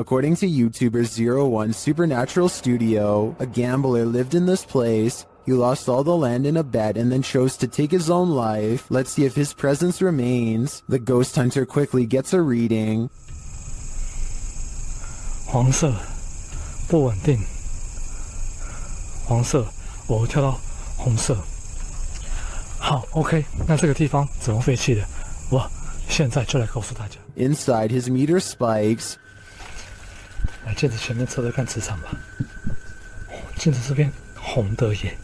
According to YouTuber01 Supernatural Studio, a gambler lived in this place. He lost all the land in a bet and then chose to take his own life. Let's see if his presence remains. The ghost hunter quickly gets a reading. 黄色，不稳定。黄色，我跳到红色。好 ，OK， 那这个地方怎么废弃的？我现在就来告诉大家。Inside, his meter spikes. 来镜子前面测测看磁场吧。镜子这边红的耶。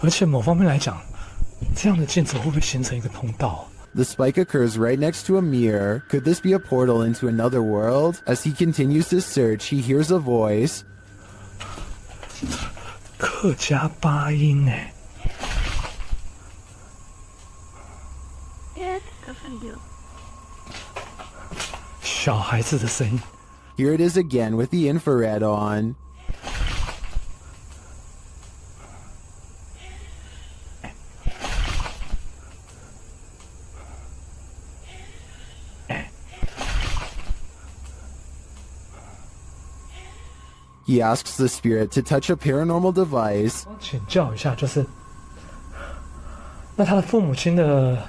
而且某方面来讲，这样的镜子会不会形成一个通道？ The spike occurs right next to a mirror. Could this be a portal into another world? As he continues to search, he hears a voice. 客家八音哎。小孩子的声音。Here it is again with the infrared on. He asks the spirit to touch a paranormal device. 请教一下，就是那他的父母亲的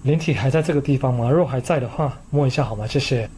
灵体还在这个地方吗？如果还在的话，摸一下好吗？谢谢。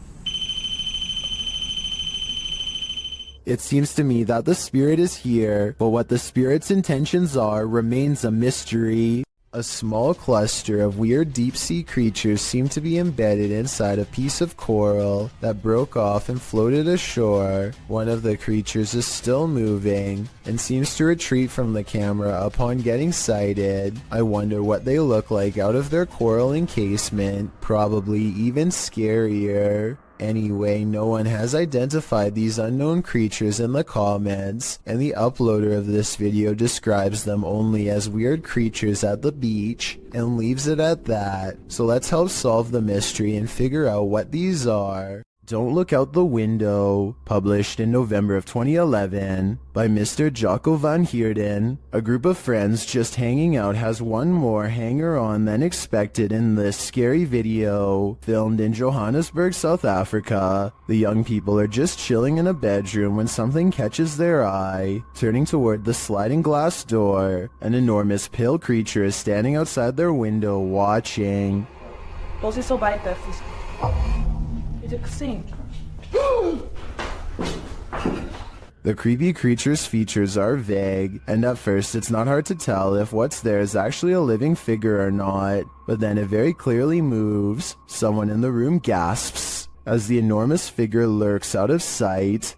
It seems to me that the spirit is here, but what the spirit's intentions are remains a mystery. A small cluster of weird deep-sea creatures seem to be embedded inside a piece of coral that broke off and floated ashore. One of the creatures is still moving and seems to retreat from the camera upon getting sighted. I wonder what they look like out of their coral encasement, probably even scarier. Anyway, no one has identified these unknown creatures in the comments, and the uploader of this video describes them only as weird creatures at the beach, and leaves it at that. So let's help solve the mystery and figure out what these are. Don't Look Out the Window, published in November of 2011 by Mr. Jocko van Heerden. A group of friends just hanging out has one more hanger-on than expected in this scary video, filmed in Johannesburg, South Africa. The young people are just chilling in a bedroom when something catches their eye. Turning toward the sliding glass door, an enormous pale creature is standing outside their window watching. The creepy creature's features are vague, and at first it's not hard to tell if what's there is actually a living figure or not, but then it very clearly moves. Someone in the room gasps as the enormous figure lurks out of sight.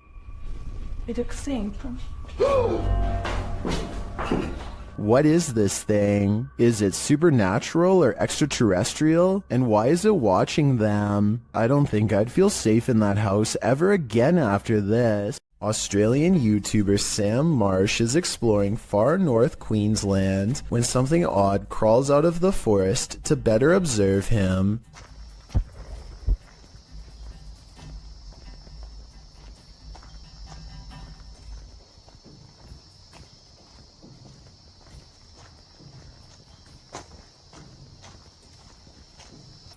What is this thing? Is it supernatural or extraterrestrial? And why is it watching them? I don't think I'd feel safe in that house ever again after this. Australian YouTuber Sam Marsh is exploring far north Queensland when something odd crawls out of the forest to better observe him.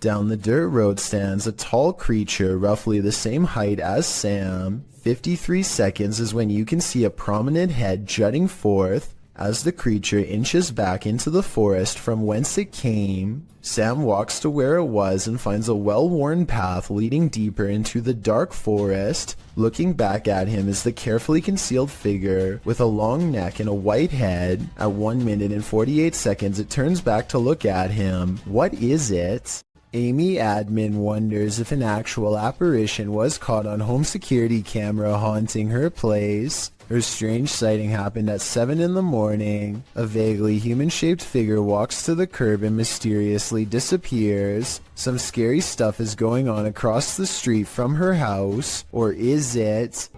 Down the dirt road stands a tall creature roughly the same height as Sam. 53 seconds is when you can see a prominent head jutting forth as the creature inches back into the forest from whence it came. Sam walks to where it was and finds a well-worn path leading deeper into the dark forest. Looking back at him is the carefully concealed figure with a long neck and a white head. At 1 minute and 48 seconds it turns back to look at him. What is it? Amy Admin wonders if an actual apparition was caught on home security camera haunting her place. Her strange sighting happened at 7 in the morning. A vaguely human-shaped figure walks to the curb and mysteriously disappears. Some scary stuff is going on across the street from her house. Or is it?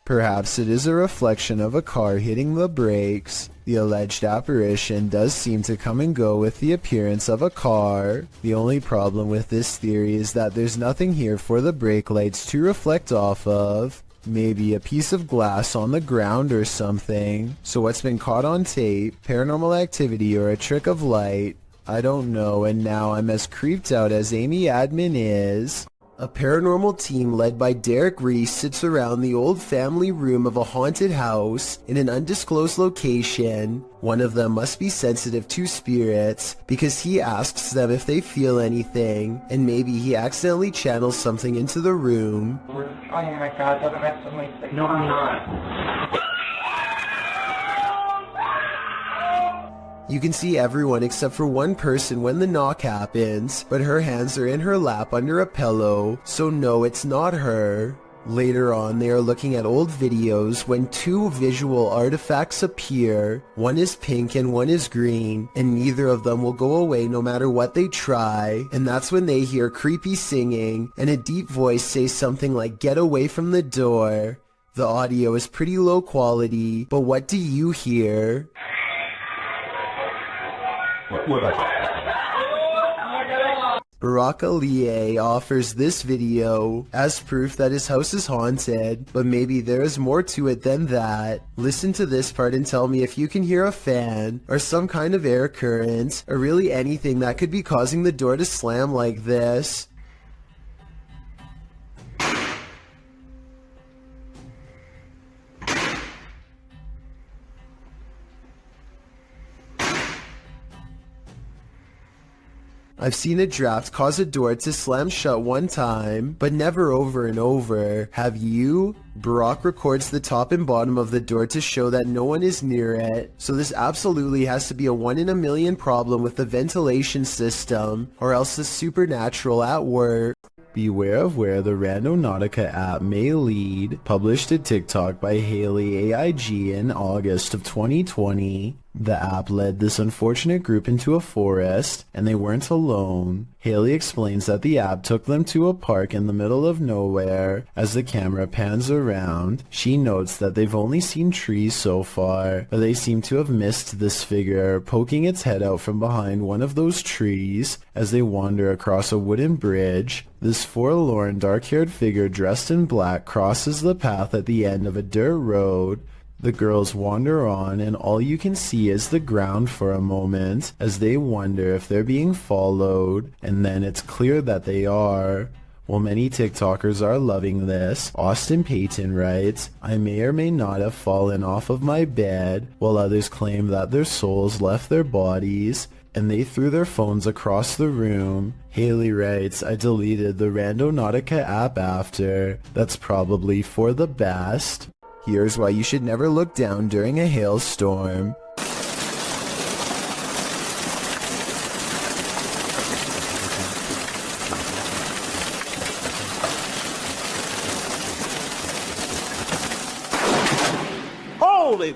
Perhaps it is a reflection of a car hitting the brakes. The alleged apparition does seem to come and go with the appearance of a car. The only problem with this theory is that there's nothing here for the brake lights to reflect off of. Maybe a piece of glass on the ground or something. So what's been caught on tape? Paranormal activity or a trick of light? I don't know, and now I'm as creeped out as Amy Admin is. A paranormal team led by Derek Reese sits around the old family room of a haunted house in an undisclosed location. One of them must be sensitive to spirits because he asks them if they feel anything, and maybe he accidentally channels something into the room. Oh my god, don't mess with my sick. No, I'm not. You can see everyone except for one person when the knock happens, but her hands are in her lap under a pillow, so no, it's not her. Later on, they are looking at old videos when two visual artifacts appear. One is pink and one is green, and neither of them will go away no matter what they try. And that's when they hear creepy singing and a deep voice say something like, "Get away from the door." The audio is pretty low quality, but what do you hear? Barack Ali offers this video as proof that his house is haunted, but maybe there is more to it than that. Listen to this part and tell me if you can hear a fan, or some kind of air current, or really anything that could be causing the door to slam like this. I've seen a draft cause a door to slam shut one time, but never over and over. Have you? Barack records the top and bottom of the door to show that no one is near it, so this absolutely has to be a 1 in a million problem with the ventilation system, or else the supernatural at work. Beware of where the Randonautica app may lead. Published to TikTok by Haley AIG in August of 2020. The app led this unfortunate group into a forest, and they weren't alone. Haley explains that the app took them to a park in the middle of nowhere. As the camera pans around, she notes that they've only seen trees so far, but they seem to have missed this figure poking its head out from behind one of those trees. As they wander across a wooden bridge, this forlorn dark-haired figure dressed in black crosses the path at the end of a dirt road. The girls wander on, and all you can see is the ground for a moment as they wonder if they're being followed, and then it's clear that they are. While many TikTokers are loving this, Austin Payton writes, "I may or may not have fallen off of my bed," while others claim that their souls left their bodies and they threw their phones across the room. Haley writes, "I deleted the Randonautica app after. That's probably for the best." Here's why you should never look down during a hailstorm. Holy!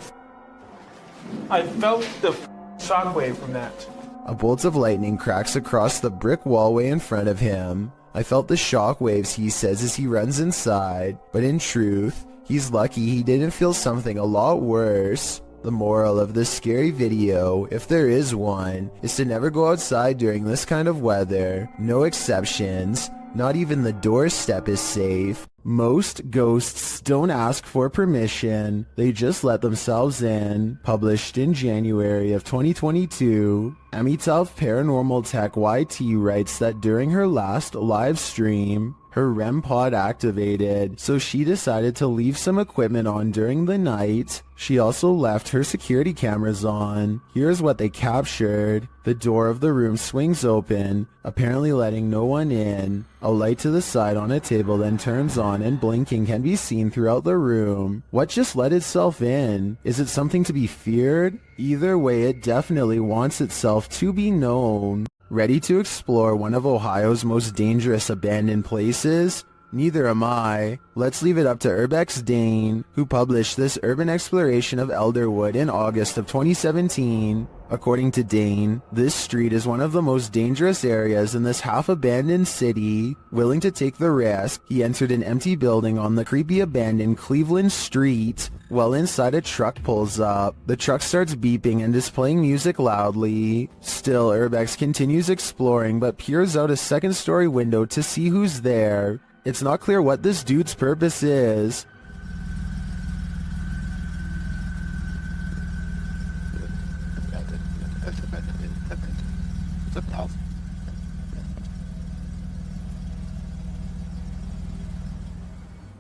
I felt the shockwave from that. A bolt of lightning cracks across the brick wallway in front of him. I felt the shockwaves, he says as he runs inside, but in truth, he's lucky he didn't feel something a lot worse. The moral of this scary video, if there is one, is to never go outside during this kind of weather. No exceptions. Not even the doorstep is safe. Most ghosts don't ask for permission, they just let themselves in. Published in January of 2022, Amitabh Paranormal Tech YT writes that during her last live stream, her REM pod activated, so she decided to leave some equipment on during the night. She also left her security cameras on. Here's what they captured. The door of the room swings open, apparently letting no one in. A light to the side on a table then turns on and blinking can be seen throughout the room. What just let itself in? Is it something to be feared? Either way, it definitely wants itself to be known. Ready to explore one of Ohio's most dangerous abandoned places? Neither am I. Let's leave it up to Urbex Dane, who published this urban exploration of Elderwood in August of 2017. According to Dane, this street is one of the most dangerous areas in this half-abandoned city. Willing to take the risk, he entered an empty building on the creepy abandoned Cleveland Street. While inside, a truck pulls up. The truck starts beeping and displaying music loudly. Still, Urbex continues exploring but peers out a second-story window to see who's there. It's not clear what this dude's purpose is.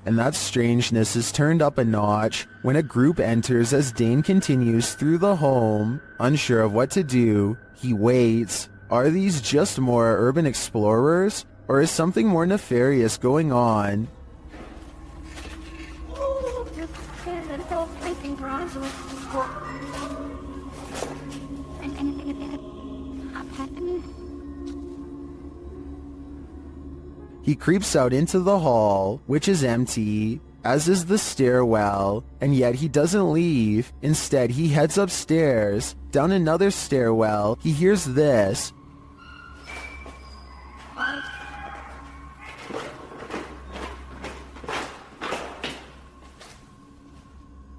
and that strangeness is turned up a notch when a group enters as Dane continues through the home. Unsure of what to do, he waits. Are these just more urban explorers, or is something more nefarious going on? He creeps out into the hall, which is empty, as is the stairwell, and yet he doesn't leave. Instead, he heads upstairs. Down another stairwell, he hears this.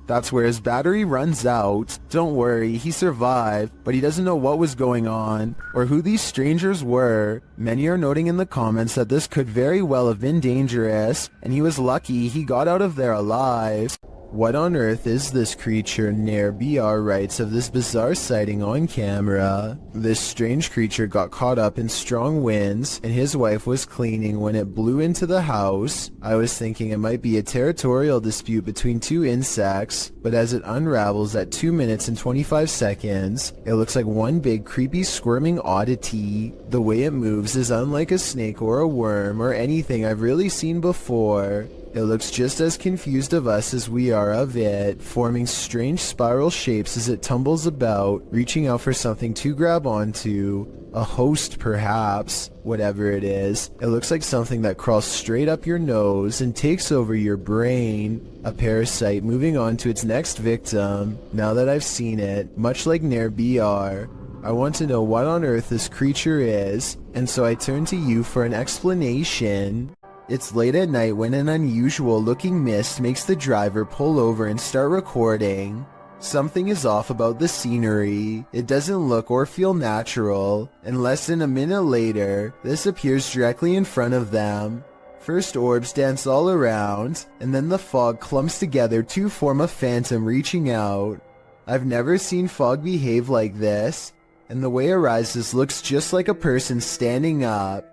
That's where his battery runs out. Don't worry, he survived, but he doesn't know what was going on, or who these strangers were. Many are noting in the comments that this could very well have been dangerous, and he was lucky he got out of there alive. What on earth is this creature? Nair BR writes of this bizarre sighting on camera. This strange creature got caught up in strong winds, and his wife was cleaning when it blew into the house. I was thinking it might be a territorial dispute between two insects, but as it unravels at 2 minutes and 25 seconds, it looks like one big creepy squirming oddity. The way it moves is unlike a snake or a worm or anything I've really seen before. It looks just as confused of us as we are of it, forming strange spiral shapes as it tumbles about, reaching out for something to grab onto. A host, perhaps. Whatever it is, it looks like something that crawls straight up your nose and takes over your brain. A parasite moving on to its next victim. Now that I've seen it, much like Nair BR, I want to know what on earth this creature is, and so I turn to you for an explanation. It's late at night when an unusual looking mist makes the driver pull over and start recording. Something is off about the scenery. It doesn't look or feel natural, and less than a minute later, this appears directly in front of them. First orbs dance all around, and then the fog clumps together to form a phantom reaching out. I've never seen fog behave like this, and the way it rises looks just like a person standing up.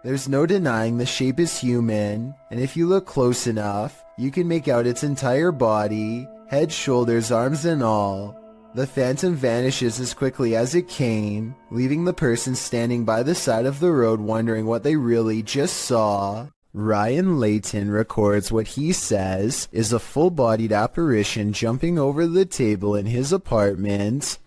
There's no denying the shape is human, and if you look close enough, you can make out its entire body, head, shoulders, arms, and all. The phantom vanishes as quickly as it came, leaving the person standing by the side of the road wondering what they really just saw. Ryan Layton records what he says is a full-bodied apparition jumping over the table in his apartment.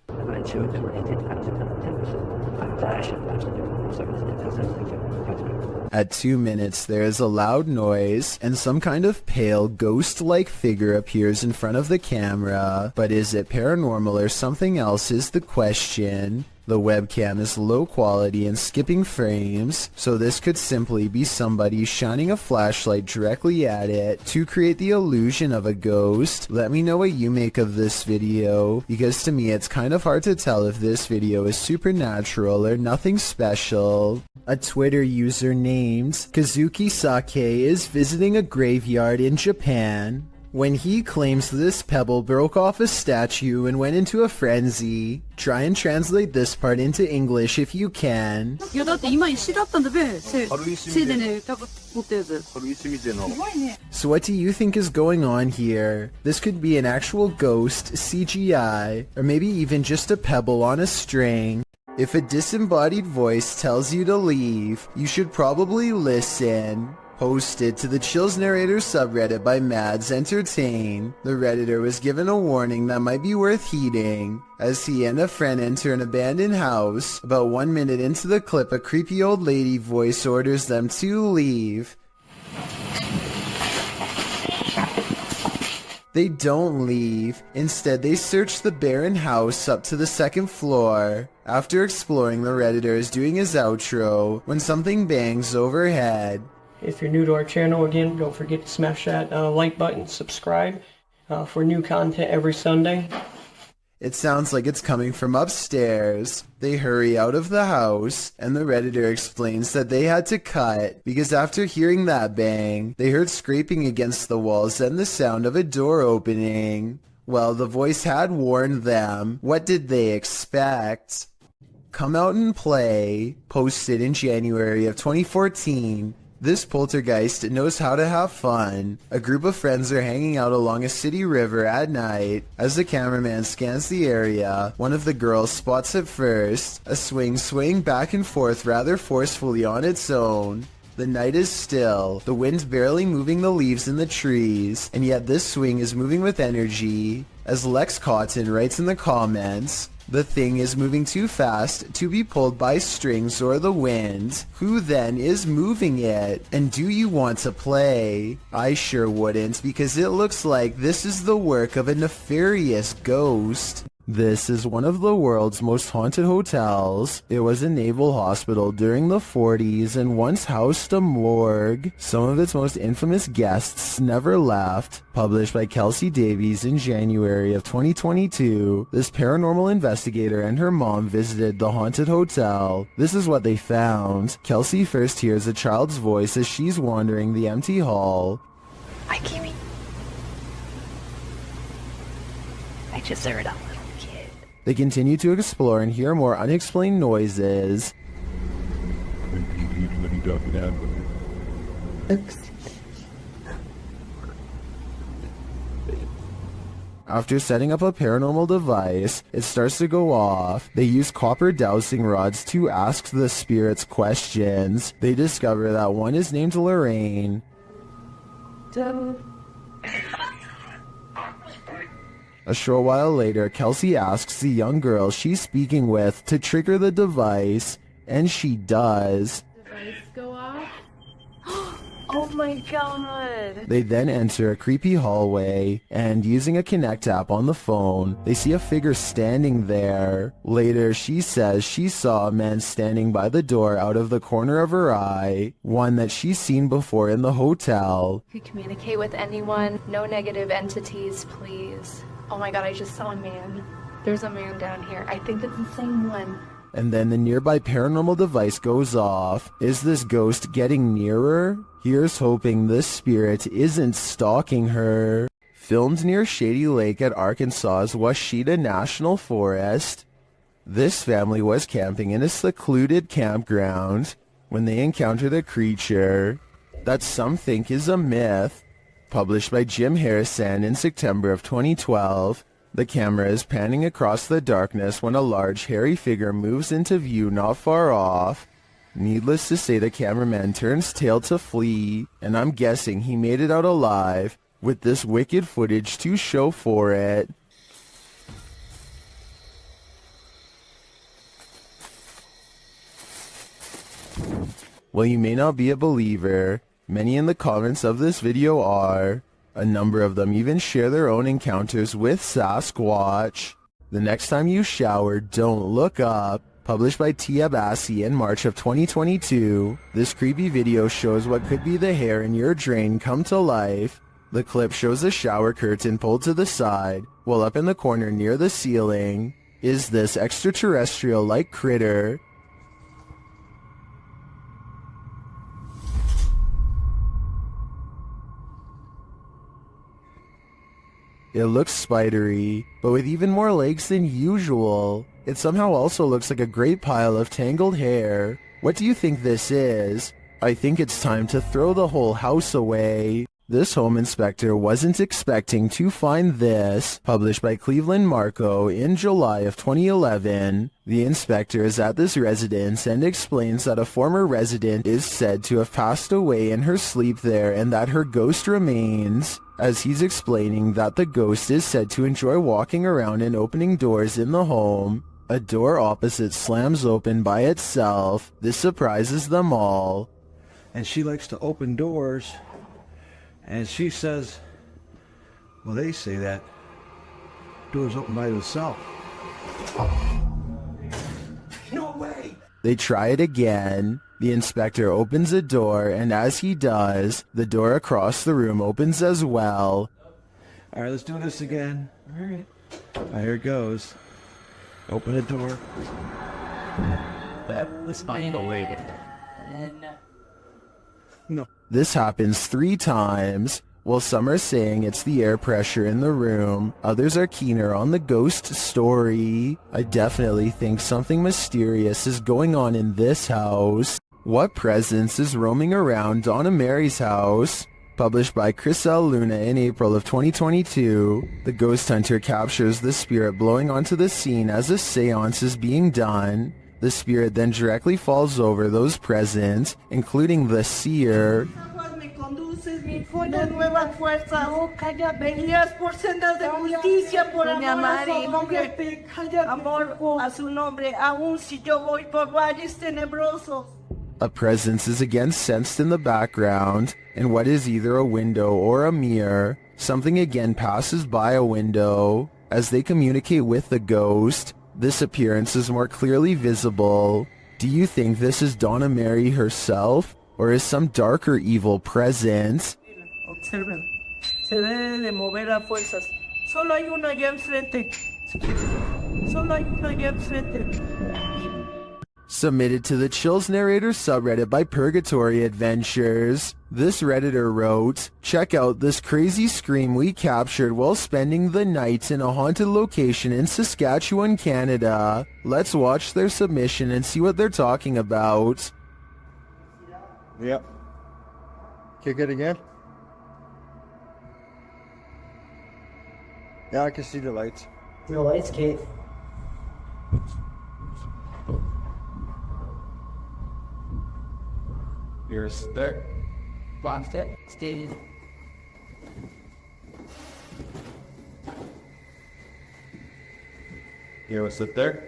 At 2 minutes, there is a loud noise, and some kind of pale, ghost-like figure appears in front of the camera. But is it paranormal or something else is the question. The webcam is low quality and skipping frames, so this could simply be somebody shining a flashlight directly at it to create the illusion of a ghost. Let me know what you make of this video, because to me it's kind of hard to tell if this video is supernatural or nothing special. A Twitter user named Kazuki Sake is visiting a graveyard in Japan when he claims this pebble broke off a statue and went into a frenzy. Try and translate this part into English if you can. いやだって今石だったんだべ。せいでね、多分持ったやつ。 So what do you think is going on here? This could be an actual ghost, CGI, or maybe even just a pebble on a string. If a disembodied voice tells you to leave, you should probably listen. Posted to the Chills Narrator subreddit by Mads Entertain, the redditor was given a warning that might be worth heeding. As he and a friend enter an abandoned house, about 1 minute into the clip a creepy old lady voice orders them to leave. They don't leave. Instead, they search the barren house up to the 2nd floor. After exploring, the redditor is doing his outro when something bangs overhead. If you're new to our channel, again, don't forget to smash that like button, subscribe for new content every Sunday. It sounds like it's coming from upstairs. They hurry out of the house, and the redditor explains that they had to cut because after hearing that bang, they heard scraping against the walls and the sound of a door opening. Well, the voice had warned them. What did they expect? Come Out and Play, posted in January of 2014, This poltergeist knows how to have fun. A group of friends are hanging out along a city river at night. As the cameraman scans the area, one of the girls spots it first, a swing swaying back and forth rather forcefully on its own. The night is still, the wind barely moving the leaves in the trees, and yet this swing is moving with energy. As Lex Cotton writes in the comments, the thing is moving too fast to be pulled by strings or the wind. Who then is moving it? And do you want to play? I sure wouldn't, because it looks like this is the work of a nefarious ghost. This is one of the world's most haunted hotels. It was a naval hospital during the 40s and once housed a morgue. Some of its most infamous guests never left. Published by Kelsey Davies in January of 2022, this paranormal investigator and her mom visited the haunted hotel. This is what they found. Kelsey first hears a child's voice as she's wandering the empty hall. Hi, Kimmy. I just heard a little kid. They continue to explore and hear more unexplained noises. After setting up a paranormal device, it starts to go off. They use copper dowsing rods to ask the spirits questions. They discover that one is named Lorraine. A short while later, Kelsey asks the young girl she's speaking with to trigger the device, and she does. Device go off. Oh my god. They then enter a creepy hallway, and using a Connect app on the phone, they see a figure standing there. Later, she says she saw a man standing by the door out of the corner of her eye, one that she's seen before in the hotel. If you communicate with anyone, no negative entities, please. Oh my god, I just saw a man. There's a man down here. I think it's the same one. And then the nearby paranormal device goes off. Is this ghost getting nearer? Here's hoping this spirit isn't stalking her. Filmed near Shady Lake at Arkansas's Washita National Forest, this family was camping in a secluded campground when they encountered a creature that some think is a myth. Published by Jim Harrison in September of 2012, the camera is panning across the darkness when a large hairy figure moves into view not far off. Needless to say, the cameraman turns tail to flee, and I'm guessing he made it out alive, with this wicked footage to show for it. Well, you may not be a believer. Many in the comments of this video are. A number of them even share their own encounters with Sasquatch. The next time you shower, don't look up. Published by Tia Bassi in March of 2022, this creepy video shows what could be the hair in your drain come to life. The clip shows a shower curtain pulled to the side, while up in the corner near the ceiling is this extraterrestrial-like critter. It looks spidery, but with even more legs than usual. It somehow also looks like a great pile of tangled hair. What do you think this is? I think it's time to throw the whole house away. This home inspector wasn't expecting to find this. Published by Cleveland Marco in July of 2011. The inspector is at this residence and explains that a former resident is said to have passed away in her sleep there and that her ghost remains. As he's explaining that the ghost is said to enjoy walking around and opening doors in the home. A door opposite slams open by itself. This surprises them all. And she likes to open doors. And she says, well, they say that doors open by themselves. No way! They try it again. The inspector opens a door, and as he does, the door across the room opens as well. All right, let's do this again. All right. Here it goes. Open the door. That was finally. No. This happens 3 times. While some are saying it's the air pressure in the room, others are keener on the ghost story. I definitely think something mysterious is going on in this house. What presence is roaming around Donna Mary's house? Published by Chris L. Luna in April of 2022, the ghost hunter captures the spirit blowing onto the scene as a seance is being done. The spirit then directly falls over those present, including the seer. Me conduces mi fuerza, nuevas fuerzas. Me guías por sendas de justicia, por amor a su nombre. Amor a su nombre, aun si yo voy por valles tenebrosos. A presence is again sensed in the background, and what is either a window or a mirror, something again passes by a window. As they communicate with the ghost, this appearance is more clearly visible. Do you think this is Donna Mary herself, or is some darker evil present? Observen, se debe de mover a fuerzas. Solo hay uno allá enfrente. Solo hay uno allá enfrente. Submitted to the Chills Narrator subreddit by Purgatory Adventures. This Redditor wrote, "Check out this crazy scream we captured while spending the night in a haunted location in Saskatchewan, Canada. Let's watch their submission and see what they're talking about." Yep. Kick it again. Yeah, I can see the lights. No lights, Kate. You're there. Lost it. Stayed. You ever sit there?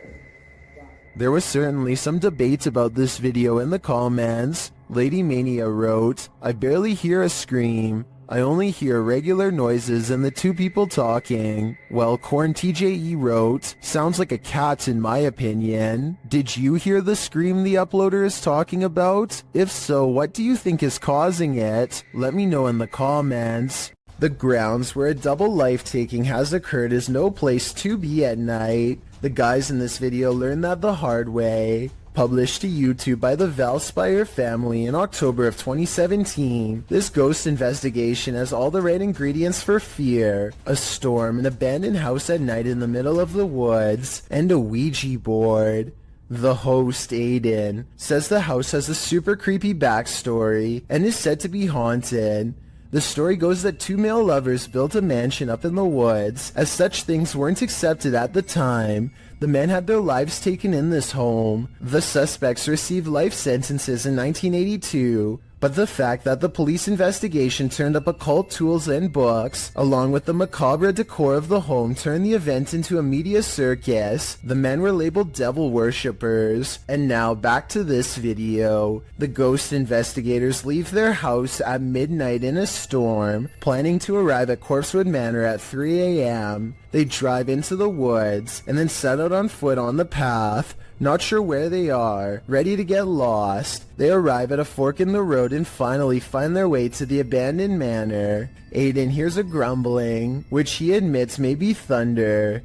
There was certainly some debate about this video in the comments. Lady Mania wrote, "I barely hear a scream. I only hear regular noises and the two people talking." While Corn TJE wrote, "Sounds like a cat in my opinion. Did you hear the scream the uploader is talking about? If so, what do you think is causing it? Let me know in the comments." The grounds where a double life-taking has occurred is no place to be at night. The guys in this video learned that the hard way. Published to YouTube by the Valspire family in October of 2017, this ghost investigation has all the right ingredients for fear: a storm, an abandoned house at night in the middle of the woods, and a Ouija board. The host, Aiden, says the house has a super creepy backstory and is said to be haunted. The story goes that two male lovers built a mansion up in the woods. As such things weren't accepted at the time, the men had their lives taken in this home. The suspects received life sentences in 1982, but the fact that the police investigation turned up occult tools and books, along with the macabre decor of the home, turned the event into a media circus. The men were labeled devil worshippers. And now back to this video. The ghost investigators leave their house at midnight in a storm, planning to arrive at Corpsewood Manor at 3 a.m. They drive into the woods, and then set out on foot on the path, not sure where they are, ready to get lost. They arrive at a fork in the road and finally find their way to the abandoned manor. Aiden hears a grumbling, which he admits may be thunder.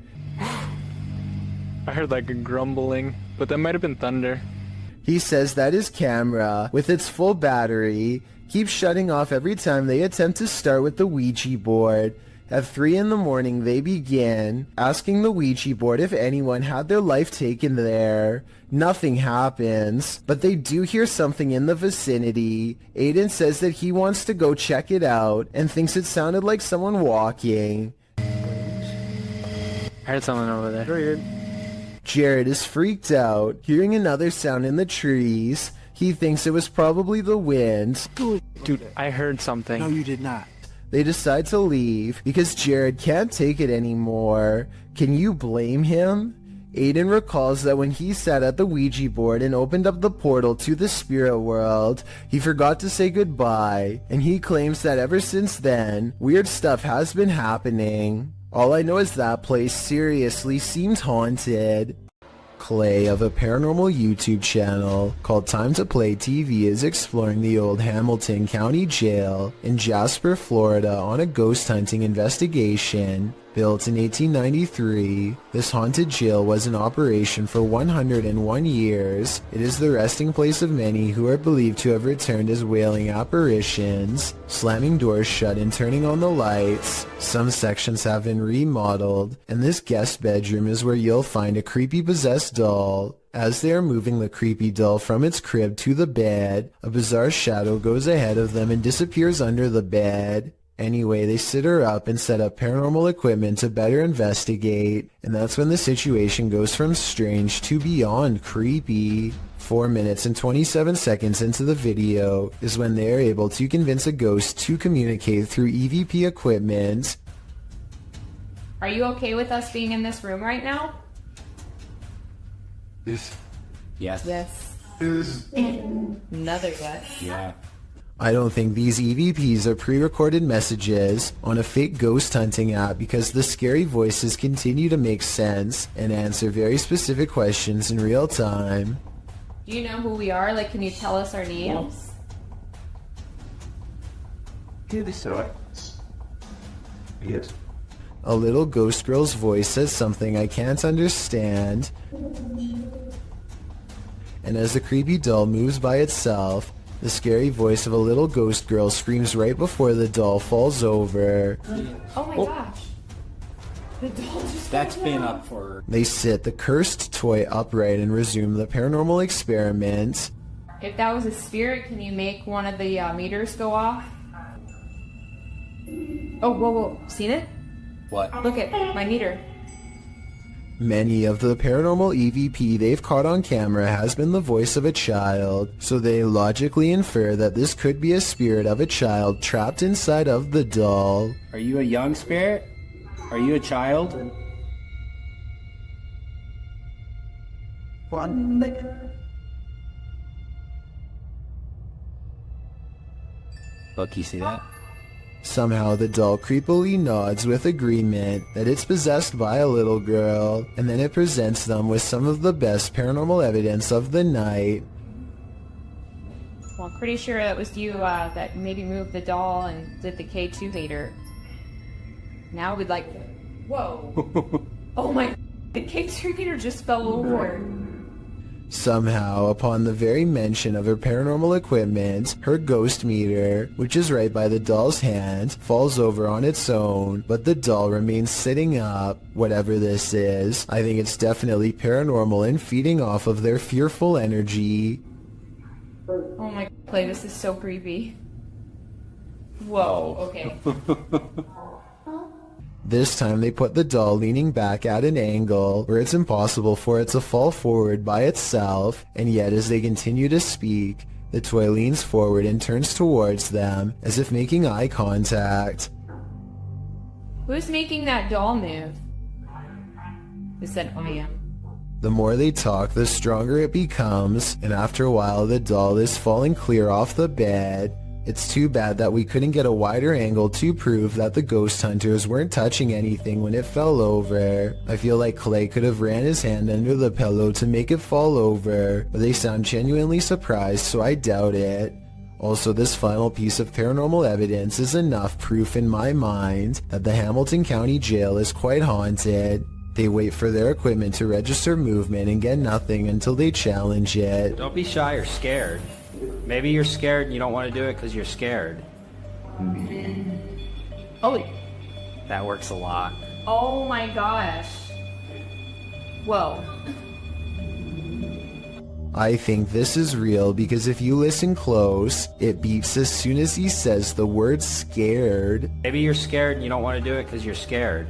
I heard like a grumbling, but that might have been thunder. He says that his camera, with its full battery, keeps shutting off every time they attempt to start with the Ouija board. At 3 in the morning, they begin asking the Ouija board if anyone had their life taken there. Nothing happens, but they do hear something in the vicinity. Aiden says that he wants to go check it out and thinks it sounded like someone walking. I heard someone over there. Jared is freaked out, hearing another sound in the trees. He thinks it was probably the wind. Dude, I heard something. No, you did not. They decide to leave because Jared can't take it anymore. Can you blame him? Aiden recalls that when he sat at the Ouija board and opened up the portal to the spirit world, he forgot to say goodbye, and he claims that ever since then, weird stuff has been happening. All I know is that place seriously seems haunted. Clay of a paranormal YouTube channel called Time to Play TV is exploring the old Hamilton County Jail in Jasper, Florida on a ghost hunting investigation. Built in 1893, this haunted jail was in operation for 101 years. It is the resting place of many who are believed to have returned as wailing apparitions, slamming doors shut and turning on the lights. Some sections have been remodeled, and this guest bedroom is where you'll find a creepy possessed doll. As they are moving the creepy doll from its crib to the bed, a bizarre shadow goes ahead of them and disappears under the bed. Anyway, they sit her up and set up paranormal equipment to better investigate, and that's when the situation goes from strange to beyond creepy. 4 minutes and 27 seconds into the video is when they are able to convince a ghost to communicate through EVP equipment. Are you okay with us being in this room right now? Yes. Yes. Another yes. Yeah. I don't think these EVPs are pre-recorded messages on a fake ghost hunting app, because the scary voices continue to make sense and answer very specific questions in real time. Do you know who we are? Like, can you tell us our names? Yes. A little ghost girl's voice says something I can't understand. And as the creepy doll moves by itself, the scary voice of a little ghost girl screams right before the doll falls over. Oh my gosh. The doll just That's been up for... They sit the cursed toy upright and resume the paranormal experiment. If that was a spirit, can you make one of the meters go off? Oh, whoa. Seen it? What? Look at my meter. Many of the paranormal EVP they've caught on camera has been the voice of a child, so they logically infer that this could be a spirit of a child trapped inside of the doll. Are you a young spirit? Are you a child? Look, you see that? Somehow the doll creepily nods with agreement that it's possessed by a little girl, and then it presents them with some of the best paranormal evidence of the night. Well, I'm pretty sure that was you that maybe moved the doll and did the K2 hater. Now we'd like... Whoa. Oh my... The K2 hater just fell over. Somehow, upon the very mention of her paranormal equipment, her ghost meter, which is right by the doll's hand, falls over on its own, but the doll remains sitting up. Whatever this is, I think it's definitely paranormal and feeding off of their fearful energy. Oh my... Play, this is so creepy. Whoa, okay. This time they put the doll leaning back at an angle where it's impossible for it to fall forward by itself, and yet as they continue to speak, the toy leans forward and turns towards them as if making eye contact. Who's making that doll move? Who said, I am? The more they talk, the stronger it becomes, and after a while the doll is falling clear off the bed. It's too bad that we couldn't get a wider angle to prove that the ghost hunters weren't touching anything when it fell over. I feel like Clay could have ran his hand under the pillow to make it fall over, but they sound genuinely surprised, so I doubt it. Also, this final piece of paranormal evidence is enough proof in my mind that the Hamilton County Jail is quite haunted. They wait for their equipment to register movement and get nothing until they challenge it. Don't be shy or scared. Maybe you're scared and you don't want to do it because you're scared. Oh, That works a lot. oh my gosh. Whoa. I think this is real because if you listen close, it beeps as soon as he says the word scared. Maybe you're scared and you don't want to do it because you're scared.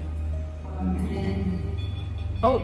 Oh,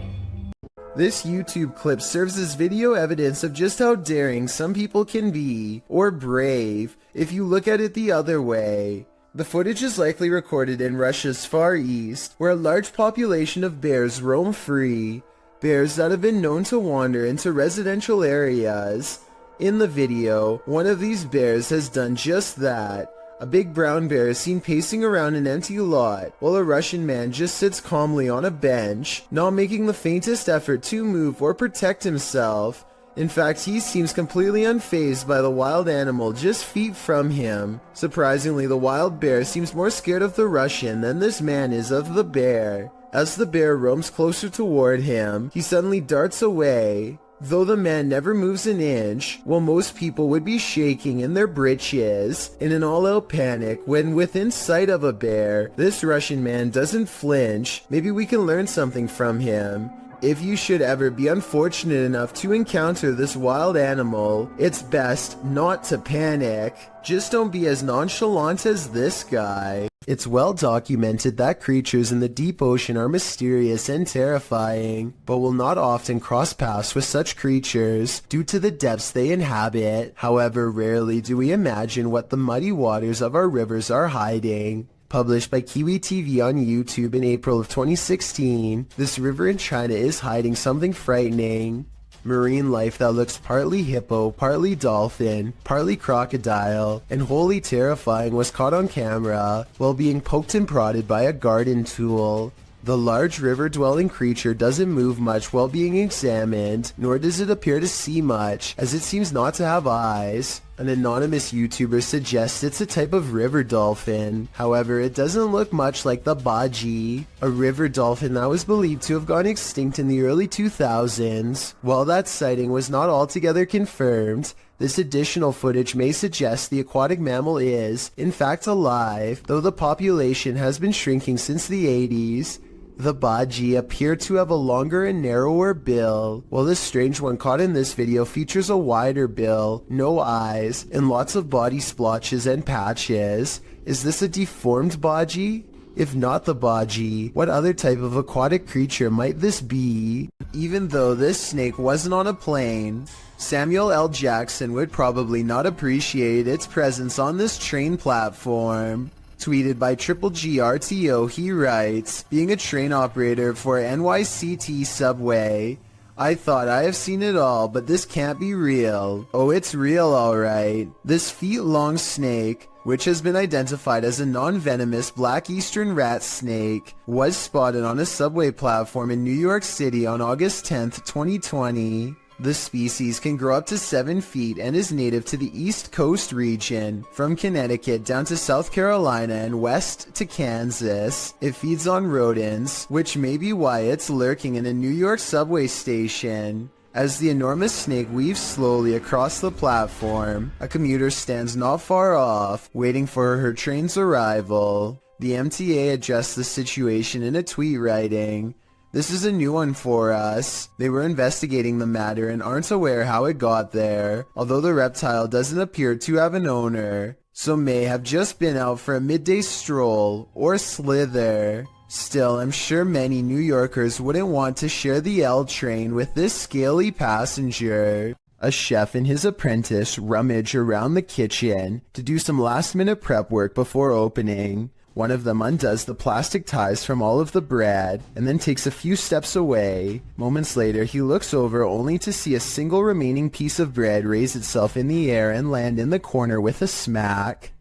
This YouTube clip serves as video evidence of just how daring some people can be, or brave, if you look at it the other way. The footage is likely recorded in Russia's Far East, where a large population of bears roam free, bears that have been known to wander into residential areas. In the video, one of these bears has done just that. A big brown bear is seen pacing around an empty lot, while a Russian man just sits calmly on a bench, not making the faintest effort to move or protect himself. In fact, he seems completely unfazed by the wild animal just feet from him. Surprisingly, the wild bear seems more scared of the Russian than this man is of the bear. As the bear roams closer toward him, he suddenly darts away. Though the man never moves an inch, while most people would be shaking in their britches in an all-out panic when within sight of a bear, this Russian man doesn't flinch. Maybe we can learn something from him. If you should ever be unfortunate enough to encounter this wild animal, it's best not to panic. Just don't be as nonchalant as this guy. It's well documented that creatures in the deep ocean are mysterious and terrifying, but will not often cross paths with such creatures due to the depths they inhabit. However, rarely do we imagine what the muddy waters of our rivers are hiding. Published by Kiwi TV on YouTube in April of 2016, this river in China is hiding something frightening. Marine life that looks partly hippo, partly dolphin, partly crocodile, and wholly terrifying was caught on camera while being poked and prodded by a garden tool. The large river-dwelling creature doesn't move much while being examined, nor does it appear to see much, as it seems not to have eyes. An anonymous YouTuber suggests it's a type of river dolphin. However, it doesn't look much like the baji, a river dolphin that was believed to have gone extinct in the early 2000s. While that sighting was not altogether confirmed, this additional footage may suggest the aquatic mammal is, in fact, alive, though the population has been shrinking since the 80s. The baji appear to have a longer and narrower bill, while this strange one caught in this video features a wider bill, no eyes, and lots of body splotches and patches. Is this a deformed baji? If not the baji, what other type of aquatic creature might this be? Even though this snake wasn't on a plane, Samuel L. Jackson would probably not appreciate its presence on this train platform. Tweeted by Triple GRTO, he writes, being a train operator for NYCT subway, I thought I have seen it all, but this can't be real. Oh, it's real alright. This feet-long snake, which has been identified as a non-venomous black eastern rat snake, was spotted on a subway platform in New York City on August 10th, 2020. The species can grow up to 7 feet and is native to the East Coast region, from Connecticut down to South Carolina and west to Kansas. It feeds on rodents, which may be why it's lurking in a New York subway station. As the enormous snake weaves slowly across the platform, a commuter stands not far off, waiting for her train's arrival. The MTA addressed the situation in a tweet writing, "This is a new one for us. They were investigating the matter and aren't aware how it got there, although the reptile doesn't appear to have an owner, so may have just been out for a midday stroll or slither. Still, I'm sure many New Yorkers wouldn't want to share the L train with this scaly passenger." A chef and his apprentice rummage around the kitchen to do some last-minute prep work before opening. One of them undoes the plastic ties from all of the bread and then takes a few steps away. Moments later, he looks over only to see a single remaining piece of bread raise itself in the air and land in the corner with a smack.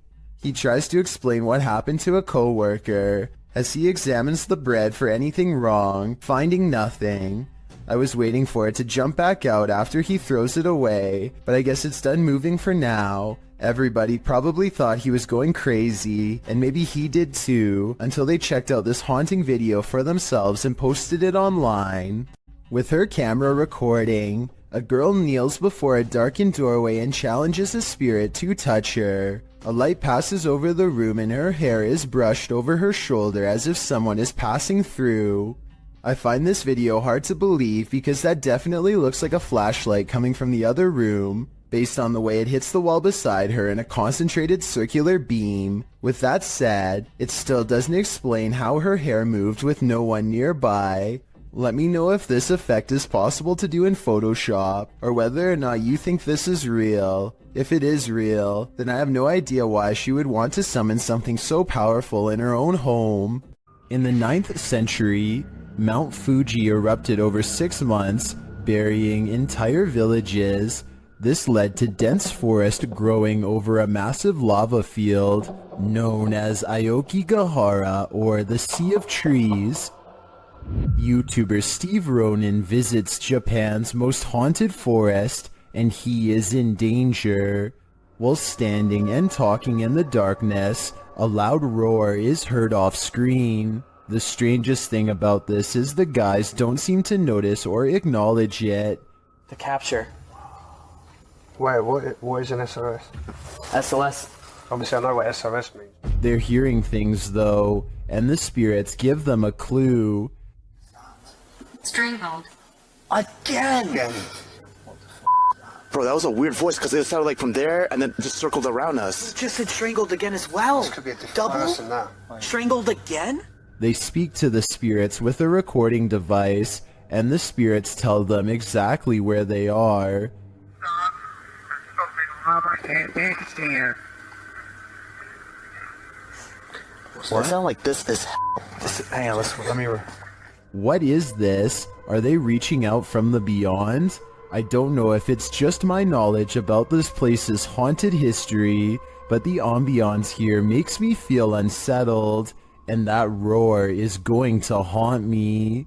He tries to explain what happened to a coworker as he examines the bread for anything wrong, finding nothing. I was waiting for it to jump back out after he throws it away, but I guess it's done moving for now. Everybody probably thought he was going crazy, and maybe he did too, until they checked out this haunting video for themselves and posted it online. With her camera recording, a girl kneels before a darkened doorway and challenges a spirit to touch her. A light passes over the room and her hair is brushed over her shoulder as if someone is passing through. I find this video hard to believe because that definitely looks like a flashlight coming from the other room, based on the way it hits the wall beside her in a concentrated circular beam. With that said, it still doesn't explain how her hair moved with no one nearby. Let me know if this effect is possible to do in Photoshop, or whether or not you think this is real. If it is real, then I have no idea why she would want to summon something so powerful in her own home. In the 9th century, Mount Fuji erupted over 6 months, burying entire villages. This led to dense forest growing over a massive lava field known as Aokigahara, or the Sea of Trees. YouTuber Steve Ronan visits Japan's most haunted forest, and he is in danger. While standing and talking in the darkness, a loud roar is heard off screen. The strangest thing about this is the guys don't seem to notice or acknowledge it. The capture. Wait, what is an SOS? SOS. Obviously I know what SOS means. They're hearing things though, and the spirits give them a clue. Strangled. Again! Bro, that was a weird voice because it sounded like from there and then just circled around us. Just said strangled again as well. This could be a different Double? person now. Strangled again? They speak to the spirits with a recording device, and the spirits tell them exactly where they are. Well, it sounded like this is hang on, let me... What is this? Are they reaching out from the beyond? I don't know if it's just my knowledge about this place's haunted history, but the ambiance here makes me feel unsettled, and that roar is going to haunt me.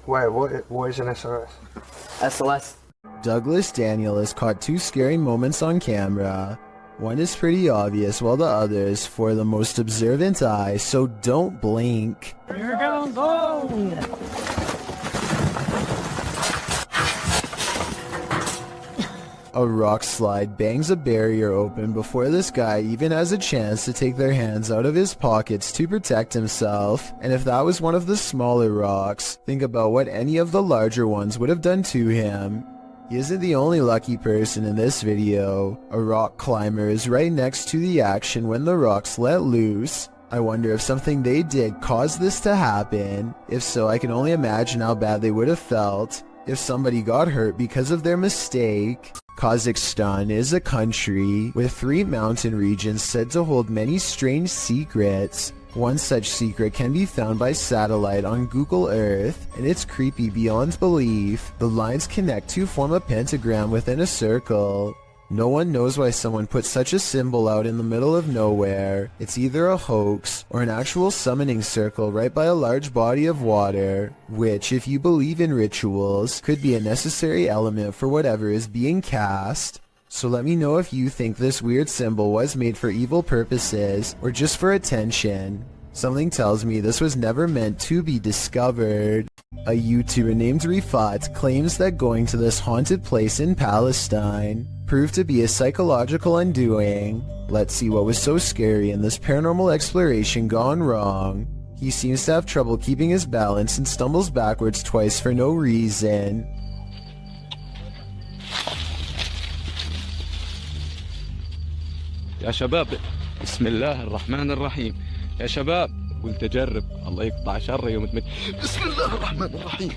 Wait, what is an SOS? SOS. Douglas Daniel has caught two scary moments on camera. One is pretty obvious, while the other is for the most observant eye, so don't blink. You're gonna go! A rock slide bangs a barrier open before this guy even has a chance to take their hands out of his pockets to protect himself. And if that was one of the smaller rocks, think about what any of the larger ones would have done to him. He isn't the only lucky person in this video. A rock climber is right next to the action when the rocks let loose. I wonder if something they did caused this to happen. If so, I can only imagine how bad they would have felt if somebody got hurt because of their mistake. Kazakhstan is a country with 3 mountain regions said to hold many strange secrets. One such secret can be found by satellite on Google Earth, and it's creepy beyond belief. The lines connect to form a pentagram within a circle. No one knows why someone put such a symbol out in the middle of nowhere. It's either a hoax or an actual summoning circle right by a large body of water, which, if you believe in rituals, could be a necessary element for whatever is being cast. So let me know if you think this weird symbol was made for evil purposes or just for attention. Something tells me this was never meant to be discovered. A YouTuber named Rifat claims that going to this haunted place in Palestine proved to be a psychological undoing. Let's see what was so scary in this paranormal exploration gone wrong. He seems to have trouble keeping his balance and stumbles backwards twice for no reason. يا شباب بسم الله الرحمن الرحيم يا شباب قلت أجرب الله يقطع شر يوم تمت بسم الله الرحمن الرحيم.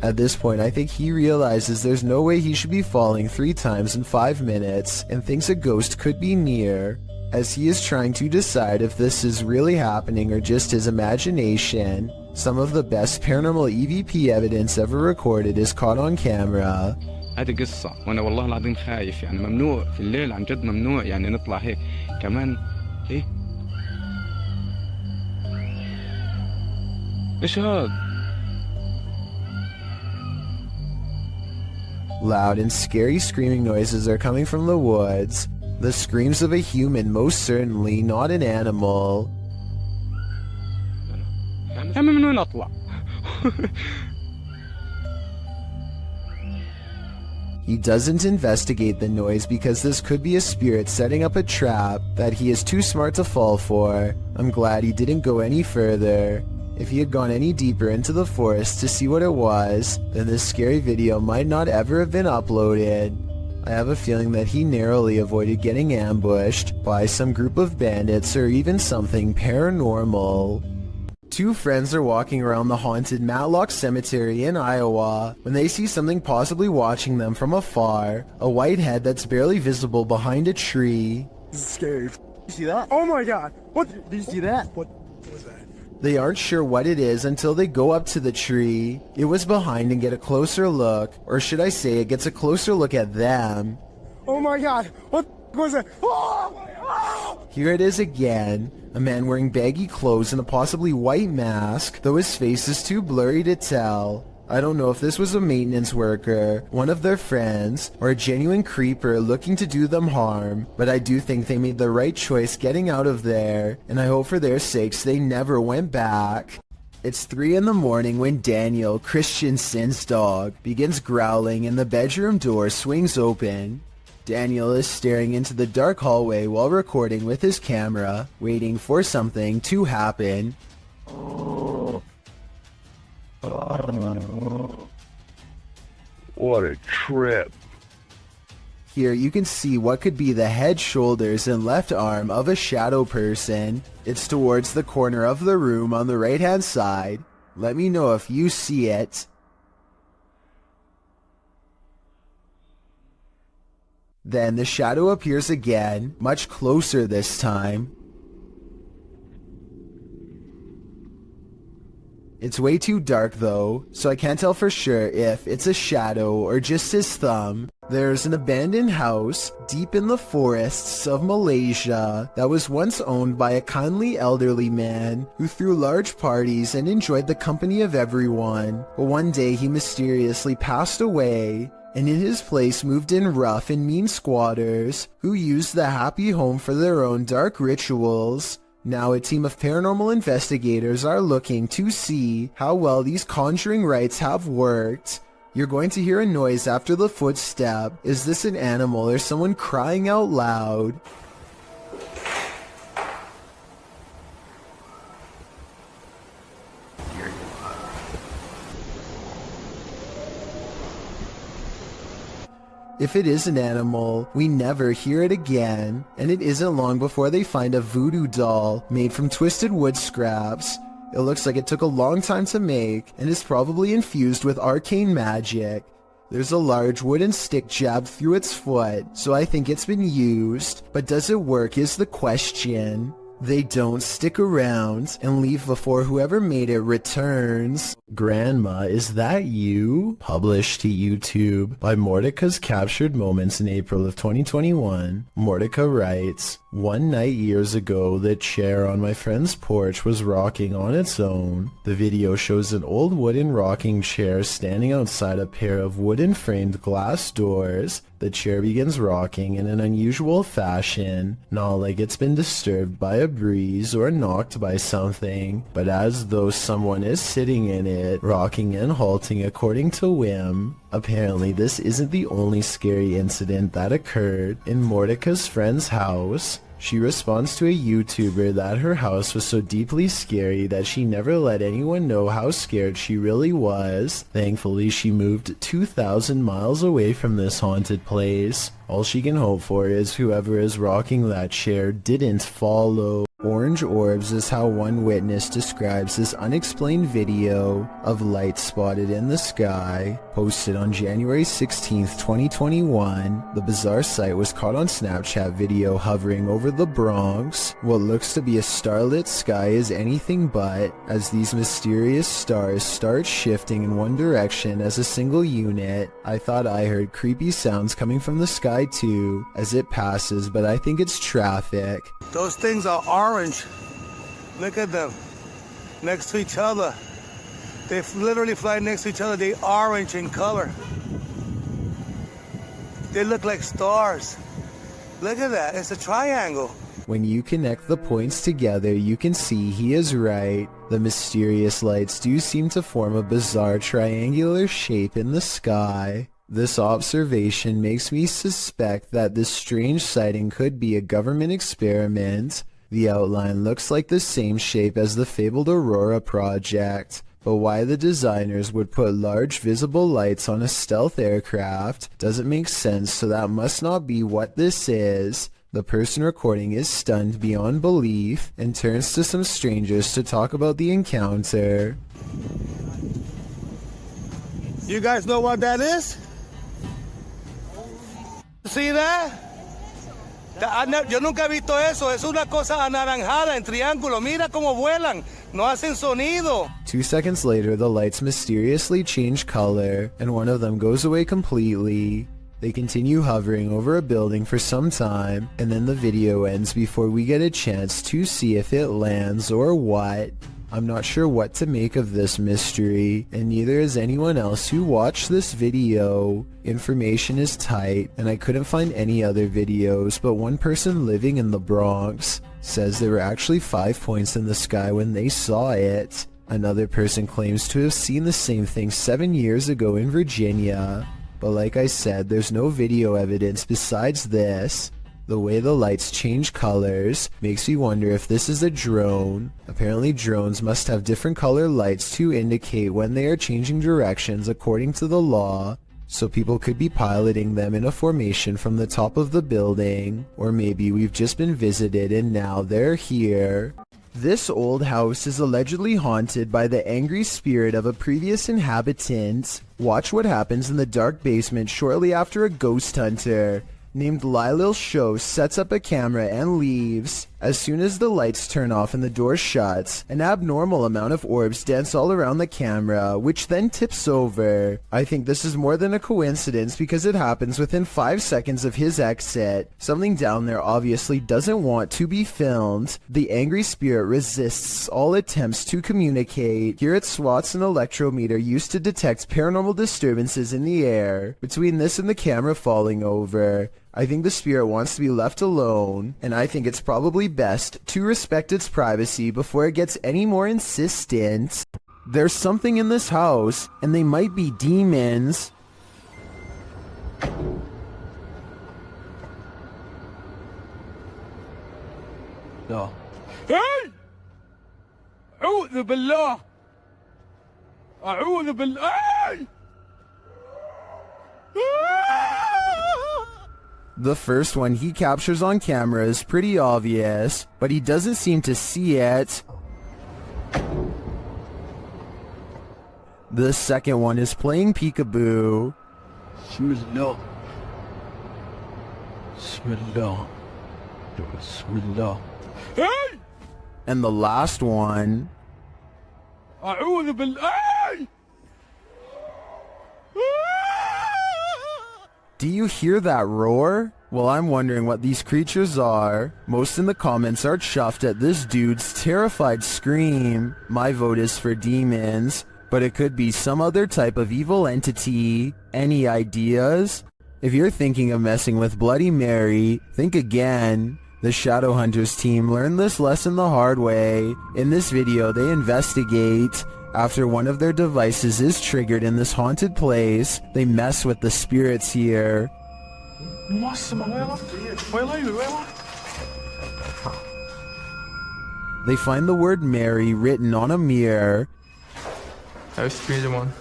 At this point, I think he realizes there's no way he should be falling 3 times in 5 minutes and thinks a ghost could be near, as he is trying to decide if this is really happening or just his imagination. Some of the best paranormal EVP evidence ever recorded is caught on camera. هذه قصة وأنا والله العظيم خايف يعني ممنوع في الليل عن جد ممنوع يعني نطلع هيك كمان إيه إيش هاد؟ Loud and scary screaming noises are coming from the woods. The screams of a human, most certainly not an animal. يعني من وين أطلع؟ He doesn't investigate the noise because this could be a spirit setting up a trap that he is too smart to fall for. I'm glad he didn't go any further. If he had gone any deeper into the forest to see what it was, then this scary video might not ever have been uploaded. I have a feeling that he narrowly avoided getting ambushed by some group of bandits or even something paranormal. 2 friends are walking around the haunted Matlock Cemetery in Iowa when they see something possibly watching them from afar, a white head that's barely visible behind a tree. This is scary. You see that? Oh my god! What? Did you see that? What was that? They aren't sure what it is until they go up to the tree. It was behind and get a closer look, or should I say it gets a closer look at them. Oh my god! What? was that? Oh! Here it is again. A man wearing baggy clothes and a possibly white mask, though his face is too blurry to tell. I don't know if this was a maintenance worker, one of their friends, or a genuine creeper looking to do them harm, but I do think they made the right choice getting out of there, and I hope for their sakes they never went back. It's 3 in the morning when Daniel, Christensen's dog, begins growling and the bedroom door swings open. Daniel is staring into the dark hallway while recording with his camera, waiting for something to happen. What a trip. Here you can see what could be the head, shoulders, and left arm of a shadow person. It's towards the corner of the room on the right hand side. Let me know if you see it. Then the shadow appears again, much closer this time. It's way too dark though, so I can't tell for sure if it's a shadow or just his thumb. There's an abandoned house deep in the forests of Malaysia that was once owned by a kindly elderly man who threw large parties and enjoyed the company of everyone. But one day he mysteriously passed away, and in his place moved in rough and mean squatters who used the happy home for their own dark rituals. Now a team of paranormal investigators are looking to see how well these conjuring rites have worked. You're going to hear a noise after the footstep. Is this an animal or someone crying out loud? If it is an animal, we never hear it again, and it isn't long before they find a voodoo doll made from twisted wood scraps. It looks like it took a long time to make, and is probably infused with arcane magic. There's a large wooden stick jabbed through its foot, so I think it's been used, but does it work is the question. They don't stick around and leave before whoever made it returns. Grandma, is that you? Published to YouTube by Mordecai's Captured Moments in April of 2021. Mordecai writes, "One night years ago, the chair on my friend's porch was rocking on its own. The video shows an old wooden rocking chair standing outside a pair of wooden framed glass doors. The chair begins rocking in an unusual fashion, not like it's been disturbed by a breeze or knocked by something, but as though someone is sitting in it, rocking and halting according to whim. Apparently this isn't the only scary incident that occurred in Mordecai's friend's house. She responds to a YouTuber that her house was so deeply scary that she never let anyone know how scared she really was. Thankfully, she moved 2,000 miles away from this haunted place. All she can hope for is whoever is rocking that chair didn't follow." Orange orbs is how one witness describes this unexplained video of light spotted in the sky. Posted on January 16th, 2021, the bizarre sight was caught on Snapchat video hovering over the Bronx. What looks to be a starlit sky is anything but, as these mysterious stars start shifting in one direction as a single unit. I thought I heard creepy sounds coming from the sky too, as it passes, but I think it's traffic. Those things are orange. Look at them. Next to each other. They literally fly next to each other. They're orange in color. They look like stars. Look at that. It's a triangle. When you connect the points together, you can see he is right. The mysterious lights do seem to form a bizarre triangular shape in the sky. This observation makes me suspect that this strange sighting could be a government experiment. The outline looks like the same shape as the fabled Aurora project, but why the designers would put large visible lights on a stealth aircraft doesn't make sense, so that must not be what this is. The person recording is stunned beyond belief and turns to some strangers to talk about the encounter. You guys know what that is? See that? Yo nunca he visto eso. Es una cosa anaranjada en triángulo. Mira cómo vuelan. No hacen sonido. 2 seconds later, the lights mysteriously change color, and one of them goes away completely. They continue hovering over a building for some time, and then the video ends before we get a chance to see if it lands or what. I'm not sure what to make of this mystery, and neither is anyone else who watched this video. Information is tight, and I couldn't find any other videos, but one person living in the Bronx says there were actually 5 points in the sky when they saw it. Another person claims to have seen the same thing 7 years ago in Virginia. But like I said, there's no video evidence besides this. The way the lights change colors makes me wonder if this is a drone. Apparently drones must have different color lights to indicate when they are changing directions according to the law. So people could be piloting them in a formation from the top of the building. Or maybe we've just been visited and now they're here. This old house is allegedly haunted by the angry spirit of a previous inhabitant. Watch what happens in the dark basement shortly after a ghost hunter named Lylil Show sets up a camera and leaves. As soon as the lights turn off and the door shuts, an abnormal amount of orbs dance all around the camera, which then tips over. I think this is more than a coincidence because it happens within 5 seconds of his exit. Something down there obviously doesn't want to be filmed. The angry spirit resists all attempts to communicate. Here it swats an electrometer used to detect paranormal disturbances in the air. Between this and the camera falling over, I think the spirit wants to be left alone, and I think it's probably best to respect its privacy before it gets any more insistent. There's something in this house, and they might be demons. No. Hey! أعوذ بالله أعوذ بالله. The first one he captures on camera is pretty obvious, but he doesn't seem to see it. The second one is playing peekaboo. Bismillah. Bismillah. Bismillah. Hey! And the last one... أعوذ بالله. Do you hear that roar? Well, I'm wondering what these creatures are. Most in the comments are chuffed at this dude's terrified scream. My vote is for demons, but it could be some other type of evil entity. Any ideas? If you're thinking of messing with Bloody Mary, think again. The Shadowhunters team learned this lesson the hard way. In this video, they investigate. After one of their devices is triggered in this haunted place, they mess with the spirits here. They find the word Mary written on a mirror. That was the one.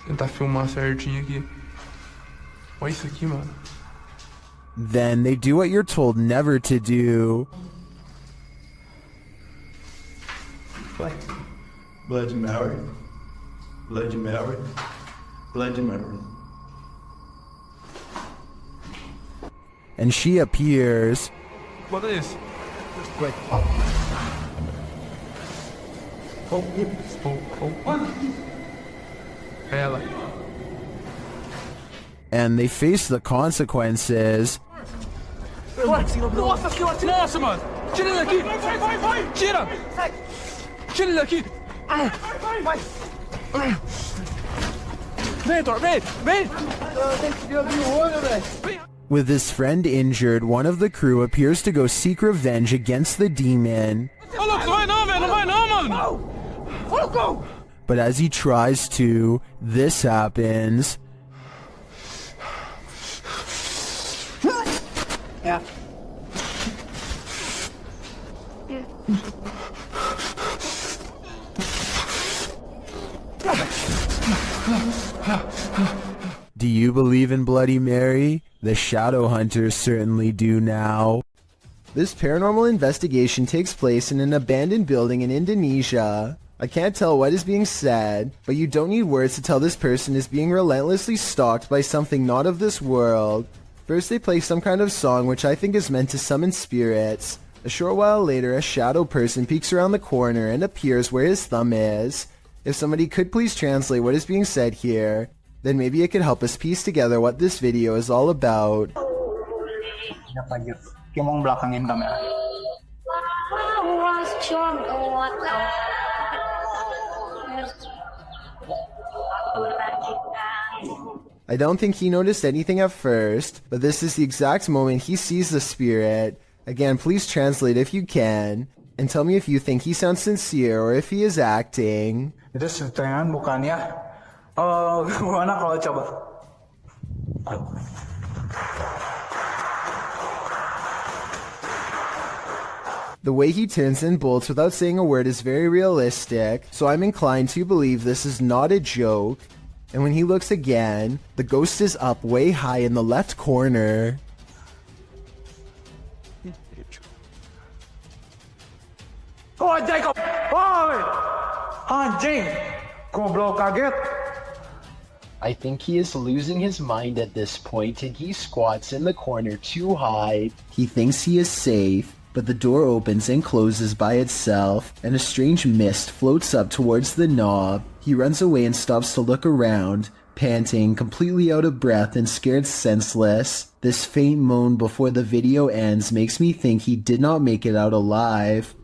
Tentar filmar certinho aqui. Olha isso aqui, mano. Then they do what you're told never to do. Bloody Mary. Bloody Mary. Bloody Mary. And she appears. What is? Quick. Ela. And they face the consequences. Nossa senhora, nossa, mano! Tira ele daqui! Vai! Tira! Tira ele daqui! Vai! Vem, Thor, vem! Vem! Tem que abrir o olho, velho! With his friend injured, one of the crew appears to go seek revenge against the demon. Ô, louco, não vai não, velho! Não vai não, mano! But as he tries to, this happens. Yeah. Do you believe in Bloody Mary? The Shadowhunters certainly do now. This paranormal investigation takes place in an abandoned building in Indonesia. I can't tell what is being said, but you don't need words to tell this person is being relentlessly stalked by something not of this world. First they play some kind of song which I think is meant to summon spirits. A short while later, a shadow person peeks around the corner and appears where his thumb is. If somebody could please translate what is being said here, then maybe it could help us piece together what this video is all about. I don't think he noticed anything at first, but this is the exact moment he sees the spirit. Again, please translate if you can, and tell me if you think he sounds sincere or if he is acting. Itu setengah bukannya. Gimana kalau coba? The way he turns and bolts without saying a word is very realistic, so I'm inclined to believe this is not a joke. And when he looks again, the ghost is up way high in the left corner. Oh, Jacob! Oh, anjing! Goblok kaget. I think he is losing his mind at this point and he squats in the corner to hide. He thinks he is safe, but the door opens and closes by itself, and a strange mist floats up towards the knob. He runs away and stops to look around, panting, completely out of breath and scared senseless. This faint moan before the video ends makes me think he did not make it out alive.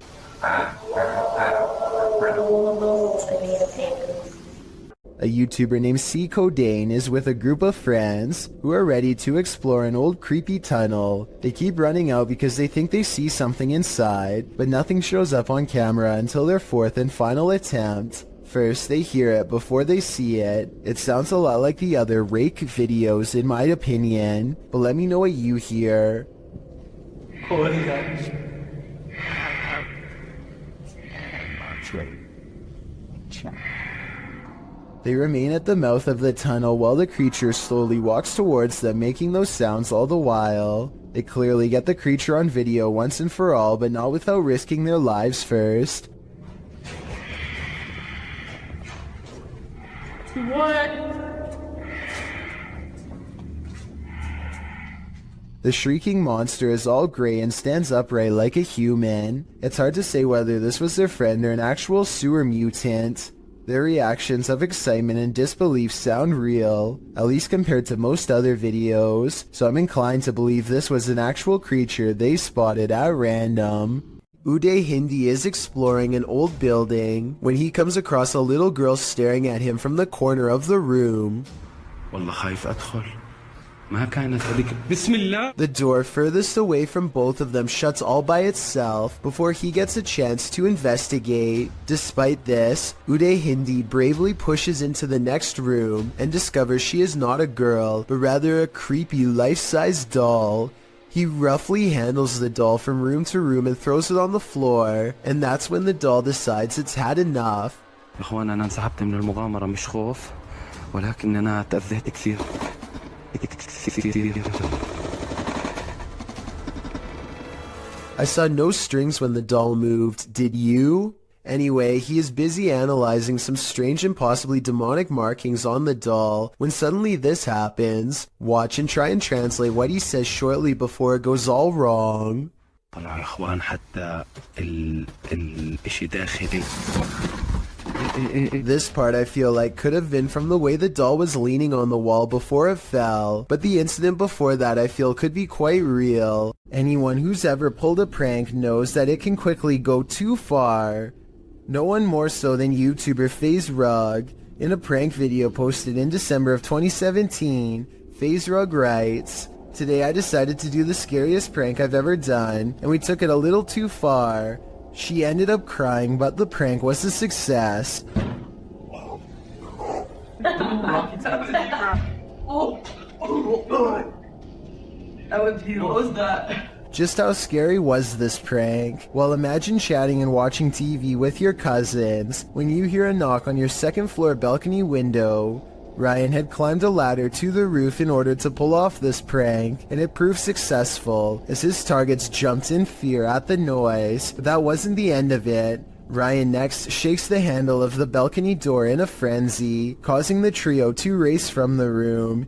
A YouTuber named C. Codain is with a group of friends who are ready to explore an old creepy tunnel. They keep running out because they think they see something inside, but nothing shows up on camera until their fourth and final attempt. First, they hear it before they see it. It sounds a lot like the other Rake videos in my opinion, but let me know what you hear. They remain at the mouth of the tunnel while the creature slowly walks towards them, making those sounds all the while. They clearly get the creature on video once and for all, but not without risking their lives first. The shrieking monster is all gray and stands upright like a human. It's hard to say whether this was their friend or an actual sewer mutant. Their reactions of excitement and disbelief sound real, at least compared to most other videos, so I'm inclined to believe this was an actual creature they spotted at random. Uday Hindi is exploring an old building when he comes across a little girl staring at him from the corner of the room. The door furthest away from both of them shuts all by itself before he gets a chance to investigate. Despite this, Uday Hindi bravely pushes into the next room and discovers she is not a girl, but rather a creepy life-size doll. He roughly handles the doll from room to room and throws it on the floor, and that's when the doll decides it's had enough. I saw no strings when the doll moved, did you? Anyway, he is busy analyzing some strange and possibly demonic markings on the doll when suddenly this happens. Watch and try and translate what he says shortly before it goes all wrong. This part I feel like could have been from the way the doll was leaning on the wall before it fell, but the incident before that I feel could be quite real. Anyone who's ever pulled a prank knows that it can quickly go too far. No one more so than YouTuber FaZe Rug. In a prank video posted in December of 2017, FaZe Rug writes, "Today I decided to do the scariest prank I've ever done, and we took it a little too far. She ended up crying, but the prank was a success." What was that? Just how scary was this prank? Well, imagine chatting and watching TV with your cousins when you hear a knock on your second floor balcony window. Ryan had climbed a ladder to the roof in order to pull off this prank, and it proved successful as his targets jumped in fear at the noise. But that wasn't the end of it. Ryan next shakes the handle of the balcony door in a frenzy, causing the trio to race from the room.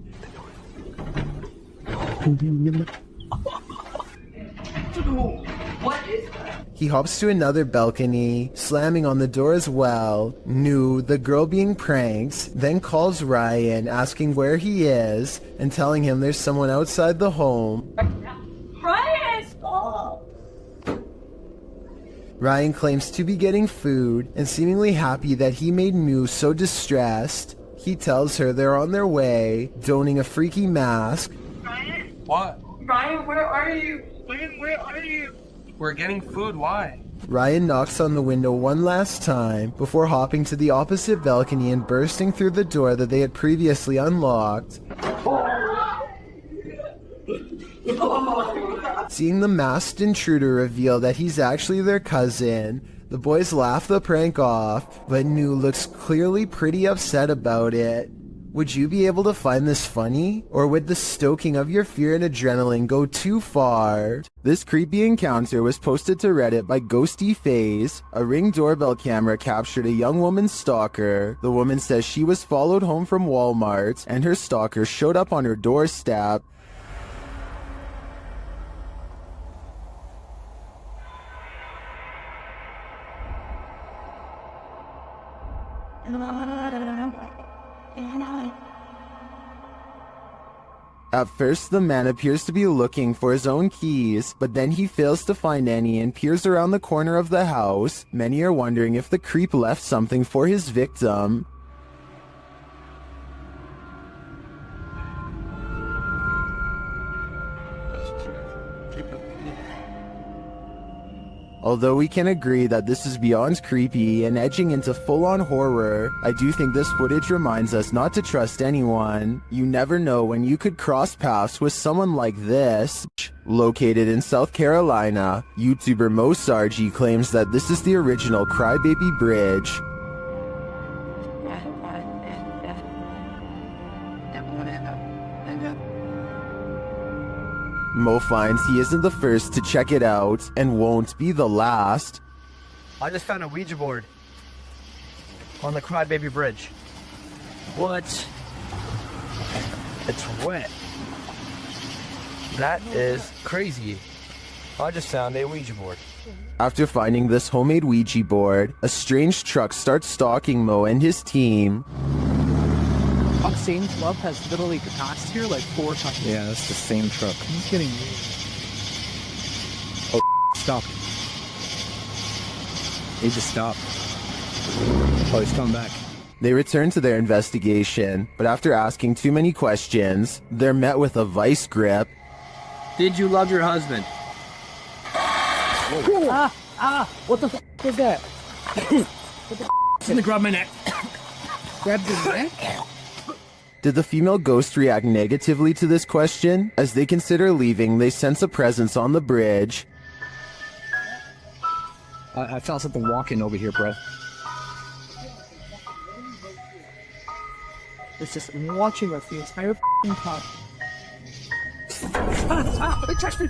What is He hops to another balcony, slamming on the door as well. Nu, the girl being pranked, then calls Ryan, asking where he is, and telling him there's someone outside the home. Ryan, stop! Ryan claims to be getting food, and seemingly happy that he made Nu so distressed. He tells her they're on their way, donning a freaky mask. Ryan? What? Ryan, where are you? Ryan, where are you? We're getting food. Why? Ryan knocks on the window one last time before hopping to the opposite balcony and bursting through the door that they had previously unlocked. Seeing the masked intruder reveal that he's actually their cousin, the boys laugh the prank off, but Nu looks clearly pretty upset about it. Would you be able to find this funny? Or would the stoking of your fear and adrenaline go too far? This creepy encounter was posted to Reddit by Ghosty Phase. A Ring doorbell camera captured a young woman's stalker. The woman says she was followed home from Walmart, and her stalker showed up on her doorstep. At first, the man appears to be looking for his own keys, but then he fails to find any and peers around the corner of the house. Many are wondering if the creep left something for his victim. Although we can agree that this is beyond creepy and edging into full-on horror, I do think this footage reminds us not to trust anyone. You never know when you could cross paths with someone like this. Located in South Carolina, YouTuber Mo Sargi claims that this is the original Crybaby Bridge. Mo finds he isn't the first to check it out and won't be the last. I just found a Ouija board on the Crybaby Bridge. What? It's wet. That is crazy. I just found a Ouija board. After finding this homemade Ouija board, a strange truck starts stalking Mo and his team. Same club has literally passed here like 4 times. Yeah, that's the same truck. He's getting weird. Oh, stop. He just stopped. Oh, he's coming back. They return to their investigation, but after asking too many questions, they're met with a vice grip. Did you love your husband? What the f was that? What the f gonna grab my neck? Grabbed your neck? Did the female ghost react negatively to this question? As they consider leaving, they sense a presence on the bridge. I felt something walking over here, bro. It's just watching us the entire f***ing time. It touched me!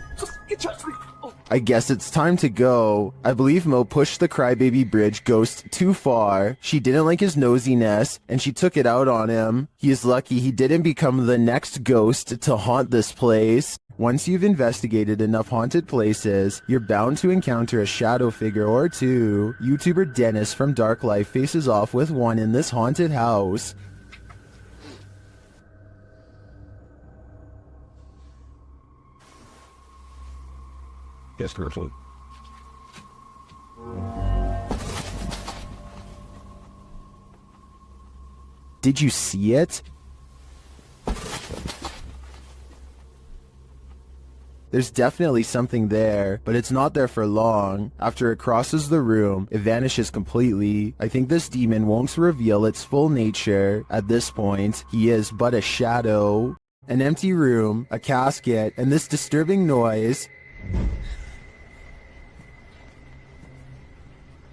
It touched me! Oh. I guess it's time to go. I believe Mo pushed the Crybaby Bridge ghost too far. She didn't like his nosiness, and she took it out on him. He is lucky he didn't become the next ghost to haunt this place. Once you've investigated enough haunted places, you're bound to encounter a shadow figure or two. YouTuber Dennis from Dark Life faces off with one in this haunted house. Yes, careful. Did you see it? There's definitely something there, but it's not there for long. After it crosses the room, it vanishes completely. I think this demon won't reveal its full nature. At this point, he is but a shadow. An empty room, a casket, and this disturbing noise.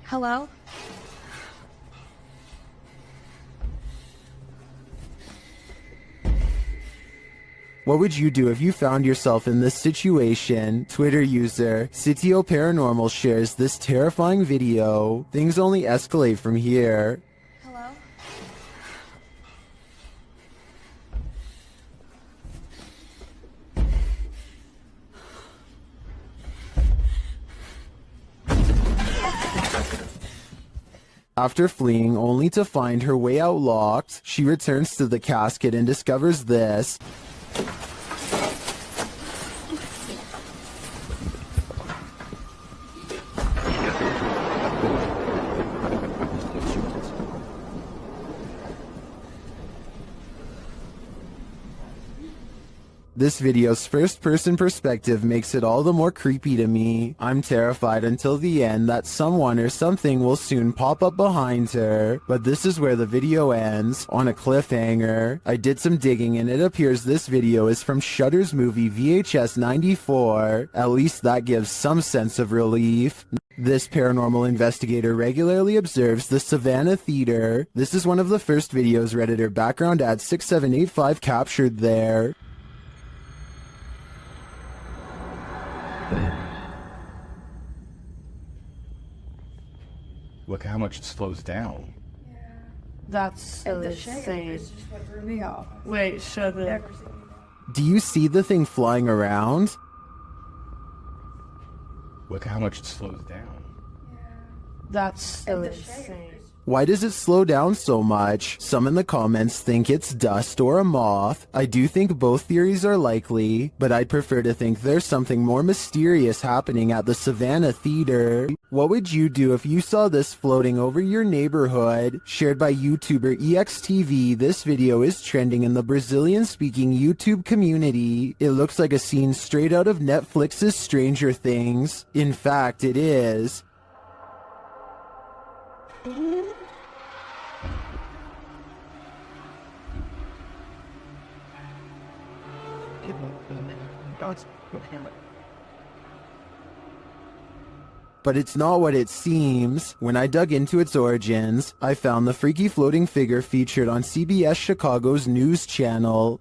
Hello? What would you do if you found yourself in this situation? Twitter user Sitio Paranormal shares this terrifying video. Things only escalate from here. Hello? After fleeing only to find her way out locked, she returns to the casket and discovers this. This video's first-person perspective makes it all the more creepy to me. I'm terrified until the end that someone or something will soon pop up behind her, but this is where the video ends, on a cliffhanger. I did some digging and it appears this video is from Shudder's movie VHS 94. At least that gives some sense of relief. This paranormal investigator regularly observes the Savannah Theater. This is one of the first videos Redditor background ad 6785 captured there. Look how much it slows down. That's insane. Wait, shut it. Do you see the thing flying around? Look how much it slows down. That's insane. Why does it slow down so much? Some in the comments think it's dust or a moth. I do think both theories are likely, but I'd prefer to think there's something more mysterious happening at the Savannah Theater. What would you do if you saw this floating over your neighborhood? Shared by YouTuber EXTV, this video is trending in the Brazilian-speaking YouTube community. It looks like a scene straight out of Netflix's Stranger Things. In fact, it is. But it's not what it seems. When I dug into its origins, I found the freaky floating figure featured on CBS Chicago's news channel.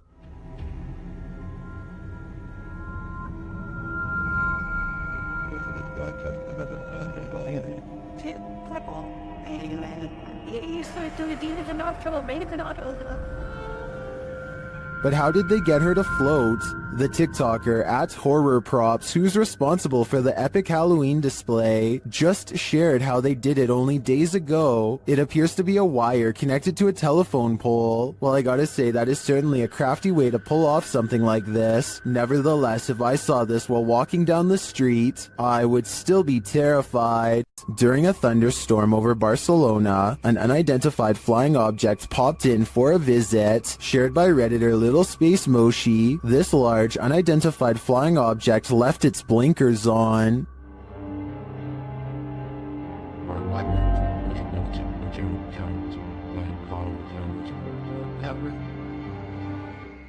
But how did they get her to float? The TikToker @HorrorProps, who's responsible for the epic Halloween display, just shared how they did it only days ago. It appears to be a wire connected to a telephone pole. Well, I gotta say, that is certainly a crafty way to pull off something like this. Nevertheless, if I saw this while walking down the street, I would still be terrified. During a thunderstorm over Barcelona, an unidentified flying object popped in for a visit. Shared by Redditor Little Space Moshi, this large unidentified flying object left its blinkers on.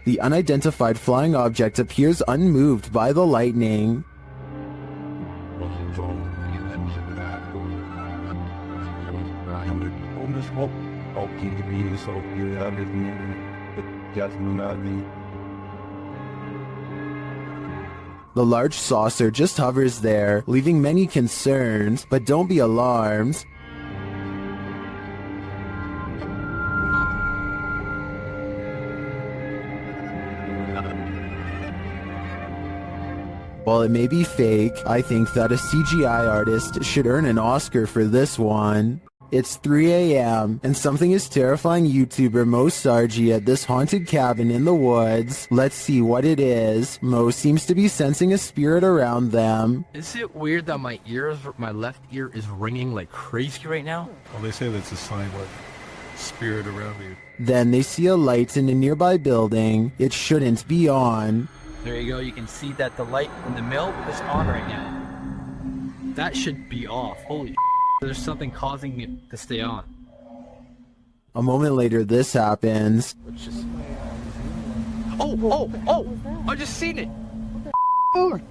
The unidentified flying object appears unmoved by the lightning. The large saucer just hovers there, leaving many concerned, but don't be alarmed. While it may be fake, I think that a CGI artist should earn an Oscar for this one. It's 3 a.m. and something is terrifying YouTuber Mo Sargi at this haunted cabin in the woods. Let's see what it is. Mo seems to be sensing a spirit around them. Is it weird that my left ear is ringing like crazy right now? Well, they say that's a sign of spirit around you. Then they see a light in a nearby building. It shouldn't be on. There you go, you can see that the light in the mill is on right now. That should be off. Holy shit. There's something causing it to stay on. A moment later, this happens. Oh! I just seen it! Oh,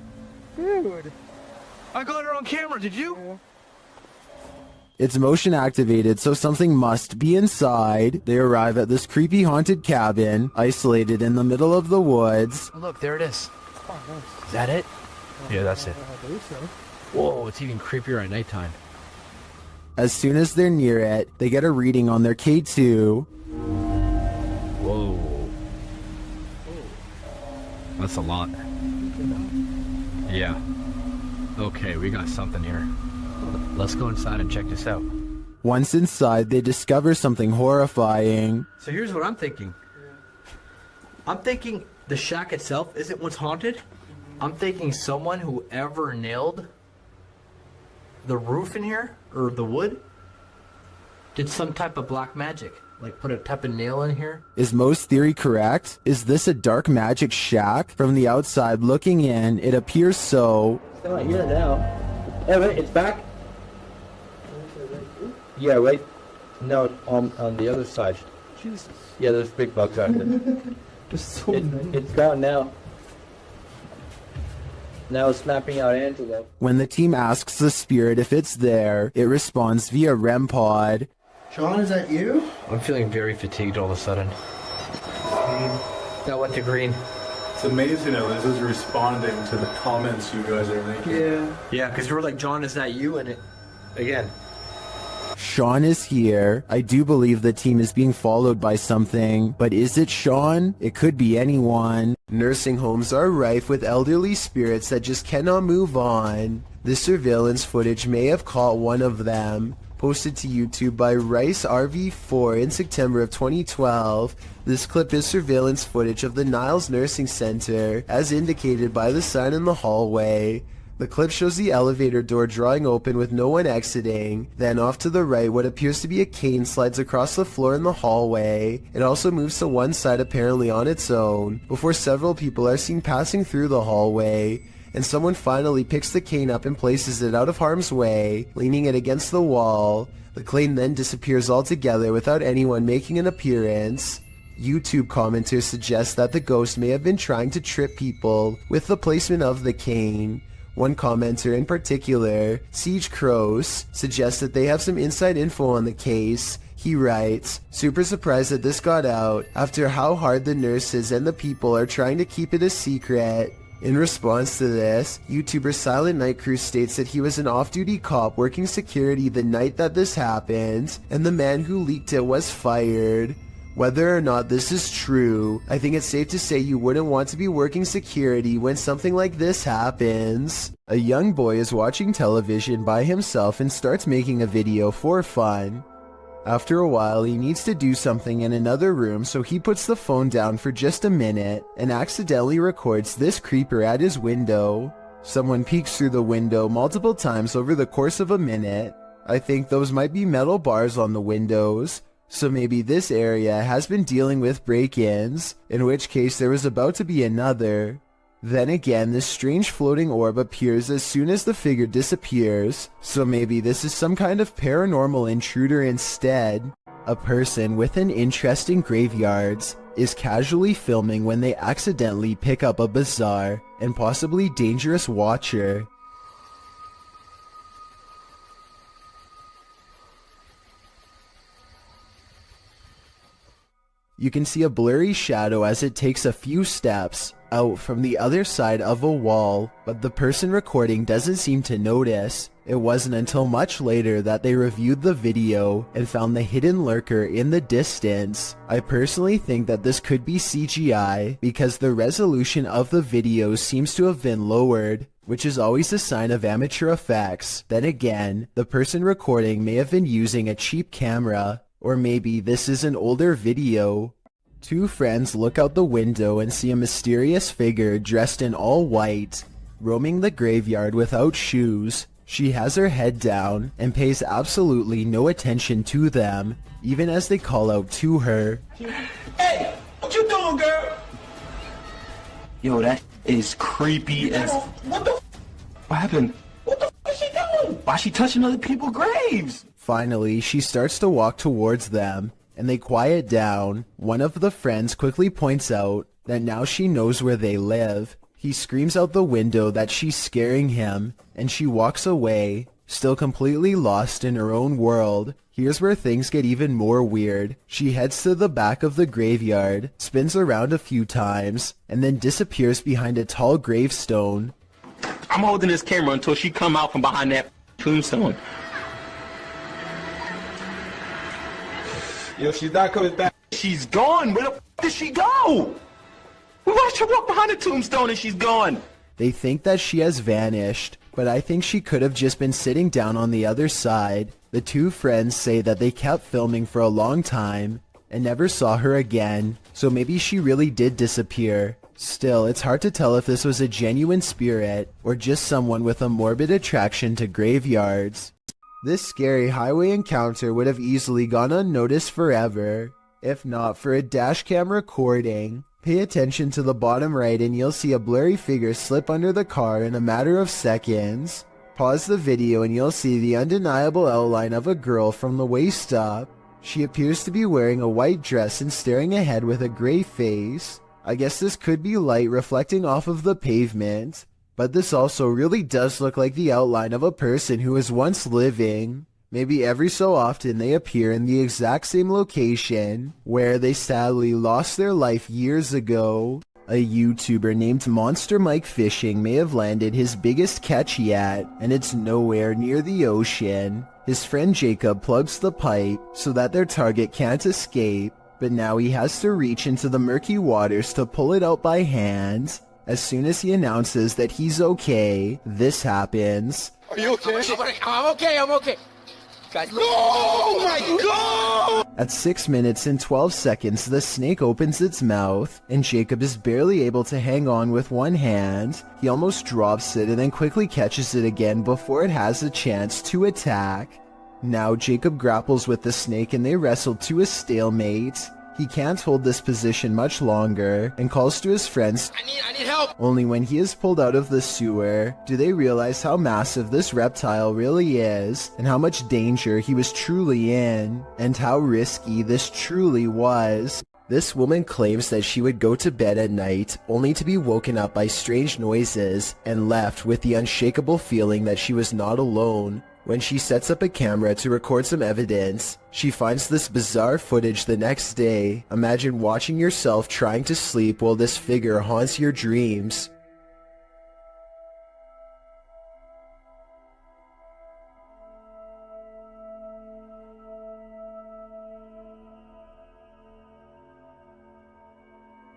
dude. I got it on camera, did you? It's motion activated, so something must be inside. They arrive at this creepy haunted cabin, isolated in the middle of the woods. Oh, look, there it is. Is that it? Yeah, that's it. Whoa, it's even creepier at nighttime. As soon as they're near it, they get a reading on their K2. Whoa. That's a lot. Yeah. Okay, we got something here. Let's go inside and check this out. Once inside, they discover something horrifying. So here's what I'm thinking. I'm thinking the shack itself isn't what's haunted. I'm thinking someone who ever nailed the roof in here, or the wood, did some type of black magic. Like put a type of nail in here. Is Mo's theory correct? Is this a dark magic shack? From the outside looking in, it appears so. It's not here now. Hey, wait, it's back? Yeah, right. No, on the other side. Jesus. Yeah, there's big bugs out there. It's gone now. Now it's snapping out Angelo. When the team asks the spirit if it's there, it responds via REM pod. Sean, is that you? I'm feeling very fatigued all of a sudden. That went to green. It's amazing how this is responding to the comments you guys are making. Yeah. Yeah, because you were like, John, is that you? And it, again. Sean is here. I do believe the team is being followed by something, but is it Sean? It could be anyone. Nursing homes are rife with elderly spirits that just cannot move on. This surveillance footage may have caught one of them. Posted to YouTube by Rice RV4 in September of 2012. This clip is surveillance footage of the Niles Nursing Center, as indicated by the sign in the hallway. The clip shows the elevator door drawing open with no one exiting. Then off to the right, what appears to be a cane slides across the floor in the hallway. It also moves to one side apparently on its own, before several people are seen passing through the hallway. And someone finally picks the cane up and places it out of harm's way, leaning it against the wall. The cane then disappears altogether without anyone making an appearance. YouTube commenters suggest that the ghost may have been trying to trip people with the placement of the cane. One commenter in particular, Siege Crows, suggests that they have some inside info on the case. He writes, super surprised that this got out after how hard the nurses and the people are trying to keep it a secret. In response to this, YouTuber Silent Night Crew states that he was an off-duty cop working security the night that this happened, and the man who leaked it was fired. Whether or not this is true, I think it's safe to say you wouldn't want to be working security when something like this happens. A young boy is watching television by himself and starts making a video for fun. After a while, he needs to do something in another room, so he puts the phone down for just a minute and accidentally records this creeper at his window. Someone peeks through the window multiple times over the course of a minute. I think those might be metal bars on the windows, so maybe this area has been dealing with break-ins, in which case there was about to be another. Then again, this strange floating orb appears as soon as the figure disappears, so maybe this is some kind of paranormal intruder instead. A person with an interest in graveyards is casually filming when they accidentally pick up a bizarre and possibly dangerous watcher. You can see a blurry shadow as it takes a few steps out from the other side of a wall, but the person recording doesn't seem to notice. It wasn't until much later that they reviewed the video and found the hidden lurker in the distance. I personally think that this could be CGI because the resolution of the video seems to have been lowered, which is always a sign of amateur effects. Then again, the person recording may have been using a cheap camera, or maybe this is an older video. Two friends look out the window and see a mysterious figure dressed in all white, roaming the graveyard without shoes. She has her head down and pays absolutely no attention to them, even as they call out to her. Hey, what you doing, girl? Yo, that is creepy as... What the What happened? What the is she doing? Why is she touching other people's graves? Finally, she starts to walk towards them, and they quiet down. One of the friends quickly points out that now she knows where they live. He screams out the window that she's scaring him, and she walks away, still completely lost in her own world. Here's where things get even more weird. She heads to the back of the graveyard, spins around a few times, and then disappears behind a tall gravestone. I'm holding this camera until she come out from behind that tombstone. Yo, she's not coming back. She's gone. Where the did she go? We watched her walk behind the tombstone and she's gone. They think that she has vanished, but I think she could have just been sitting down on the other side. The two friends say that they kept filming for a long time and never saw her again, so maybe she really did disappear. Still, it's hard to tell if this was a genuine spirit or just someone with a morbid attraction to graveyards. This scary highway encounter would have easily gone unnoticed forever, if not for a dashcam recording. Pay attention to the bottom right and you'll see a blurry figure slip under the car in a matter of seconds. Pause the video and you'll see the undeniable outline of a girl from the waist up. She appears to be wearing a white dress and staring ahead with a gray face. I guess this could be light reflecting off of the pavement, but this also really does look like the outline of a person who was once living. Maybe every so often they appear in the exact same location where they sadly lost their life years ago. A YouTuber named Monster Mike Fishing may have landed his biggest catch yet, and it's nowhere near the ocean. His friend Jacob plugs the pipe so that their target can't escape, but now he has to reach into the murky waters to pull it out by hand. As soon as he announces that he's okay, this happens. Are you okay? I'm okay. Guys, no! Oh my God! At 6 minutes and 12 seconds, the snake opens its mouth, and Jacob is barely able to hang on with one hand. He almost drops it and then quickly catches it again before it has a chance to attack. Now Jacob grapples with the snake and they wrestle to a stalemate. He can't hold this position much longer and calls to his friends. I need help! Only when he is pulled out of the sewer do they realize how massive this reptile really is and how much danger he was truly in and how risky this truly was. This woman claims that she would go to bed at night only to be woken up by strange noises and left with the unshakable feeling that she was not alone. When she sets up a camera to record some evidence, she finds this bizarre footage the next day. Imagine watching yourself trying to sleep while this figure haunts your dreams.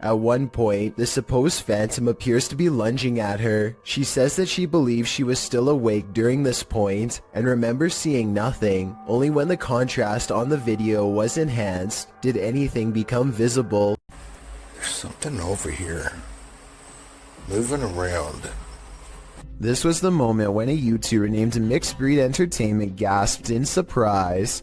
At one point, the supposed phantom appears to be lunging at her. She says that she believes she was still awake during this point and remembers seeing nothing. Only when the contrast on the video was enhanced did anything become visible. There's something over here, moving around. This was the moment when a YouTuber named Mixed Breed Entertainment gasped in surprise.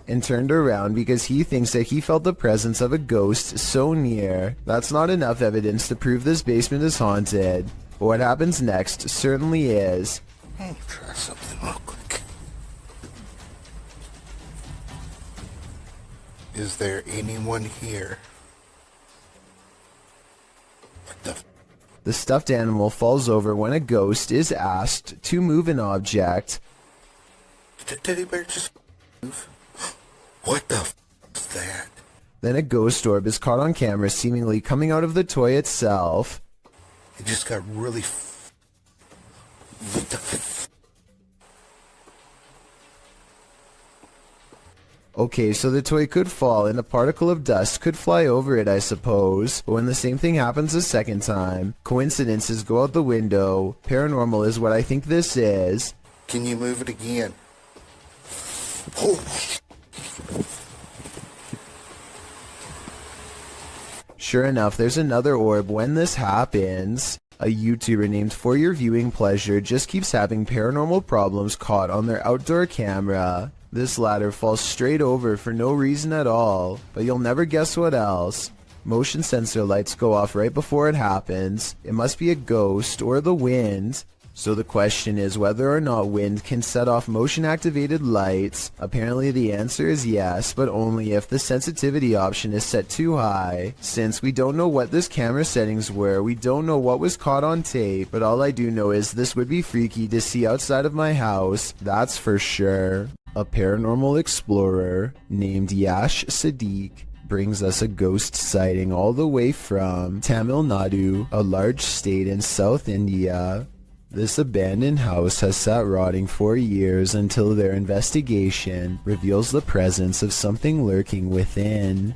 And turned around because he thinks that he felt the presence of a ghost so near. That's not enough evidence to prove this basement is haunted, but what happens next certainly is. Try something real quick. Is there anyone here? The stuffed animal falls over when a ghost is asked to move an object. Did the teddy bear just move? What the is that? Then a ghost orb is caught on camera seemingly coming out of the toy itself. It just got really what the Okay, so the toy could fall and a particle of dust could fly over it, I suppose. But when the same thing happens a second time, coincidences go out the window. Paranormal is what I think this is. Can you move it again? Oh. Sure enough, there's another orb when this happens. A YouTuber named For Your Viewing Pleasure just keeps having paranormal problems caught on their outdoor camera. This ladder falls straight over for no reason at all, but you'll never guess what else. Motion sensor lights go off right before it happens. It must be a ghost or the wind. So the question is whether or not wind can set off motion-activated lights. Apparently the answer is yes, but only if the sensitivity option is set too high. Since we don't know what this camera settings were, we don't know what was caught on tape, but all I do know is this would be freaky to see outside of my house, that's for sure. A paranormal explorer named Yash Sadiq brings us a ghost sighting all the way from Tamil Nadu, a large state in South India. This abandoned house has sat rotting for years until their investigation reveals the presence of something lurking within.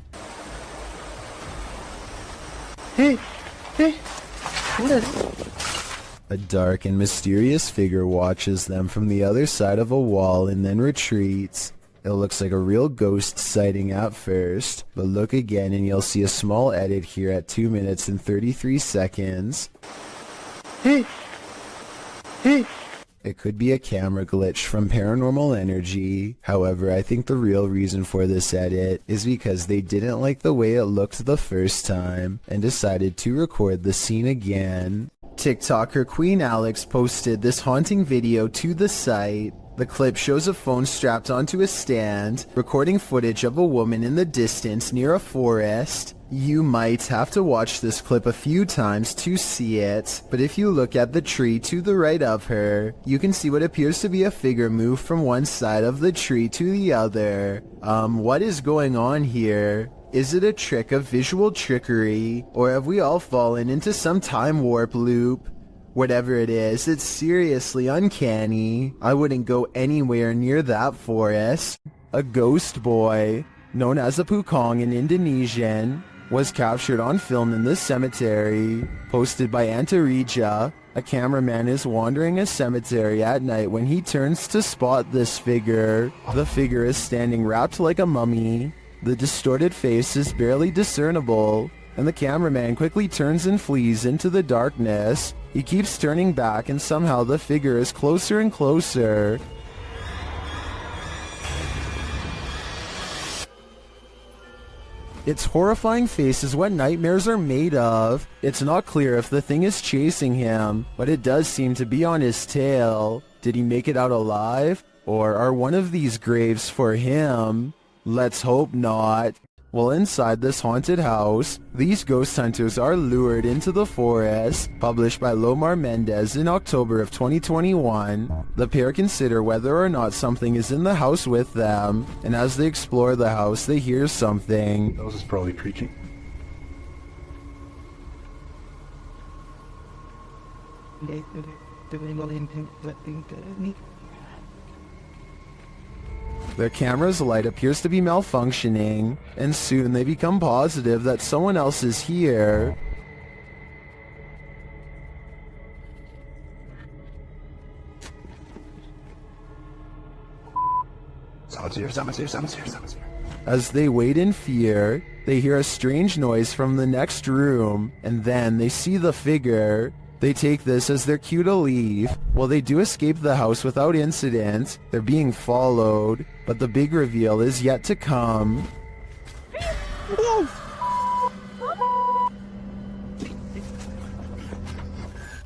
Hey! Hey! What is... A dark and mysterious figure watches them from the other side of a wall and then retreats. It looks like a real ghost sighting at first, but look again and you'll see a small edit here at 2 minutes and 33 seconds. Hey! Hey! It could be a camera glitch from Paranormal Energy. However, I think the real reason for this edit is because they didn't like the way it looked the first time and decided to record the scene again. TikToker Queen Alex posted this haunting video to the site. The clip shows a phone strapped onto a stand, recording footage of a woman in the distance near a forest. You might have to watch this clip a few times to see it, but if you look at the tree to the right of her, you can see what appears to be a figure move from one side of the tree to the other. What is going on here? Is it a trick of visual trickery, or have we all fallen into some time warp loop? Whatever it is, it's seriously uncanny. I wouldn't go anywhere near that forest. A ghost boy, known as a Pukong in Indonesian, was captured on film in this cemetery. Posted by Antarija, a cameraman is wandering a cemetery at night when he turns to spot this figure. The figure is standing wrapped like a mummy. The distorted face is barely discernible, and the cameraman quickly turns and flees into the darkness. He keeps turning back and somehow the figure is closer and closer. Its horrifying face is what nightmares are made of. It's not clear if the thing is chasing him, but it does seem to be on his tail. Did he make it out alive? Or are one of these graves for him? Let's hope not. Well, inside this haunted house, these ghost hunters are lured into the forest. Published by Lomar Mendez in October of 2021, the pair consider whether or not something is in the house with them, and as they explore the house, they hear something. Those is probably preaching. Their camera's light appears to be malfunctioning, and soon they become positive that someone else is here. Someone's here, someone's here, someone's here, someone's here. As they wait in fear, they hear a strange noise from the next room, and then they see the figure. They take this as their cue to leave. While they do escape the house without incident, they're being followed, but the big reveal is yet to come.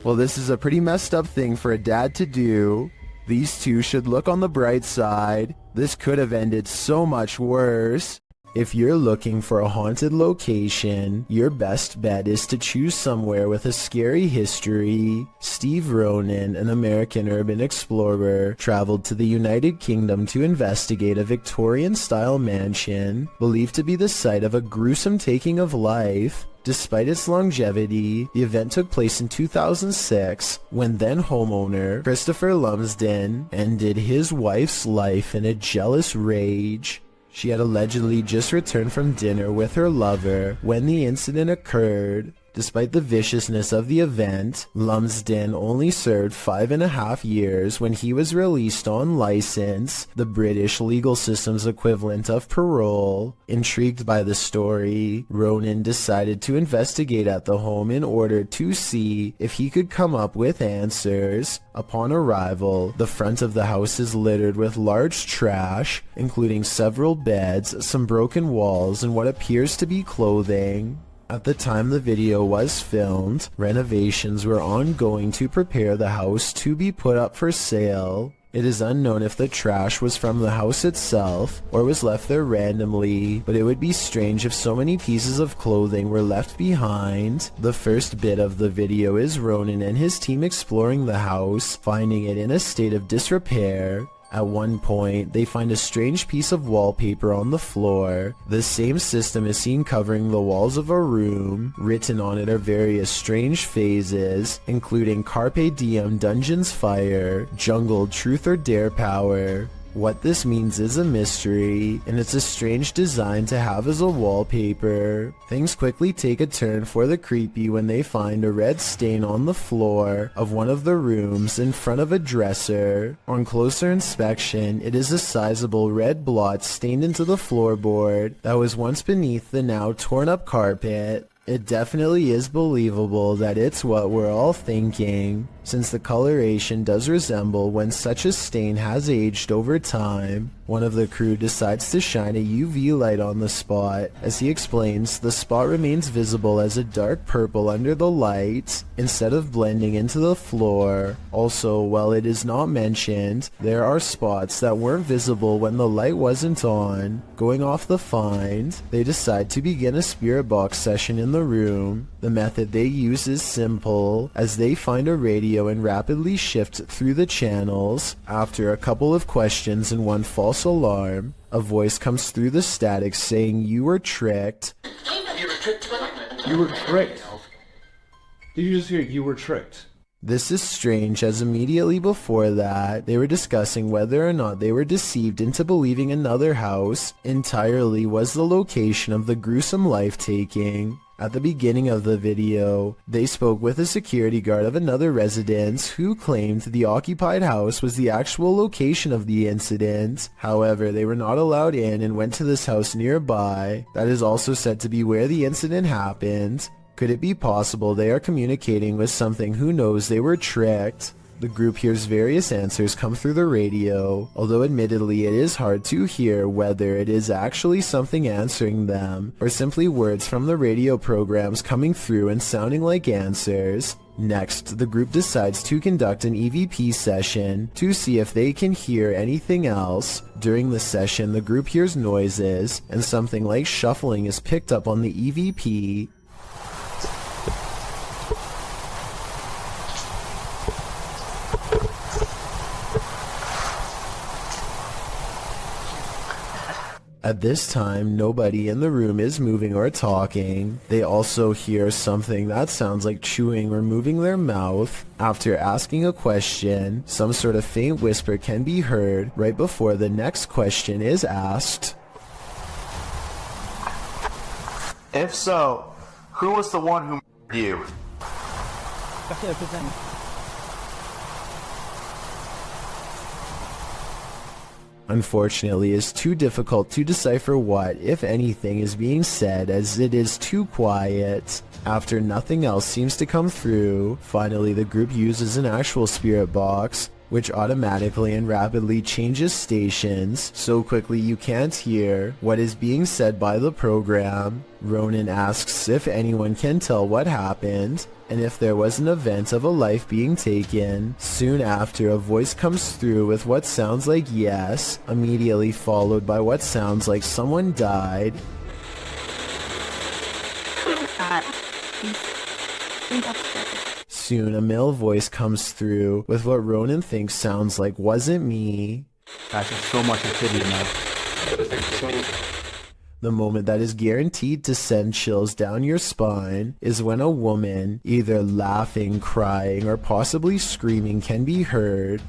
Well, this is a pretty messed up thing for a dad to do. These two should look on the bright side. This could have ended so much worse. If you're looking for a haunted location, your best bet is to choose somewhere with a scary history. Steve Ronan, an American urban explorer, traveled to the United Kingdom to investigate a Victorian-style mansion believed to be the site of a gruesome taking of life. Despite its longevity, the event took place in 2006 when then homeowner Christopher Lumsden ended his wife's life in a jealous rage. She had allegedly just returned from dinner with her lover when the incident occurred. Despite the viciousness of the event, Lumsden only served 5.5 years when he was released on license, the British legal system's equivalent of parole. Intrigued by the story, Ronan decided to investigate at the home in order to see if he could come up with answers. Upon arrival, the front of the house is littered with large trash, including several beds, some broken walls, and what appears to be clothing. At the time the video was filmed, renovations were ongoing to prepare the house to be put up for sale. It is unknown if the trash was from the house itself or was left there randomly, but it would be strange if so many pieces of clothing were left behind. The first bit of the video is Ronan and his team exploring the house, finding it in a state of disrepair. At one point, they find a strange piece of wallpaper on the floor. The same system is seen covering the walls of a room. Written on it are various strange phrases, including Carpe Diem Dungeons Fire, Jungle Truth or Dare Power. What this means is a mystery, and it's a strange design to have as a wallpaper. Things quickly take a turn for the creepy when they find a red stain on the floor of one of the rooms in front of a dresser. On closer inspection, it is a sizable red blot stained into the floorboard that was once beneath the now torn up carpet. It definitely is believable that it's what we're all thinking, since the coloration does resemble when such a stain has aged over time. One of the crew decides to shine a UV light on the spot. As he explains, the spot remains visible as a dark purple under the light, instead of blending into the floor. Also, while it is not mentioned, there are spots that weren't visible when the light wasn't on. Going off the find, they decide to begin a spirit box session in the room. The method they use is simple, as they find a radio and rapidly shift through the channels. After a couple of questions and one false alarm, a voice comes through the static saying you were tricked. You were tricked. Did you just hear you were tricked? This is strange, as immediately before that, they were discussing whether or not they were deceived into believing another house entirely was the location of the gruesome life-taking. At the beginning of the video, they spoke with a security guard of another residence who claimed the occupied house was the actual location of the incident. However, they were not allowed in and went to this house nearby that is also said to be where the incident happened. Could it be possible they are communicating with something who knows they were tricked? The group hears various answers come through the radio, although admittedly it is hard to hear whether it is actually something answering them, or simply words from the radio programs coming through and sounding like answers. Next, the group decides to conduct an EVP session to see if they can hear anything else. During the session, the group hears noises, and something like shuffling is picked up on the EVP. At this time, nobody in the room is moving or talking. They also hear something that sounds like chewing or moving their mouth. After asking a question, some sort of faint whisper can be heard right before the next question is asked. If so, who was the one who murdered you? Unfortunately, it is too difficult to decipher what, if anything, is being said, as it is too quiet. After nothing else seems to come through, finally the group uses an actual spirit box, which automatically and rapidly changes stations so quickly you can't hear what is being said by the program. Ronan asks if anyone can tell what happened, and if there was an event of a life being taken. Soon after, a voice comes through with what sounds like yes, immediately followed by what sounds like someone died. Soon, a male voice comes through with what Ronan thinks sounds like wasn't me. That's so much activity now. The moment that is guaranteed to send chills down your spine is when a woman, either laughing, crying, or possibly screaming, can be heard.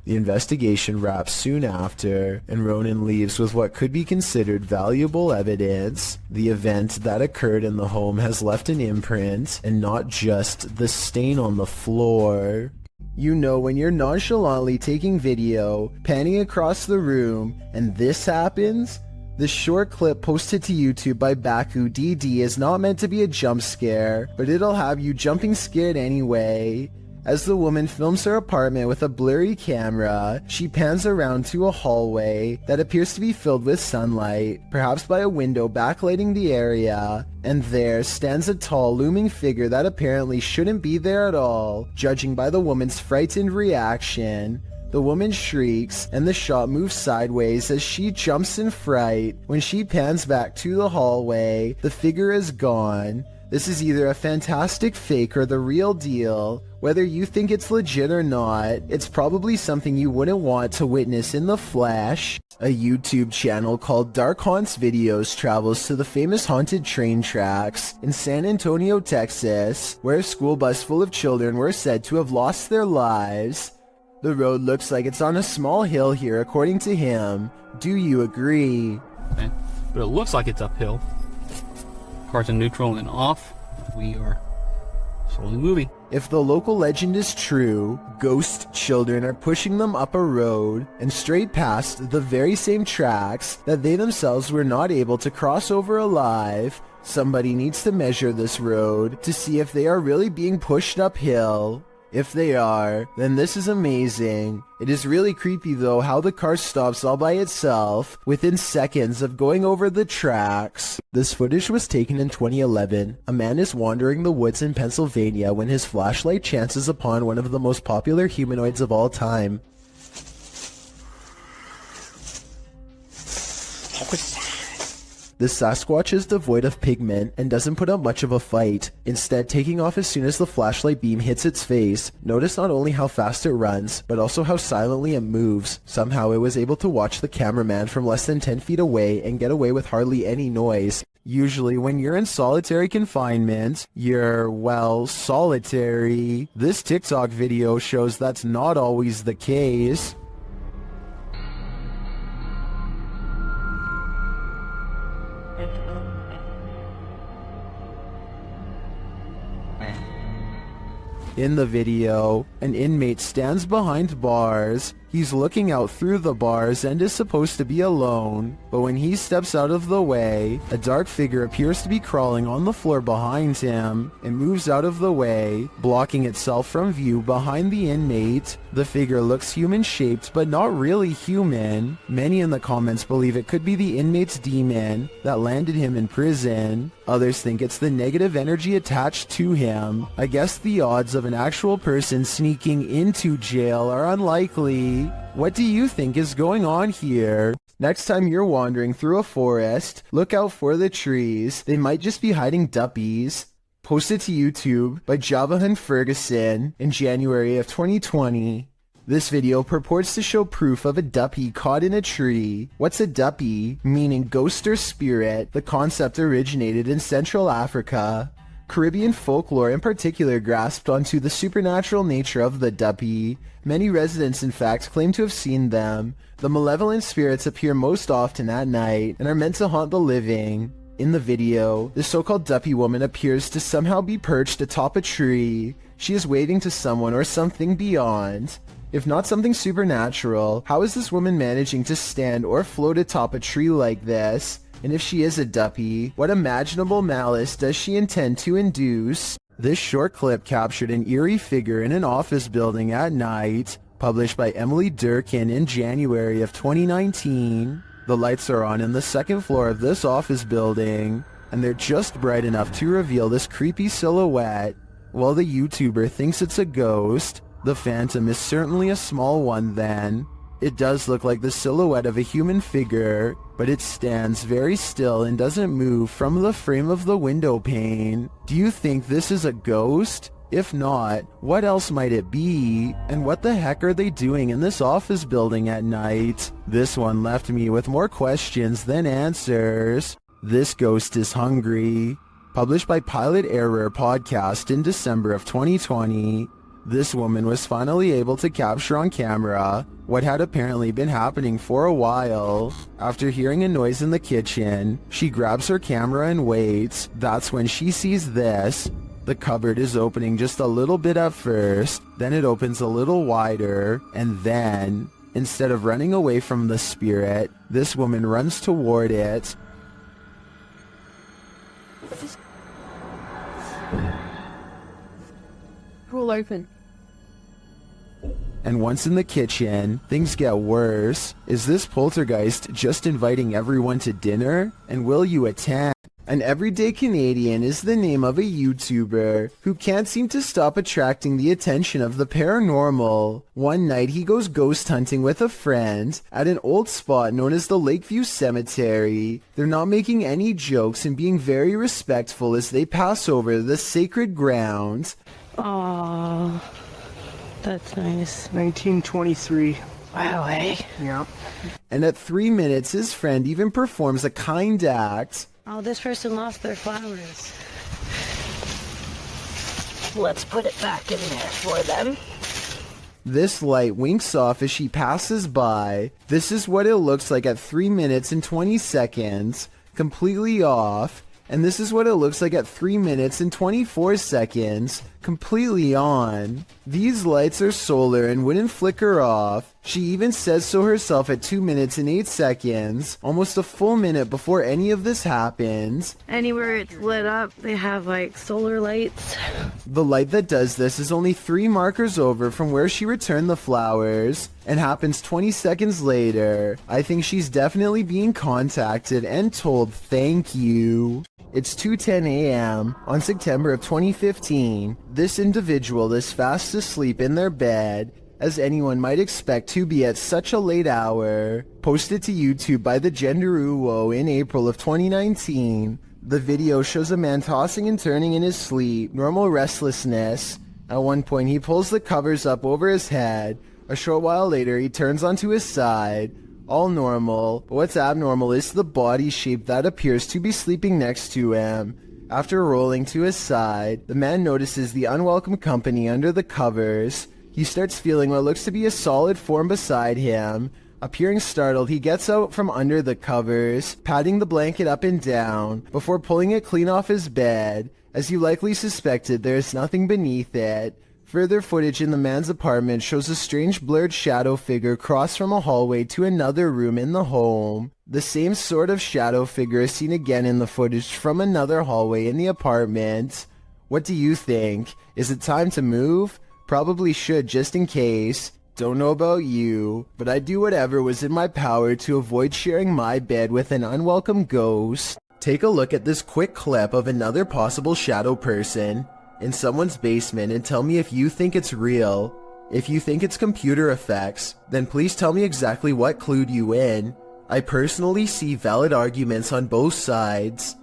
The investigation wraps soon after, and Ronan leaves with what could be considered valuable evidence. The event that occurred in the home has left an imprint, and not just the stain on the floor. You know when you're nonchalantly taking video, panning across the room, and this happens? This short clip posted to YouTube by Baku DD is not meant to be a jump scare, but it'll have you jumping scared anyway. As the woman films her apartment with a blurry camera, she pans around to a hallway that appears to be filled with sunlight, perhaps by a window backlighting the area, and there stands a tall, looming figure that apparently shouldn't be there at all, judging by the woman's frightened reaction. The woman shrieks, and the shot moves sideways as she jumps in fright. When she pans back to the hallway, the figure is gone. This is either a fantastic fake or the real deal. Whether you think it's legit or not, it's probably something you wouldn't want to witness in the flesh. A YouTube channel called Dark Haunts Videos travels to the famous haunted train tracks in San Antonio, Texas, where a school bus full of children were said to have lost their lives. The road looks like it's on a small hill here, according to him. Do you agree? Okay. But it looks like it's uphill. Cars in neutral and off. We are slowly moving. If the local legend is true, ghost children are pushing them up a road and straight past the very same tracks that they themselves were not able to cross over alive. Somebody needs to measure this road to see if they are really being pushed uphill. If they are, then this is amazing. It is really creepy though how the car stops all by itself within seconds of going over the tracks. This footage was taken in 2011. A man is wandering the woods in Pennsylvania when his flashlight chances upon one of the most popular humanoids of all time. The Sasquatch is devoid of pigment and doesn't put up much of a fight, instead taking off as soon as the flashlight beam hits its face. Notice not only how fast it runs, but also how silently it moves. Somehow it was able to watch the cameraman from less than 10 feet away and get away with hardly any noise. Usually when you're in solitary confinement, you're, well, solitary. This TikTok video shows that's not always the case. In the video, an inmate stands behind bars. He's looking out through the bars and is supposed to be alone, but when he steps out of the way, a dark figure appears to be crawling on the floor behind him. It moves out of the way, blocking itself from view behind the inmate. The figure looks human-shaped, but not really human. Many in the comments believe it could be the inmate's demon that landed him in prison. Others think it's the negative energy attached to him. I guess the odds of an actual person sneaking into jail are unlikely. What do you think is going on here? Next time you're wandering through a forest, look out for the trees. They might just be hiding duppies. Posted to YouTube by Javahan Ferguson in January of 2020. This video purports to show proof of a duppy caught in a tree. What's a duppy? Meaning ghost or spirit. The concept originated in Central Africa. Caribbean folklore in particular grasped onto the supernatural nature of the duppy. Many residents in fact claim to have seen them. The malevolent spirits appear most often at night and are meant to haunt the living. In the video, the so-called duppy woman appears to somehow be perched atop a tree. She is waving to someone or something beyond. If not something supernatural, how is this woman managing to stand or float atop a tree like this? And if she is a duppy, what imaginable malice does she intend to induce? This short clip captured an eerie figure in an office building at night, published by Emily Durkin in January of 2019. The lights are on in the second floor of this office building, and they're just bright enough to reveal this creepy silhouette. While the YouTuber thinks it's a ghost, the phantom is certainly a small one then. It does look like the silhouette of a human figure, but it stands very still and doesn't move from the frame of the window pane. Do you think this is a ghost? If not, what else might it be? And what the heck are they doing in this office building at night? This one left me with more questions than answers. This ghost is hungry. Published by Pilot Error Podcast in December of 2020. This woman was finally able to capture on camera what had apparently been happening for a while. After hearing a noise in the kitchen, she grabs her camera and waits. That's when she sees this. The cupboard is opening just a little bit at first, then it opens a little wider, and then, instead of running away from the spirit, this woman runs toward it. Roll open. And once in the kitchen, things get worse. Is this poltergeist just inviting everyone to dinner? And will you attend? An Everyday Canadian is the name of a YouTuber who can't seem to stop attracting the attention of the paranormal. One night he goes ghost hunting with a friend at an old spot known as the Lakeview Cemetery. They're not making any jokes and being very respectful as they pass over the sacred ground. Oh, that's nice. 1923. Wow, eh? Yeah. And at 3 minutes, his friend even performs a kind act. Oh, this person lost their flowers. Let's put it back in there for them. This light winks off as she passes by. This is what it looks like at 3 minutes and 20 seconds, completely off. And this is what it looks like at 3 minutes and 24 seconds, completely on. These lights are solar and wouldn't flicker off. She even says so herself at 2 minutes and 8 seconds, almost a full minute before any of this happens. Anywhere it's lit up, they have like solar lights. The light that does this is only 3 markers over from where she returned the flowers, and happens 20 seconds later. I think she's definitely being contacted and told thank you. It's 2:10 a.m. on September of 2015. This individual is fast asleep in their bed, as anyone might expect to be at such a late hour. Posted to YouTube by the Gender Uwo in April of 2019. The video shows a man tossing and turning in his sleep, normal restlessness. At one point he pulls the covers up over his head. A short while later he turns onto his side. All normal, but what's abnormal is the body shape that appears to be sleeping next to him. After rolling to his side, the man notices the unwelcome company under the covers. He starts feeling what looks to be a solid form beside him. Appearing startled, he gets out from under the covers, patting the blanket up and down, before pulling it clean off his bed. As you likely suspected, there is nothing beneath it. Further footage in the man's apartment shows a strange blurred shadow figure cross from a hallway to another room in the home. The same sort of shadow figure is seen again in the footage from another hallway in the apartment. What do you think? Is it time to move? Probably should, just in case. Don't know about you, but I'd do whatever was in my power to avoid sharing my bed with an unwelcome ghost. Take a look at this quick clip of another possible shadow person in someone's basement and tell me if you think it's real. If you think it's computer effects, then please tell me exactly what clued you in. I personally see valid arguments on both sides.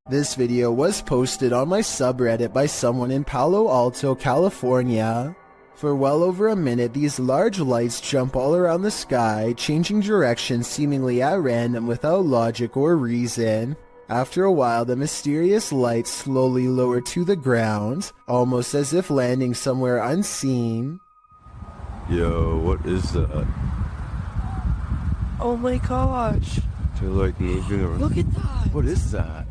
This video was posted on my subreddit by someone in Palo Alto, California. For well over a minute, these large lights jump all around the sky, changing direction seemingly at random without logic or reason. After a while, the mysterious lights slowly lower to the ground, almost as if landing somewhere unseen. Yo, what is that? Oh my gosh. They're like moving around. Look at that. What is that?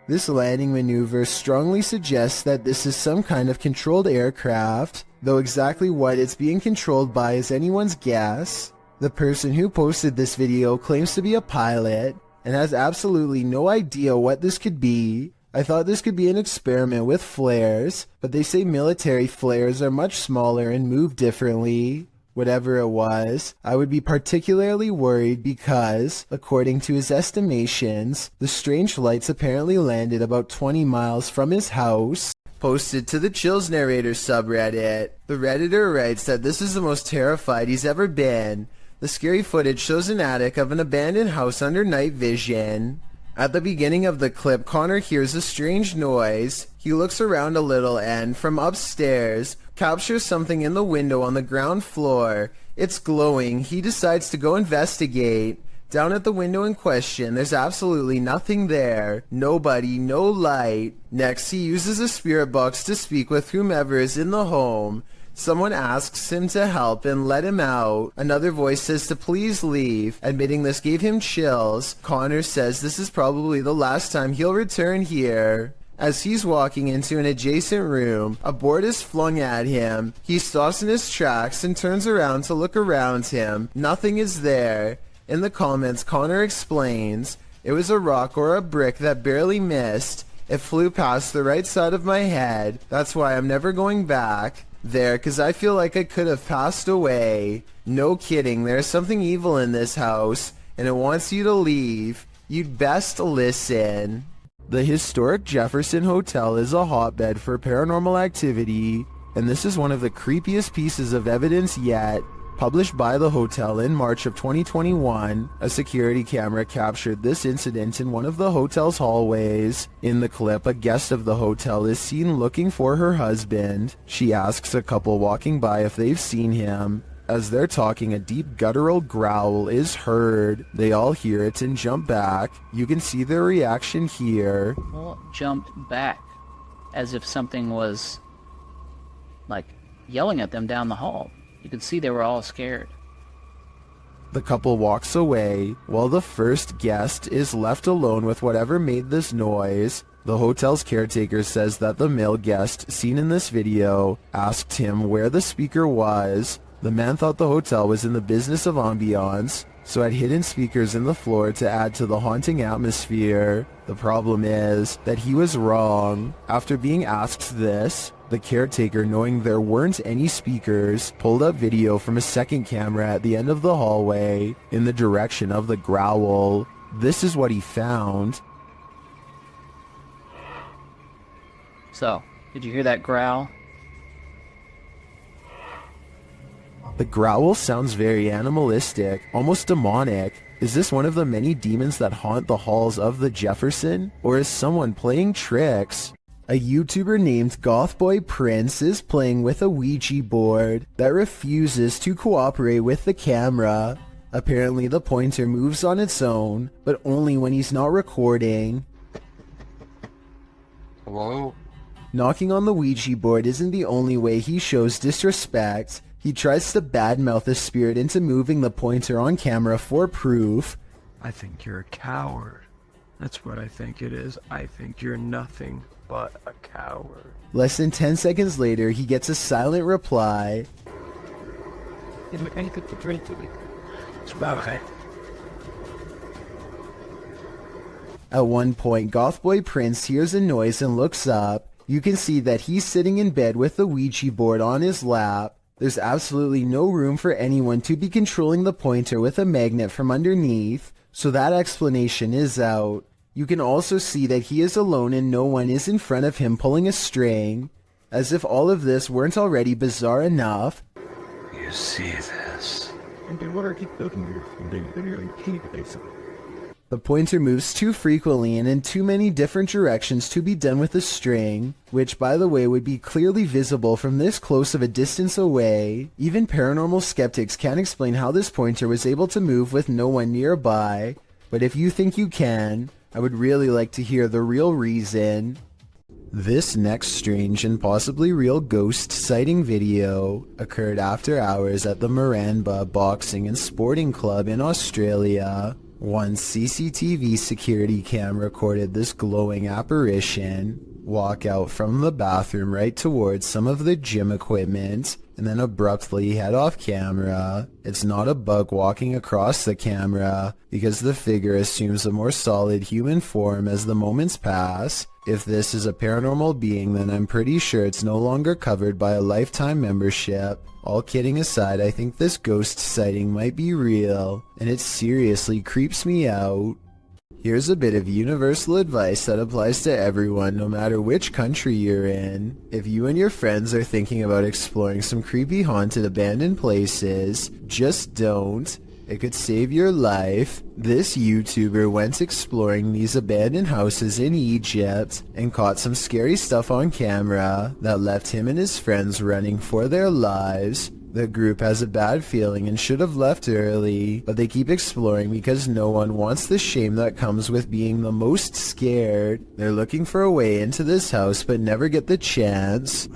This landing maneuver strongly suggests that this is some kind of controlled aircraft, though exactly what it's being controlled by is anyone's guess. The person who posted this video claims to be a pilot, and has absolutely no idea what this could be. I thought this could be an experiment with flares, but they say military flares are much smaller and move differently. Whatever it was, I would be particularly worried because, according to his estimations, the strange lights apparently landed about 20 miles from his house. Posted to the Chills Narrator subreddit, the Redditor writes that this is the most terrified he's ever been. The scary footage shows an attic of an abandoned house under night vision. At the beginning of the clip, Connor hears a strange noise. He looks around a little and, from upstairs, captures something in the window on the ground floor. It's glowing. He decides to go investigate. Down at the window in question, there's absolutely nothing there. Nobody, no light. Next, he uses a spirit box to speak with whomever is in the home. Someone asks him to help and let him out. Another voice says to please leave. Admitting this gave him chills, Connor says this is probably the last time he'll return here. As he's walking into an adjacent room, a board is flung at him. He stops in his tracks and turns around to look around him. Nothing is there. In the comments, Connor explains, it was a rock or a brick that barely missed. It flew past the right side of my head. That's why I'm never going back there, cause I feel like I could have passed away. No kidding, there's something evil in this house, and it wants you to leave. You'd best listen. The historic Jefferson Hotel is a hotbed for paranormal activity, and this is one of the creepiest pieces of evidence yet. Published by the hotel in March of 2021, a security camera captured this incident in one of the hotel's hallways. In the clip, a guest of the hotel is seen looking for her husband. She asks a couple walking by if they've seen him. As they're talking, a deep guttural growl is heard. They all hear it and jump back. You can see their reaction here. Well, jumped back as if something was like yelling at them down the hall. You could see they were all scared. The couple walks away, while the first guest is left alone with whatever made this noise. The hotel's caretaker says that the male guest seen in this video asked him where the speaker was. The man thought the hotel was in the business of ambiance, so had hidden speakers in the floor to add to the haunting atmosphere. The problem is that he was wrong. After being asked this, the caretaker, knowing there weren't any speakers, pulled up video from a second camera at the end of the hallway in the direction of the growl. This is what he found. So, did you hear that growl? The growl sounds very animalistic, almost demonic. Is this one of the many demons that haunt the halls of the Jefferson? Or is someone playing tricks? A YouTuber named Gothboy Prince is playing with a Ouija board that refuses to cooperate with the camera. Apparently the pointer moves on its own, but only when he's not recording. Hello? Knocking on the Ouija board isn't the only way he shows disrespect. He tries to badmouth the spirit into moving the pointer on camera for proof. I think you're a coward. That's what I think it is. I think you're nothing but a coward. Less than 10 seconds later, he gets a silent reply. At one point, Gothboy Prince hears a noise and looks up. You can see that he's sitting in bed with the Ouija board on his lap. There's absolutely no room for anyone to be controlling the pointer with a magnet from underneath, so that explanation is out. You can also see that he is alone and no one is in front of him pulling a string. As if all of this weren't already bizarre enough. You see this? The pointer moves too frequently and in too many different directions to be done with a string, which by the way would be clearly visible from this close of a distance away. Even paranormal skeptics can't explain how this pointer was able to move with no one nearby, but if you think you can, I would really like to hear the real reason. This next strange and possibly real ghost sighting video occurred after hours at the Maramba Boxing and Sporting Club in Australia. One CCTV security cam recorded this glowing apparition walk out from the bathroom right towards some of the gym equipment and then abruptly head off camera. It's not a bug walking across the camera because the figure assumes a more solid human form as the moments pass. If this is a paranormal being, then I'm pretty sure it's no longer covered by a lifetime membership. All kidding aside, I think this ghost sighting might be real, and it seriously creeps me out. Here's a bit of universal advice that applies to everyone, no matter which country you're in. If you and your friends are thinking about exploring some creepy haunted abandoned places, just don't. It could save your life. This YouTuber went exploring these abandoned houses in Egypt and caught some scary stuff on camera that left him and his friends running for their lives. The group has a bad feeling and should have left early, but they keep exploring because no one wants the shame that comes with being the most scared. They're looking for a way into this house but never get the chance.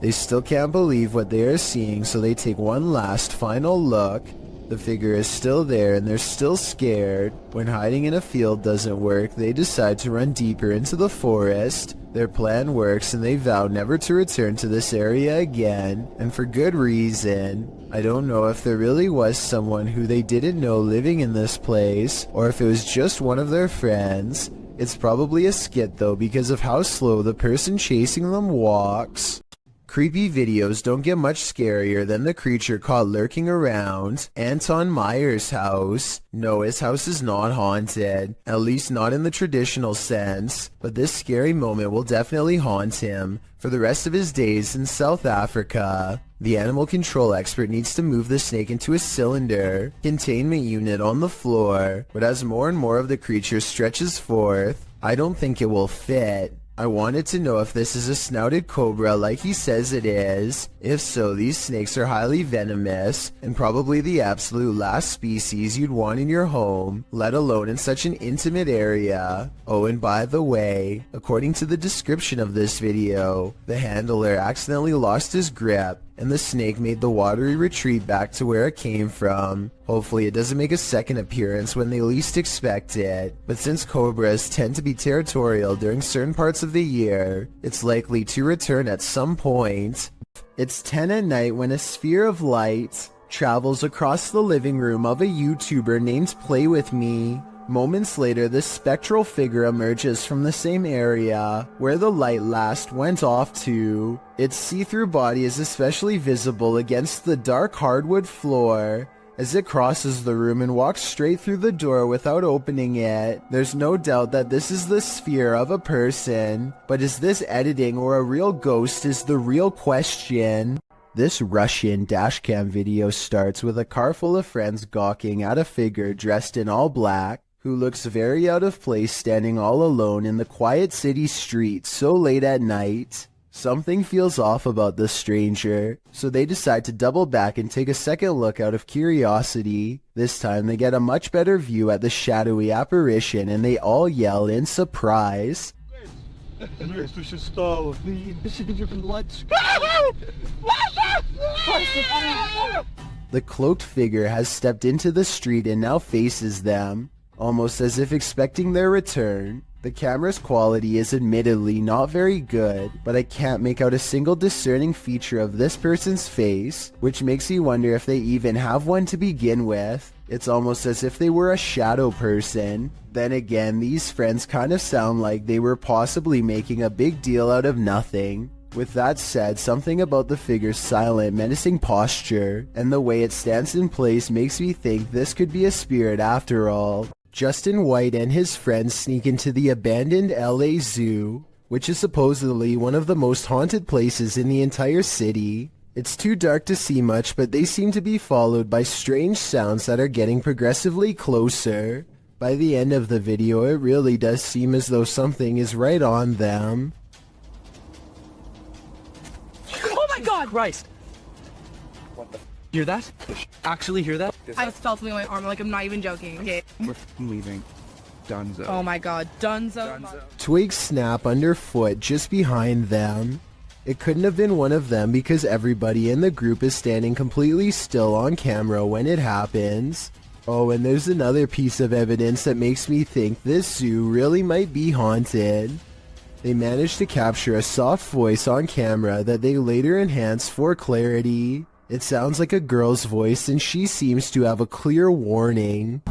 They still can't believe what they are seeing, so they take one last final look. The figure is still there and they're still scared. When hiding in a field doesn't work, they decide to run deeper into the forest. Their plan works and they vow never to return to this area again, and for good reason. I don't know if there really was someone who they didn't know living in this place, or if it was just one of their friends. It's probably a skit though because of how slow the person chasing them walks. Creepy videos don't get much scarier than the creature caught lurking around Anton Meyer's house. No, his house is not haunted, at least not in the traditional sense, but this scary moment will definitely haunt him for the rest of his days in South Africa. The animal control expert needs to move the snake into a cylinder containment unit on the floor, but as more and more of the creature stretches forth, I don't think it will fit. I wanted to know if this is a snouted cobra like he says it is. If so, these snakes are highly venomous and probably the absolute last species you'd want in your home, let alone in such an intimate area. Oh, and by the way, according to the description of this video, the handler accidentally lost his grip and the snake made the watery retreat back to where it came from. Hopefully it doesn't make a second appearance when they least expect it, but since cobras tend to be territorial during certain parts of the year, it's likely to return at some point. It's 10 at night when a sphere of light travels across the living room of a YouTuber named Play With Me. Moments later, this spectral figure emerges from the same area where the light last went off to. Its see-through body is especially visible against the dark hardwood floor as it crosses the room and walks straight through the door without opening it. There's no doubt that this is the sphere of a person, but is this editing or a real ghost is the real question. This Russian dashcam video starts with a car full of friends gawking at a figure dressed in all black, who looks very out of place standing all alone in the quiet city street so late at night. Something feels off about this stranger, so they decide to double back and take a second look out of curiosity. This time they get a much better view at the shadowy apparition and they all yell in surprise. The cloaked figure has stepped into the street and now faces them, almost as if expecting their return. The camera's quality is admittedly not very good, but I can't make out a single discerning feature of this person's face, which makes me wonder if they even have one to begin with. It's almost as if they were a shadow person. Then again, these friends kind of sound like they were possibly making a big deal out of nothing. With that said, something about the figure's silent, menacing posture and the way it stands in place makes me think this could be a spirit after all. Justin White and his friends sneak into the abandoned LA Zoo, which is supposedly one of the most haunted places in the entire city. It's too dark to see much, but they seem to be followed by strange sounds that are getting progressively closer. By the end of the video, it really does seem as though something is right on them. Oh my god! Christ! What the hear that? Actually hear that? I just felt something on my arm, like I'm not even joking. Okay. We're leaving. Dunzo. Oh my god, Dunzo. Twigs snap underfoot just behind them. It couldn't have been one of them because everybody in the group is standing completely still on camera when it happens. Oh, and there's another piece of evidence that makes me think this zoo really might be haunted. They managed to capture a soft voice on camera that they later enhanced for clarity. It sounds like a girl's voice and she seems to have a clear warning.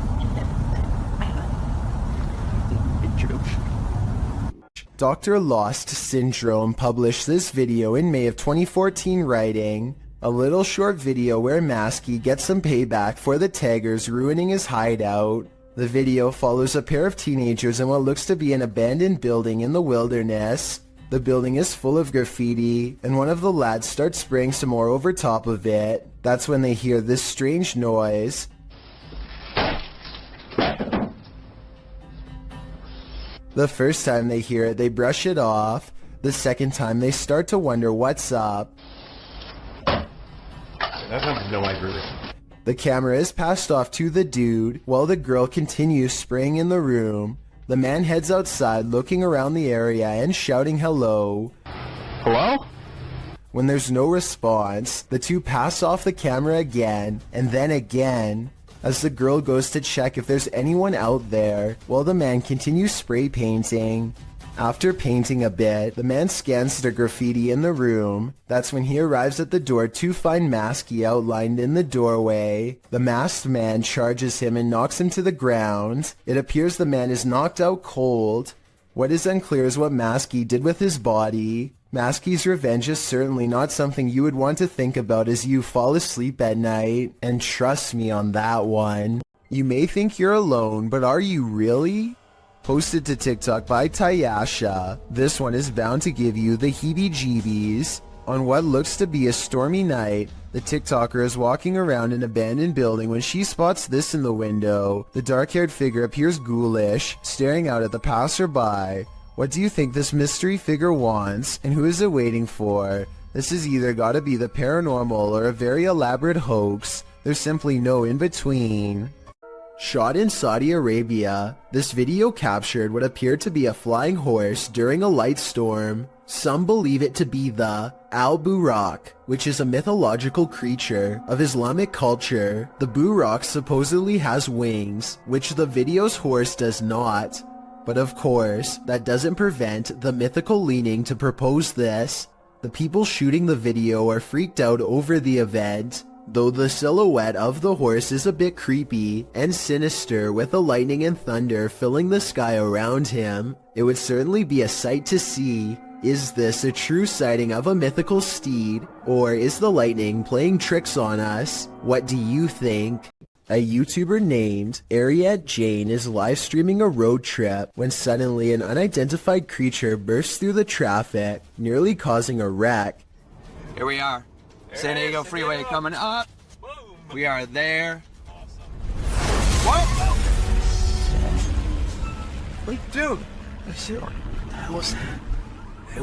Dr. Lost Syndrome published this video in May of 2014 writing, a little short video where Masky gets some payback for the taggers ruining his hideout. The video follows a pair of teenagers in what looks to be an abandoned building in the wilderness. The building is full of graffiti, and one of the lads starts spraying some more over top of it. That's when they hear this strange noise. The first time they hear it, they brush it off. The second time, they start to wonder what's up. I have no idea. The camera is passed off to the dude, while the girl continues spraying in the room. The man heads outside, looking around the area and shouting hello. Hello? When there's no response, the two pass off the camera again, and then again, as the girl goes to check if there's anyone out there, while the man continues spray painting. After painting a bit, the man scans the graffiti in the room. That's when he arrives at the door to find Masky outlined in the doorway. The masked man charges him and knocks him to the ground. It appears the man is knocked out cold. What is unclear is what Masky did with his body. Maskey's revenge is certainly not something you would want to think about as you fall asleep at night, and trust me on that one. You may think you're alone, but are you really? Posted to TikTok by Tayasha, this one is bound to give you the heebie-jeebies. On what looks to be a stormy night, the TikToker is walking around an abandoned building when she spots this in the window. The dark-haired figure appears ghoulish, staring out at the passerby. What do you think this mystery figure wants, and who is it waiting for? This has either gotta be the paranormal or a very elaborate hoax. There's simply no in-between. Shot in Saudi Arabia, this video captured what appeared to be a flying horse during a light storm. Some believe it to be the Al-Buraq, which is a mythological creature of Islamic culture. The Buraq supposedly has wings, which the video's horse does not. But of course, that doesn't prevent the mythical leaning to propose this. The people shooting the video are freaked out over the event, though the silhouette of the horse is a bit creepy and sinister with the lightning and thunder filling the sky around him. It would certainly be a sight to see. Is this a true sighting of a mythical steed, or is the lightning playing tricks on us? What do you think? A YouTuber named Ariette Jane is live streaming a road trip when suddenly an unidentified creature bursts through the traffic, nearly causing a wreck. Here we are. San Diego Freeway coming up. We are there. Whoa! Wait, dude. What the hell was that? He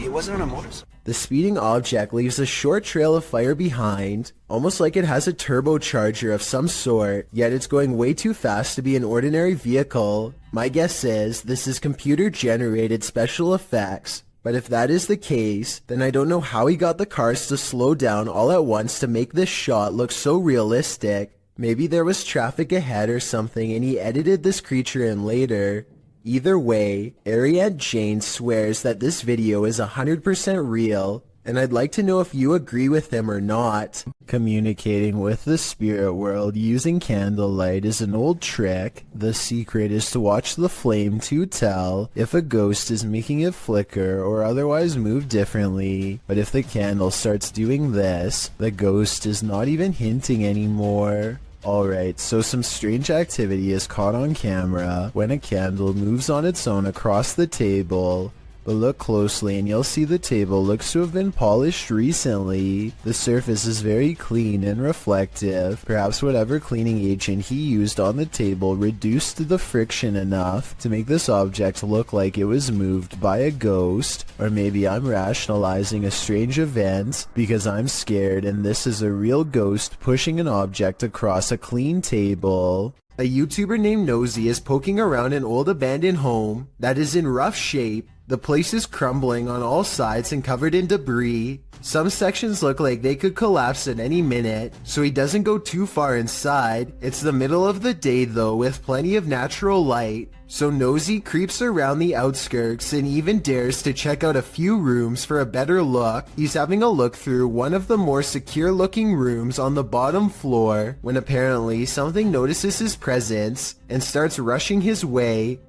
wasn't on a motorcycle. The speeding object leaves a short trail of fire behind, almost like it has a turbocharger of some sort, yet it's going way too fast to be an ordinary vehicle. My guess is this is computer-generated special effects. But if that is the case, then I don't know how he got the cars to slow down all at once to make this shot look so realistic. Maybe there was traffic ahead or something and he edited this creature in later. Either way, Ariette Jane swears that this video is 100% real, and I'd like to know if you agree with him or not. Communicating with the spirit world using candlelight is an old trick. The secret is to watch the flame to tell if a ghost is making it flicker or otherwise move differently. But if the candle starts doing this, the ghost is not even hinting anymore. Alright, so some strange activity is caught on camera when a candle moves on its own across the table. But look closely and you'll see the table looks to have been polished recently. The surface is very clean and reflective. Perhaps whatever cleaning agent he used on the table reduced the friction enough to make this object look like it was moved by a ghost. Or maybe I'm rationalizing a strange event because I'm scared and this is a real ghost pushing an object across a clean table. A YouTuber named Nosy is poking around an old abandoned home that is in rough shape. The place is crumbling on all sides and covered in debris. Some sections look like they could collapse at any minute, so he doesn't go too far inside. It's the middle of the day though, with plenty of natural light. So Nosy creeps around the outskirts and even dares to check out a few rooms for a better look. He's having a look through one of the more secure looking rooms on the bottom floor when apparently something notices his presence and starts rushing his way.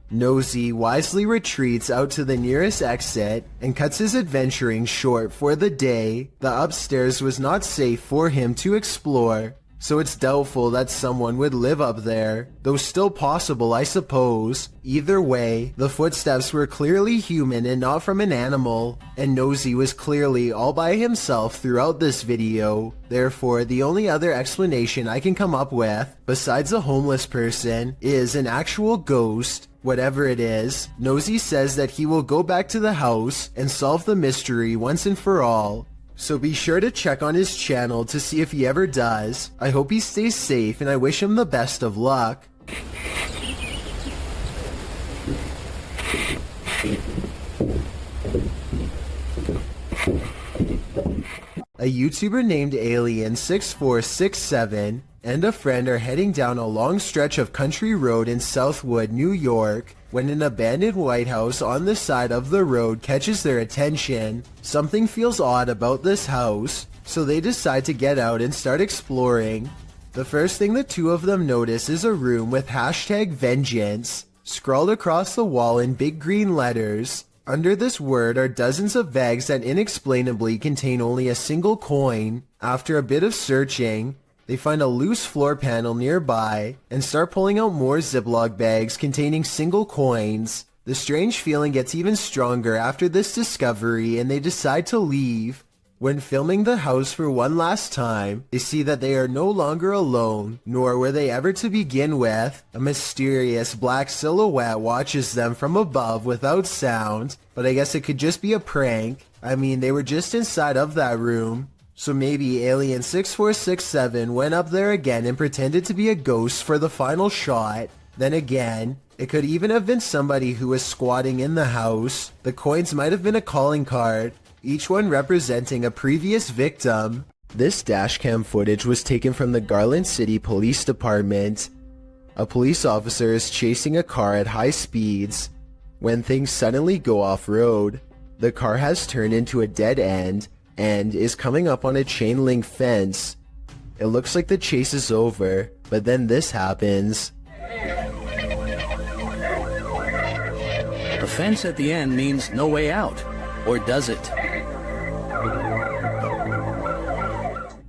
Nosy wisely retreats out to the nearest exit and cuts his adventuring short for the day. The upstairs was not safe for him to explore, so it's doubtful that someone would live up there, though still possible I suppose. Either way, the footsteps were clearly human and not from an animal, and Nosy was clearly all by himself throughout this video. Therefore, the only other explanation I can come up with, besides a homeless person, is an actual ghost. Whatever it is, Nosy says that he will go back to the house and solve the mystery once and for all. So be sure to check on his channel to see if he ever does. I hope he stays safe and I wish him the best of luck. A YouTuber named Alien6467 and a friend are heading down a long stretch of country road in Southwood, New York, when an abandoned White House on the side of the road catches their attention. Something feels odd about this house, so they decide to get out and start exploring. The first thing the two of them notice is a room with #vengeance scrawled across the wall in big green letters. Under this word are dozens of bags that inexplainably contain only a single coin. After a bit of searching, they find a loose floor panel nearby and start pulling out more Ziploc bags containing single coins. The strange feeling gets even stronger after this discovery and they decide to leave. When filming the house for one last time, they see that they are no longer alone, nor were they ever to begin with. A mysterious black silhouette watches them from above without sound, but I guess it could just be a prank. I mean, they were just inside of that room. So maybe Alien 6467 went up there again and pretended to be a ghost for the final shot. Then again, it could even have been somebody who was squatting in the house. The coins might have been a calling card, each one representing a previous victim. This dashcam footage was taken from the Garland City Police Department. A police officer is chasing a car at high speeds when things suddenly go off-road. The car has turned into a dead end and is coming up on a chain link fence. It looks like the chase is over, but then this happens. The fence at the end means no way out, or does it?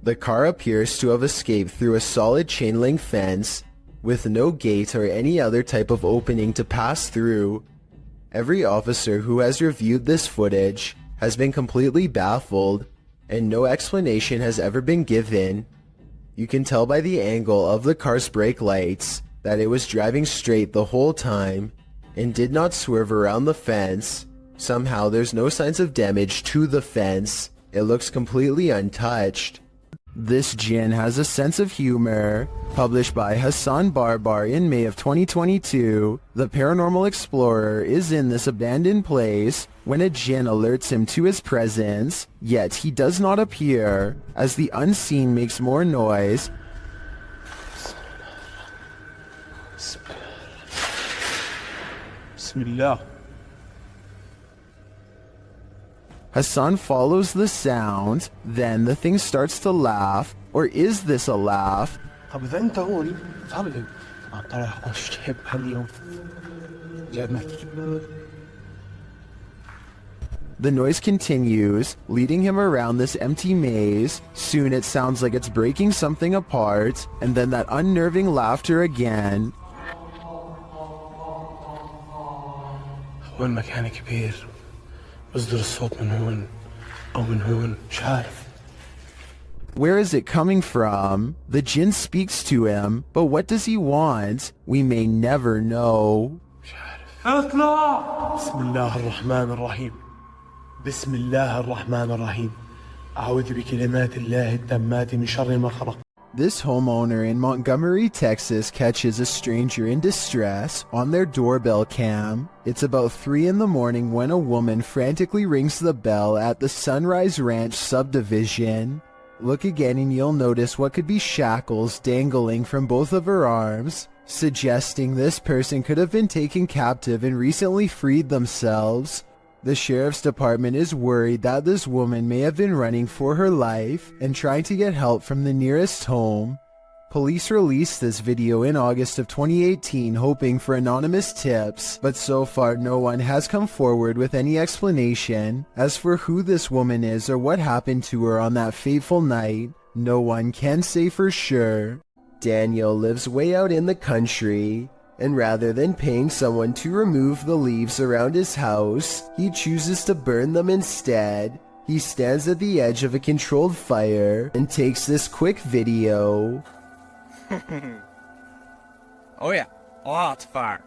The car appears to have escaped through a solid chain link fence with no gate or any other type of opening to pass through. Every officer who has reviewed this footage has been completely baffled, and no explanation has ever been given. You can tell by the angle of the car's brake lights that it was driving straight the whole time and did not swerve around the fence. Somehow there's no signs of damage to the fence. It looks completely untouched. This Jinn has a sense of humor. Published by Hassan Barbar in May of 2022, the paranormal explorer is in this abandoned place when a Jinn alerts him to his presence, yet he does not appear, as the unseen makes more noise. Bismillah. Hassan follows the sound, then the thing starts to laugh. Or is this a laugh? طب إذا أنت هون صعب طلع الشيب اليوم The noise continues, leading him around this empty maze. Soon it sounds like it's breaking something apart, and then that unnerving laughter again. هو المكان كبير بصدر الصوت من هون أو من هون مش عارف. Where is it coming from? The Jinn speaks to him, but what does he want? We may never know. اطلع بسم الله الرحمن الرحيم بسم الله الرحمن الرحيم أعوذ بكلمات الله التامات من شر ما خلق. This homeowner in Montgomery, Texas catches a stranger in distress on their doorbell cam. It's about 3 in the morning when a woman frantically rings the bell at the Sunrise Ranch subdivision. Look again and you'll notice what could be shackles dangling from both of her arms, suggesting this person could have been taken captive and recently freed themselves. The sheriff's department is worried that this woman may have been running for her life and trying to get help from the nearest home. Police released this video in August of 2018 hoping for anonymous tips, but so far no one has come forward with any explanation. As for who this woman is or what happened to her on that fateful night, no one can say for sure. Daniel lives way out in the country, and rather than paying someone to remove the leaves around his house, he chooses to burn them instead. He stands at the edge of a controlled fire and takes this quick video. Oh yeah, lots of fire.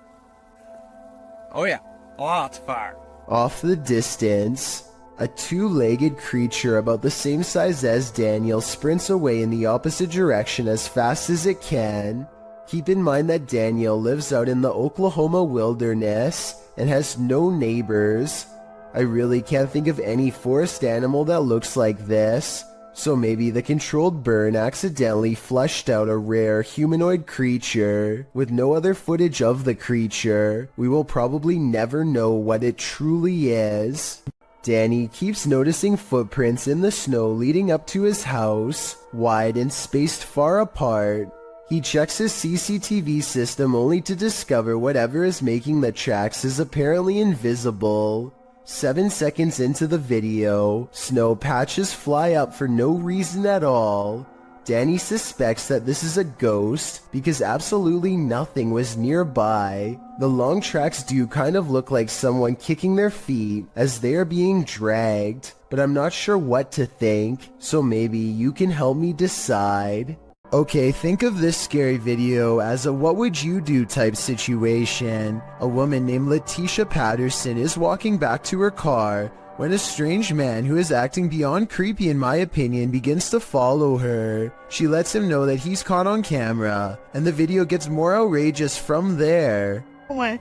Oh yeah, lots of fire. Off the distance, a two-legged creature about the same size as Daniel sprints away in the opposite direction as fast as it can. Keep in mind that Daniel lives out in the Oklahoma wilderness and has no neighbors. I really can't think of any forest animal that looks like this. So maybe the controlled burn accidentally fleshed out a rare humanoid creature. With no other footage of the creature, we will probably never know what it truly is. Danny keeps noticing footprints in the snow leading up to his house, wide and spaced far apart. He checks his CCTV system only to discover whatever is making the tracks is apparently invisible. 7 seconds into the video, snow patches fly up for no reason at all. Danny suspects that this is a ghost because absolutely nothing was nearby. The long tracks do kind of look like someone kicking their feet as they are being dragged, but I'm not sure what to think, so maybe you can help me decide. Okay, think of this scary video as a what would you do type situation. A woman named Letitia Patterson is walking back to her car when a strange man who is acting beyond creepy in my opinion begins to follow her. She lets him know that he's caught on camera, and the video gets more outrageous from there. Hold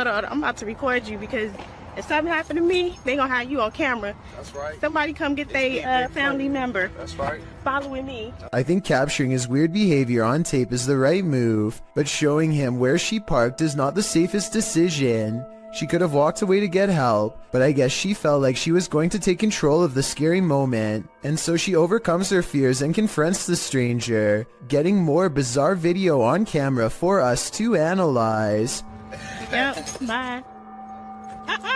on, I'm about to record you because if something happened to me, they gonna have you on camera. That's right. Somebody come get their family member. That's right. Following me. I think capturing his weird behavior on tape is the right move, but showing him where she parked is not the safest decision. She could have walked away to get help, but I guess she felt like she was going to take control of the scary moment, and so she overcomes her fears and confronts the stranger, getting more bizarre video on camera for us to analyze. Yep, bye.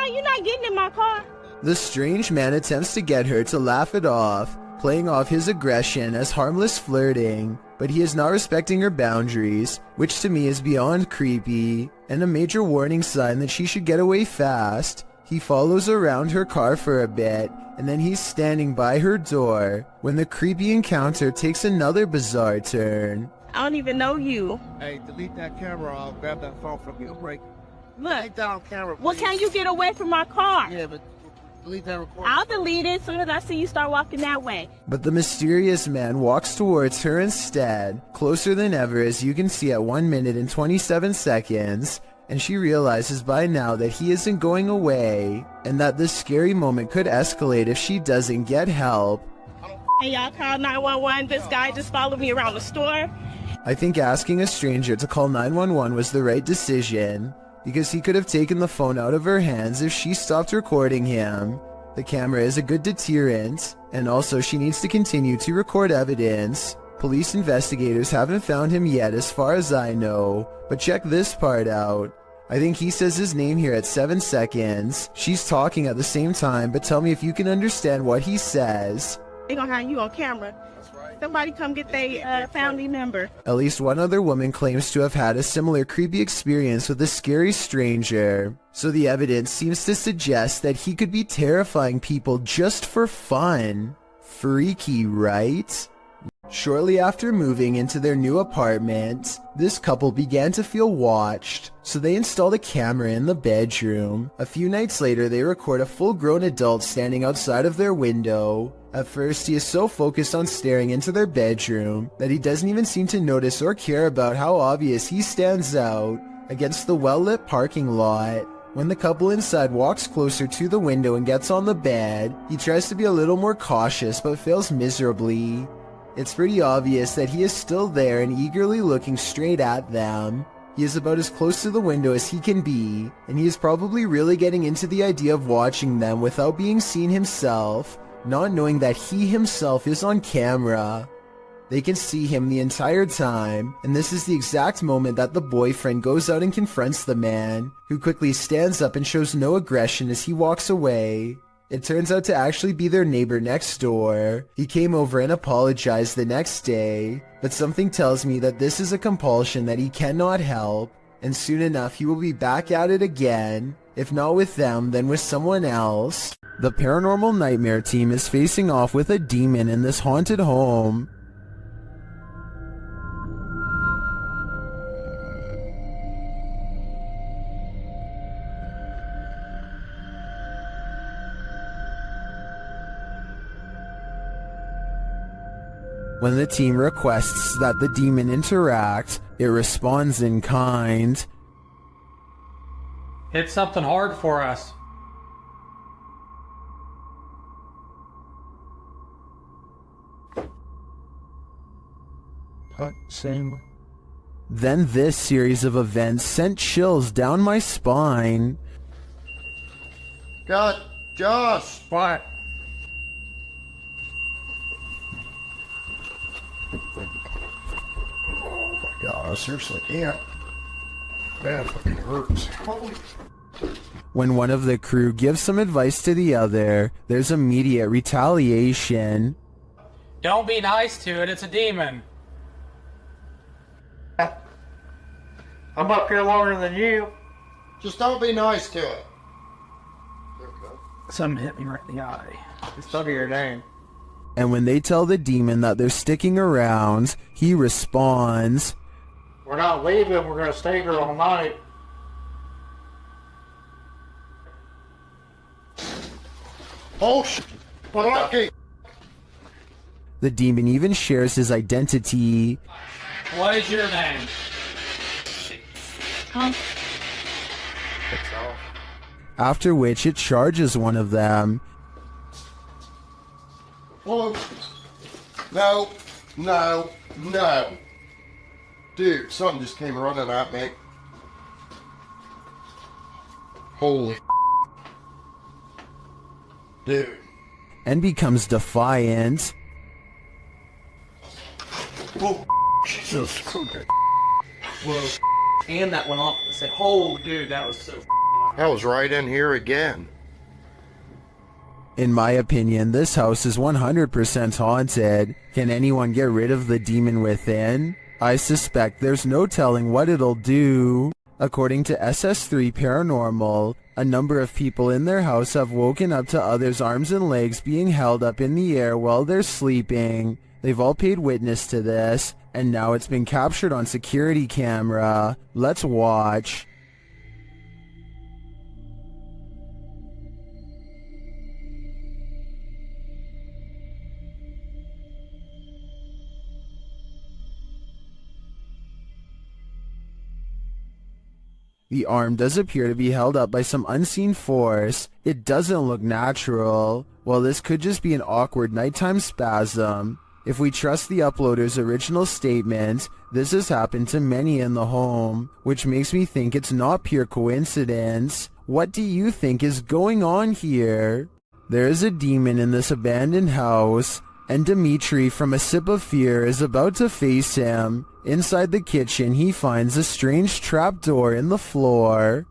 You're not getting in my car. The strange man attempts to get her to laugh it off, playing off his aggression as harmless flirting, but he is not respecting her boundaries, which to me is beyond creepy, and a major warning sign that she should get away fast. He follows around her car for a bit, and then he's standing by her door, when the creepy encounter takes another bizarre turn. I don't even know you. Hey, delete that camera. I'll grab that phone from you. Break. Look, down camera. Well, can you get away from my car? Yeah, but delete that recording. I'll delete it as soon as I see you start walking that way. But the mysterious man walks towards her instead, closer than ever as you can see at 1 minute and 27 seconds, and she realizes by now that he isn't going away, and that this scary moment could escalate if she doesn't get help. Hey, y'all, call 911. This guy just followed me around the store. I think asking a stranger to call 911 was the right decision, because he could have taken the phone out of her hands if she stopped recording him. The camera is a good deterrent, and also she needs to continue to record evidence. Police investigators haven't found him yet as far as I know, but check this part out. I think he says his name here at 7 seconds. She's talking at the same time, but tell me if you can understand what he says. They gonna have you on camera. Somebody come get their family member. At least one other woman claims to have had a similar creepy experience with a scary stranger, so the evidence seems to suggest that he could be terrifying people just for fun. Freaky, right? Shortly after moving into their new apartment, this couple began to feel watched, so they installed a camera in the bedroom. A few nights later, they record a full-grown adult standing outside of their window. At first, he is so focused on staring into their bedroom that he doesn't even seem to notice or care about how obvious he stands out against the well-lit parking lot. When the couple inside walks closer to the window and gets on the bed, he tries to be a little more cautious but fails miserably. It's pretty obvious that he is still there and eagerly looking straight at them. He is about as close to the window as he can be, and he is probably really getting into the idea of watching them without being seen himself, not knowing that he himself is on camera. They can see him the entire time, and this is the exact moment that the boyfriend goes out and confronts the man, who quickly stands up and shows no aggression as he walks away. It turns out to actually be their neighbor next door. He came over and apologized the next day, but something tells me that this is a compulsion that he cannot help, and soon enough he will be back at it again, if not with them, then with someone else. The Paranormal Nightmare team is facing off with a demon in this haunted home. When the team requests that the demon interact, it responds in kind. Hit something hard for us. Same. Then this series of events sent chills down my spine. God, Josh! What? Oh my God, I seriously can't. That fucking hurts. Holy. When one of the crew gives some advice to the other, there's immediate retaliation. Don't be nice to it, it's a demon. I'm up here longer than you. Just don't be nice to it. Something hit me right in the eye. It's under your name. And when they tell the demon that they're sticking around, he responds, We're not leaving, we're gonna stay here all night. Oh shit! Okay. The demon even shares his identity. What is your name? After which it charges one of them. Oh. No. No. No. Dude, something just came running at me. Holy. Dude. And becomes defiant. Whoa. Jesus Christ. Whoa. And that went off and said, "Oh, dude, that was so." I was right in here again. In my opinion, this house is 100% haunted. Can anyone get rid of the demon within? I suspect there's no telling what it'll do. According to SS3 Paranormal, a number of people in their house have woken up to others' arms and legs being held up in the air while they're sleeping. They've all paid witness to this, and now it's been captured on security camera. Let's watch. The arm does appear to be held up by some unseen force. It doesn't look natural. Well, this could just be an awkward nighttime spasm. If we trust the uploader's original statement, this has happened to many in the home, which makes me think it's not pure coincidence. What do you think is going on here? There is a demon in this abandoned house, and Dimitri from A Sip of Fear is about to face him. Inside the kitchen, he finds a strange trapdoor in the floor.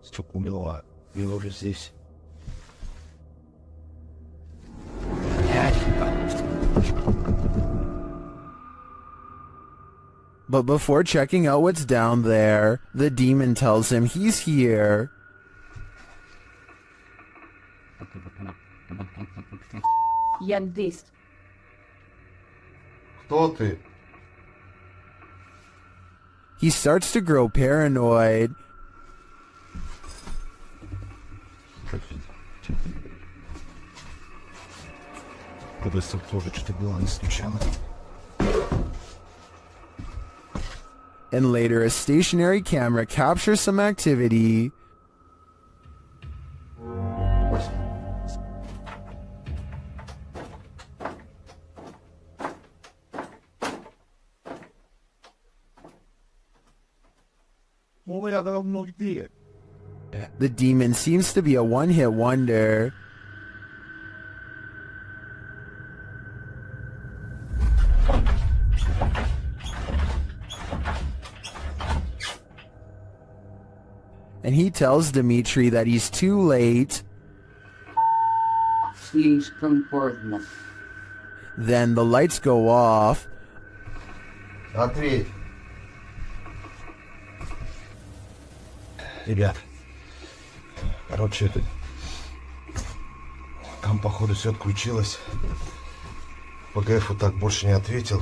Что умела? Было уже здесь. But before checking out what's down there, the demon tells him he's here. Я здесь. Кто ты? He starts to grow paranoid. Просто тоже что-то было не случайно. And later a stationary camera captures some activity. The demon seems to be a one-hit wonder. And he tells Dimitri that he's too late. Then the lights go off. Ответь. Ребят, короче, это... Там, походу, все отключилось. ПГФ вот так больше не ответил.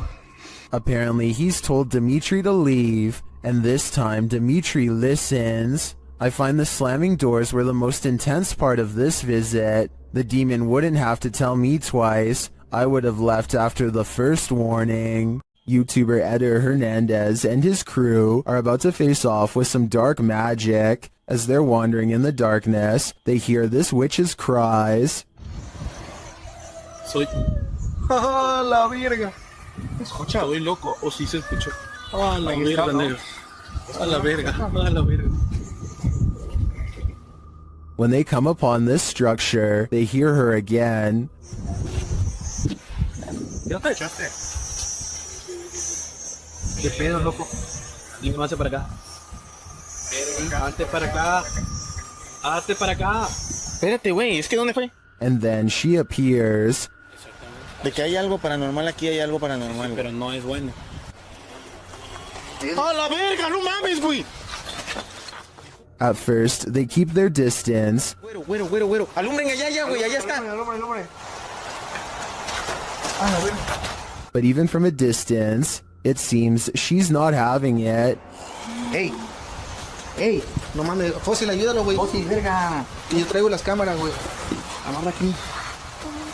Apparently, he's told Dimitri to leave, and this time Dimitri listens. I find the slamming doors were the most intense part of this visit. The demon wouldn't have to tell me twice. I would have left after the first warning. YouTuber Eder Hernandez and his crew are about to face off with some dark magic. As they're wandering in the darkness, they hear this witch's cries. So ¡Ah, la verga! Escucha. Estoy loco. O sí se escuchó. ¡Ah, la verga, negro! ¡Ah, la verga! ¡Ah, la verga! When they come upon this structure, they hear her again. ¿Ya te echaste? ¿Qué pedo, loco? Dime más para acá. Hazte para acá. Hazte para acá. Espérate, güey, es que ¿dónde fue? And then she appears. De que hay algo paranormal aquí, hay algo paranormal. Sí, pero no es bueno. ¡A la verga! ¡No mames, güey! At first, they keep their distance. Güero. Alumbren allá, güey, allá está. Alumbre. But even from a distance, it seems she's not having it. Ey, no mames, Fósil, ayúdalo, güey. Fósil, verga. Y yo traigo las cámaras, güey. Amarra aquí.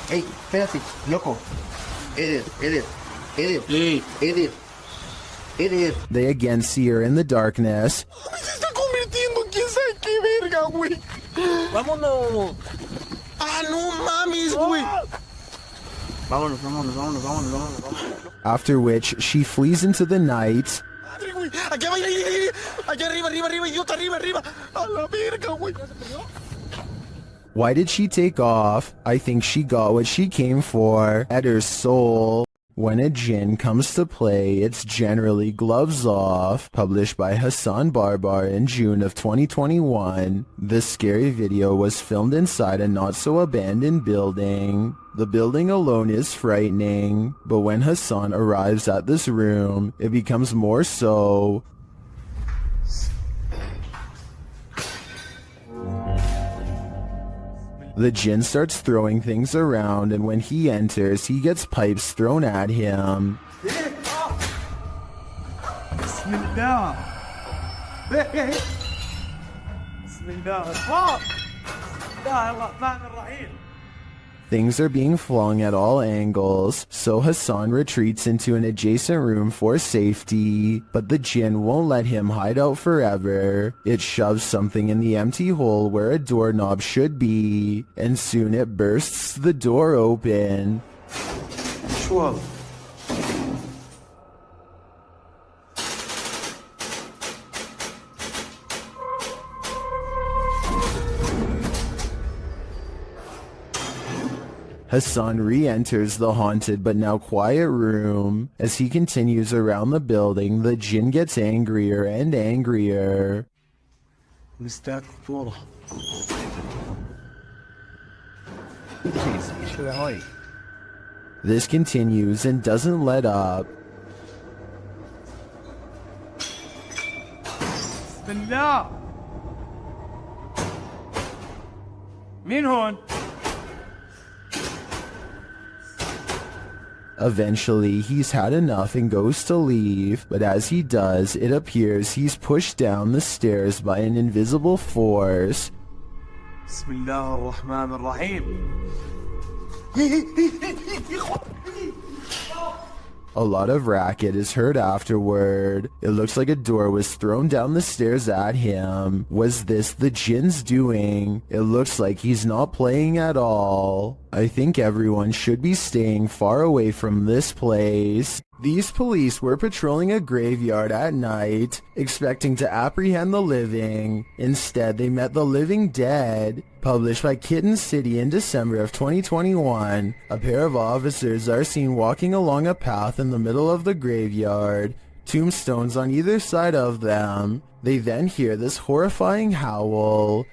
Ey, espérate, loco. Edith. They again see her in the darkness. Se está convirtiendo en quién sabe qué verga, güey. Vámonos. Ah, no mames, güey. Vámonos. After which, she flees into the night. Madre, güey. Allá va, allá arriba, idiota, arriba. A la verga, güey. Why did she take off? I think she got what she came for, at her soul. When a jinn comes to play, it's generally gloves off. Published by Hassan Barbar in June of 2021. This scary video was filmed inside a not-so-abandoned building. The building alone is frightening, but when Hassan arrives at this room, it becomes more so. The jinn starts throwing things around, and when he enters, he gets pipes thrown at him. Bismillah. Things are being flung at all angles, so Hassan retreats into an adjacent room for safety, but the jinn won't let him hide out forever. It shoves something in the empty hole where a doorknob should be, and soon it bursts the door open. Whoa. Hassan re-enters the haunted but now quiet room. As he continues around the building, the jinn gets angrier and angrier. This continues and doesn't let up. Bismillah. مين هون؟ Eventually, he's had enough and goes to leave, but as he does, it appears he's pushed down the stairs by an invisible force. بسم الله الرحمن الرحيم. A lot of racket is heard afterward. It looks like a door was thrown down the stairs at him. Was this the jinn's doing? It looks like he's not playing at all. I think everyone should be staying far away from this place. These police were patrolling a graveyard at night, expecting to apprehend the living. Instead, they met the living dead. Published by Kitten City in December of 2021, a pair of officers are seen walking along a path in the middle of the graveyard, tombstones on either side of them. They then hear this horrifying howl.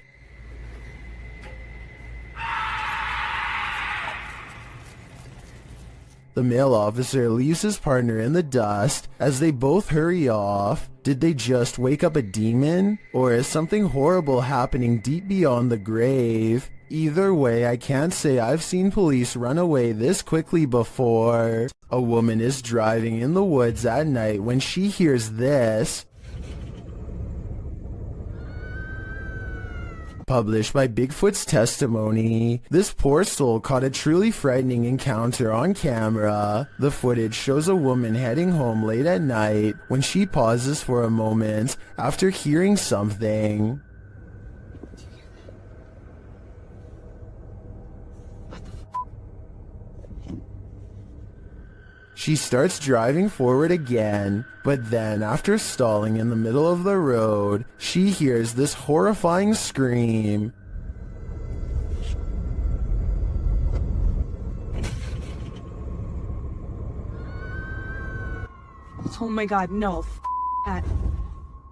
The male officer leaves his partner in the dust as they both hurry off. Did they just wake up a demon? Or is something horrible happening deep beyond the grave? Either way, I can't say I've seen police run away this quickly before. A woman is driving in the woods at night when she hears this. Published by Bigfoot's testimony, this poor soul caught a truly frightening encounter on camera. The footage shows a woman heading home late at night when she pauses for a moment after hearing something. She starts driving forward again, but then after stalling in the middle of the road, she hears this horrifying scream. Oh my god, no. That.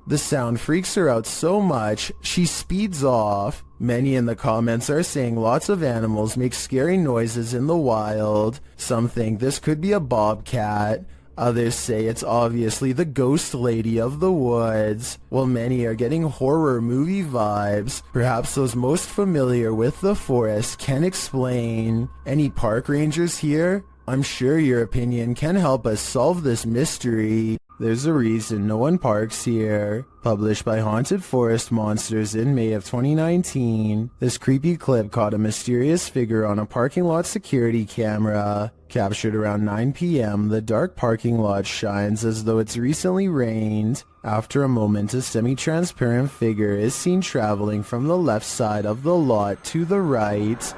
The sound freaks her out so much, she speeds off. Many in the comments are saying lots of animals make scary noises in the wild. Some think this could be a bobcat. Others say it's obviously the ghost lady of the woods. While many are getting horror movie vibes, perhaps those most familiar with the forest can explain. Any park rangers here? I'm sure your opinion can help us solve this mystery. There's a reason no one parks here. Published by Haunted Forest Monsters in May of 2019, this creepy clip caught a mysterious figure on a parking lot security camera. Captured around 9 p.m., the dark parking lot shines as though it's recently rained. After a moment, a semi-transparent figure is seen traveling from the left side of the lot to the right.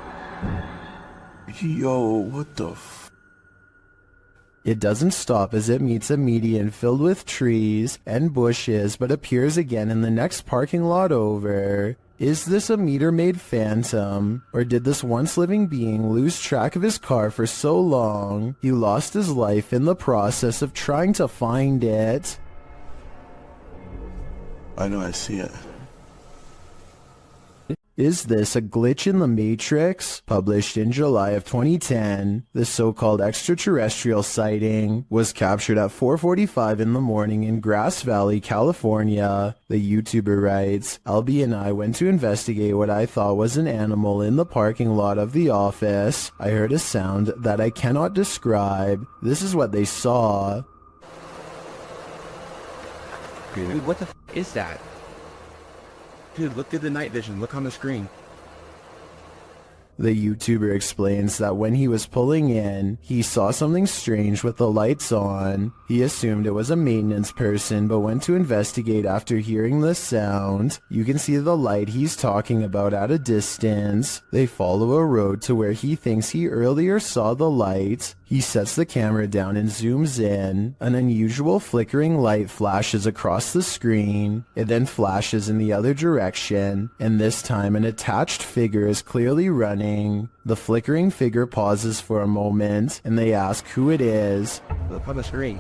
Yo, what the It doesn't stop as it meets a median filled with trees and bushes, but appears again in the next parking lot over. Is this a meter-maid phantom? Or did this once living being lose track of his car for so long, he lost his life in the process of trying to find it? I know, I see it. Is this a glitch in the Matrix? Published in July of 2010, this so-called extraterrestrial sighting was captured at 4:45 in the morning in Grass Valley, California. The YouTuber writes, Albie and I went to investigate what I thought was an animal in the parking lot of the office. I heard a sound that I cannot describe. This is what they saw. Dude, what the is that? Dude, look through the night vision. Look on the screen. The YouTuber explains that when he was pulling in, he saw something strange with the lights on. He assumed it was a maintenance person, but went to investigate after hearing the sound. You can see the light he's talking about at a distance. They follow a road to where he thinks he earlier saw the light. He sets the camera down and zooms in. An unusual flickering light flashes across the screen. It then flashes in the other direction, and this time an attached figure is clearly running. The flickering figure pauses for a moment, and they ask who it is. Look on the screen.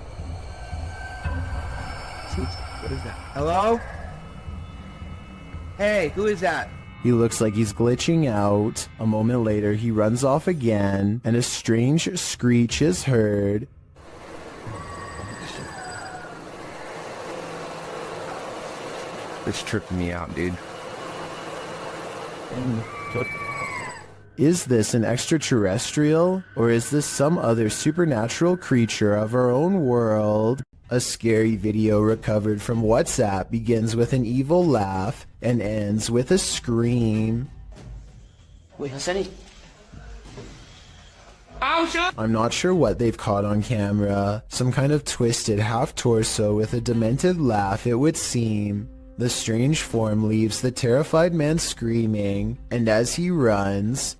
What is that? Hello? Hey, who is that? He looks like he's glitching out. A moment later, he runs off again, and a strange screech is heard. It's tripping me out, dude. Is this an extraterrestrial, or is this some other supernatural creature of our own world? A scary video recovered from WhatsApp begins with an evil laugh and ends with a scream. I'm not sure what they've caught on camera. Some kind of twisted half-torso with a demented laugh, it would seem. The strange form leaves the terrified man screaming, and as he runs,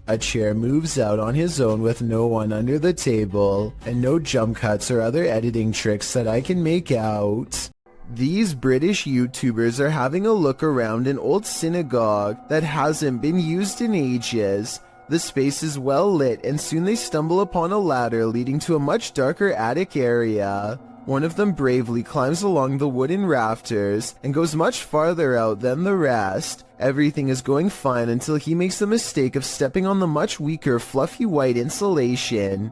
a chair moves out on his own with no one under the table, and no jump cuts or other editing tricks that I can make out. These British YouTubers are having a look around an old synagogue that hasn't been used in ages. The space is well lit, and soon they stumble upon a ladder leading to a much darker attic area. One of them bravely climbs along the wooden rafters and goes much farther out than the rest. Everything is going fine until he makes the mistake of stepping on the much weaker fluffy white insulation.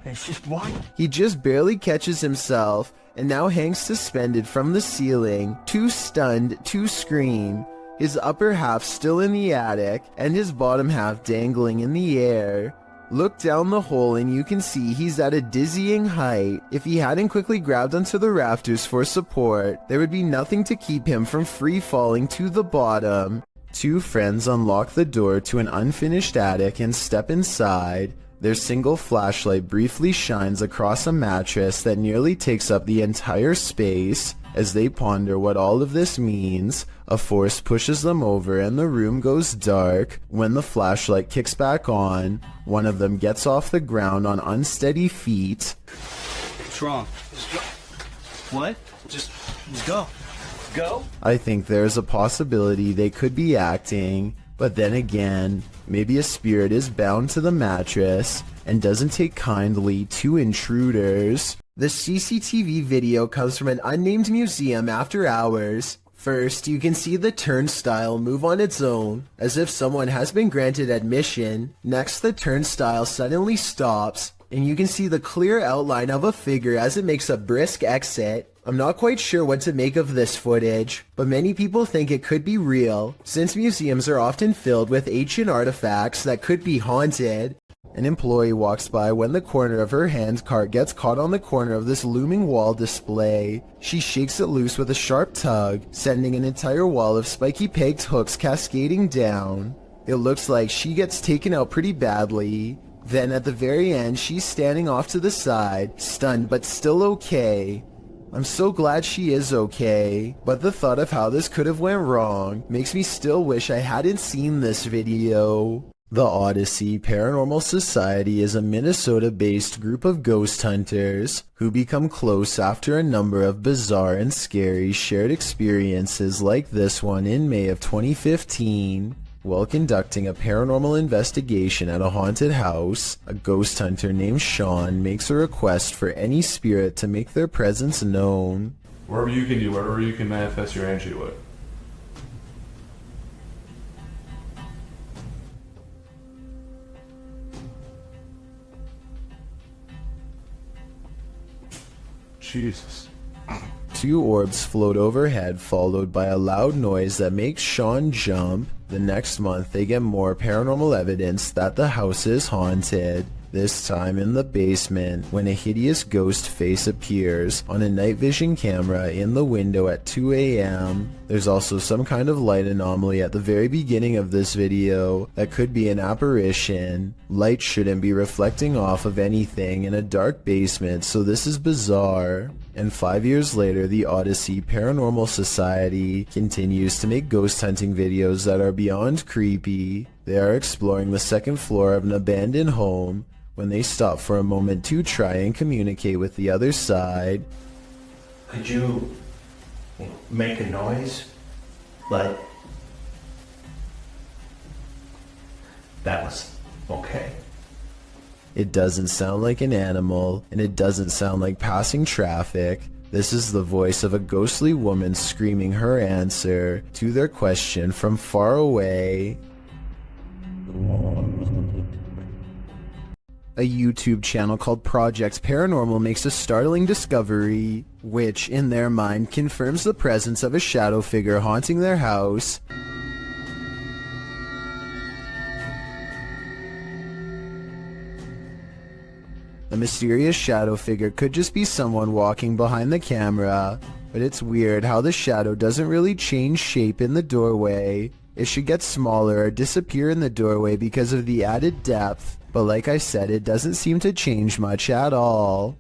It's just what? He just barely catches himself and now hangs suspended from the ceiling, too stunned to scream. His upper half still in the attic and his bottom half dangling in the air. Look down the hole and you can see he's at a dizzying height. If he hadn't quickly grabbed onto the rafters for support, there would be nothing to keep him from free falling to the bottom. Two friends unlock the door to an unfinished attic and step inside. Their single flashlight briefly shines across a mattress that nearly takes up the entire space. As they ponder what all of this means, a force pushes them over and the room goes dark. When the flashlight kicks back on, one of them gets off the ground on unsteady feet. What's wrong? What? Just go. Go? I think there's a possibility they could be acting, but then again, maybe a spirit is bound to the mattress and doesn't take kindly to intruders. The CCTV video comes from an unnamed museum after hours. First, you can see the turnstile move on its own, as if someone has been granted admission. Next, the turnstile suddenly stops, and you can see the clear outline of a figure as it makes a brisk exit. I'm not quite sure what to make of this footage, but many people think it could be real, since museums are often filled with ancient artifacts that could be haunted. An employee walks by when the corner of her hand cart gets caught on the corner of this looming wall display. She shakes it loose with a sharp tug, sending an entire wall of spiky pegged hooks cascading down. It looks like she gets taken out pretty badly. Then at the very end, she's standing off to the side, stunned but still okay. I'm so glad she is okay, but the thought of how this could have went wrong makes me still wish I hadn't seen this video. The Odyssey Paranormal Society is a Minnesota-based group of ghost hunters who become close after a number of bizarre and scary shared experiences like this one in May of 2015. While conducting a paranormal investigation at a haunted house, a ghost hunter named Sean makes a request for any spirit to make their presence known. Wherever you can do, wherever you can manifest your energy with. Jesus. Two orbs float overhead, followed by a loud noise that makes Sean jump. The next month, they get more paranormal evidence that the house is haunted. This time in the basement, when a hideous ghost face appears on a night vision camera in the window at 2 a.m. There's also some kind of light anomaly at the very beginning of this video that could be an apparition. Light shouldn't be reflecting off of anything in a dark basement, so this is bizarre. And 5 years later, the Odyssey Paranormal Society continues to make ghost hunting videos that are beyond creepy. They are exploring the second floor of an abandoned home when they stop for a moment to try and communicate with the other side. Could you make a noise? Like, that was okay. It doesn't sound like an animal, and it doesn't sound like passing traffic. This is the voice of a ghostly woman screaming her answer to their question from far away. A YouTube channel called Project Paranormal makes a startling discovery, which, in their mind, confirms the presence of a shadow figure haunting their house. A mysterious shadow figure could just be someone walking behind the camera, but it's weird how the shadow doesn't really change shape in the doorway. It should get smaller or disappear in the doorway because of the added depth, but like I said, it doesn't seem to change much at all.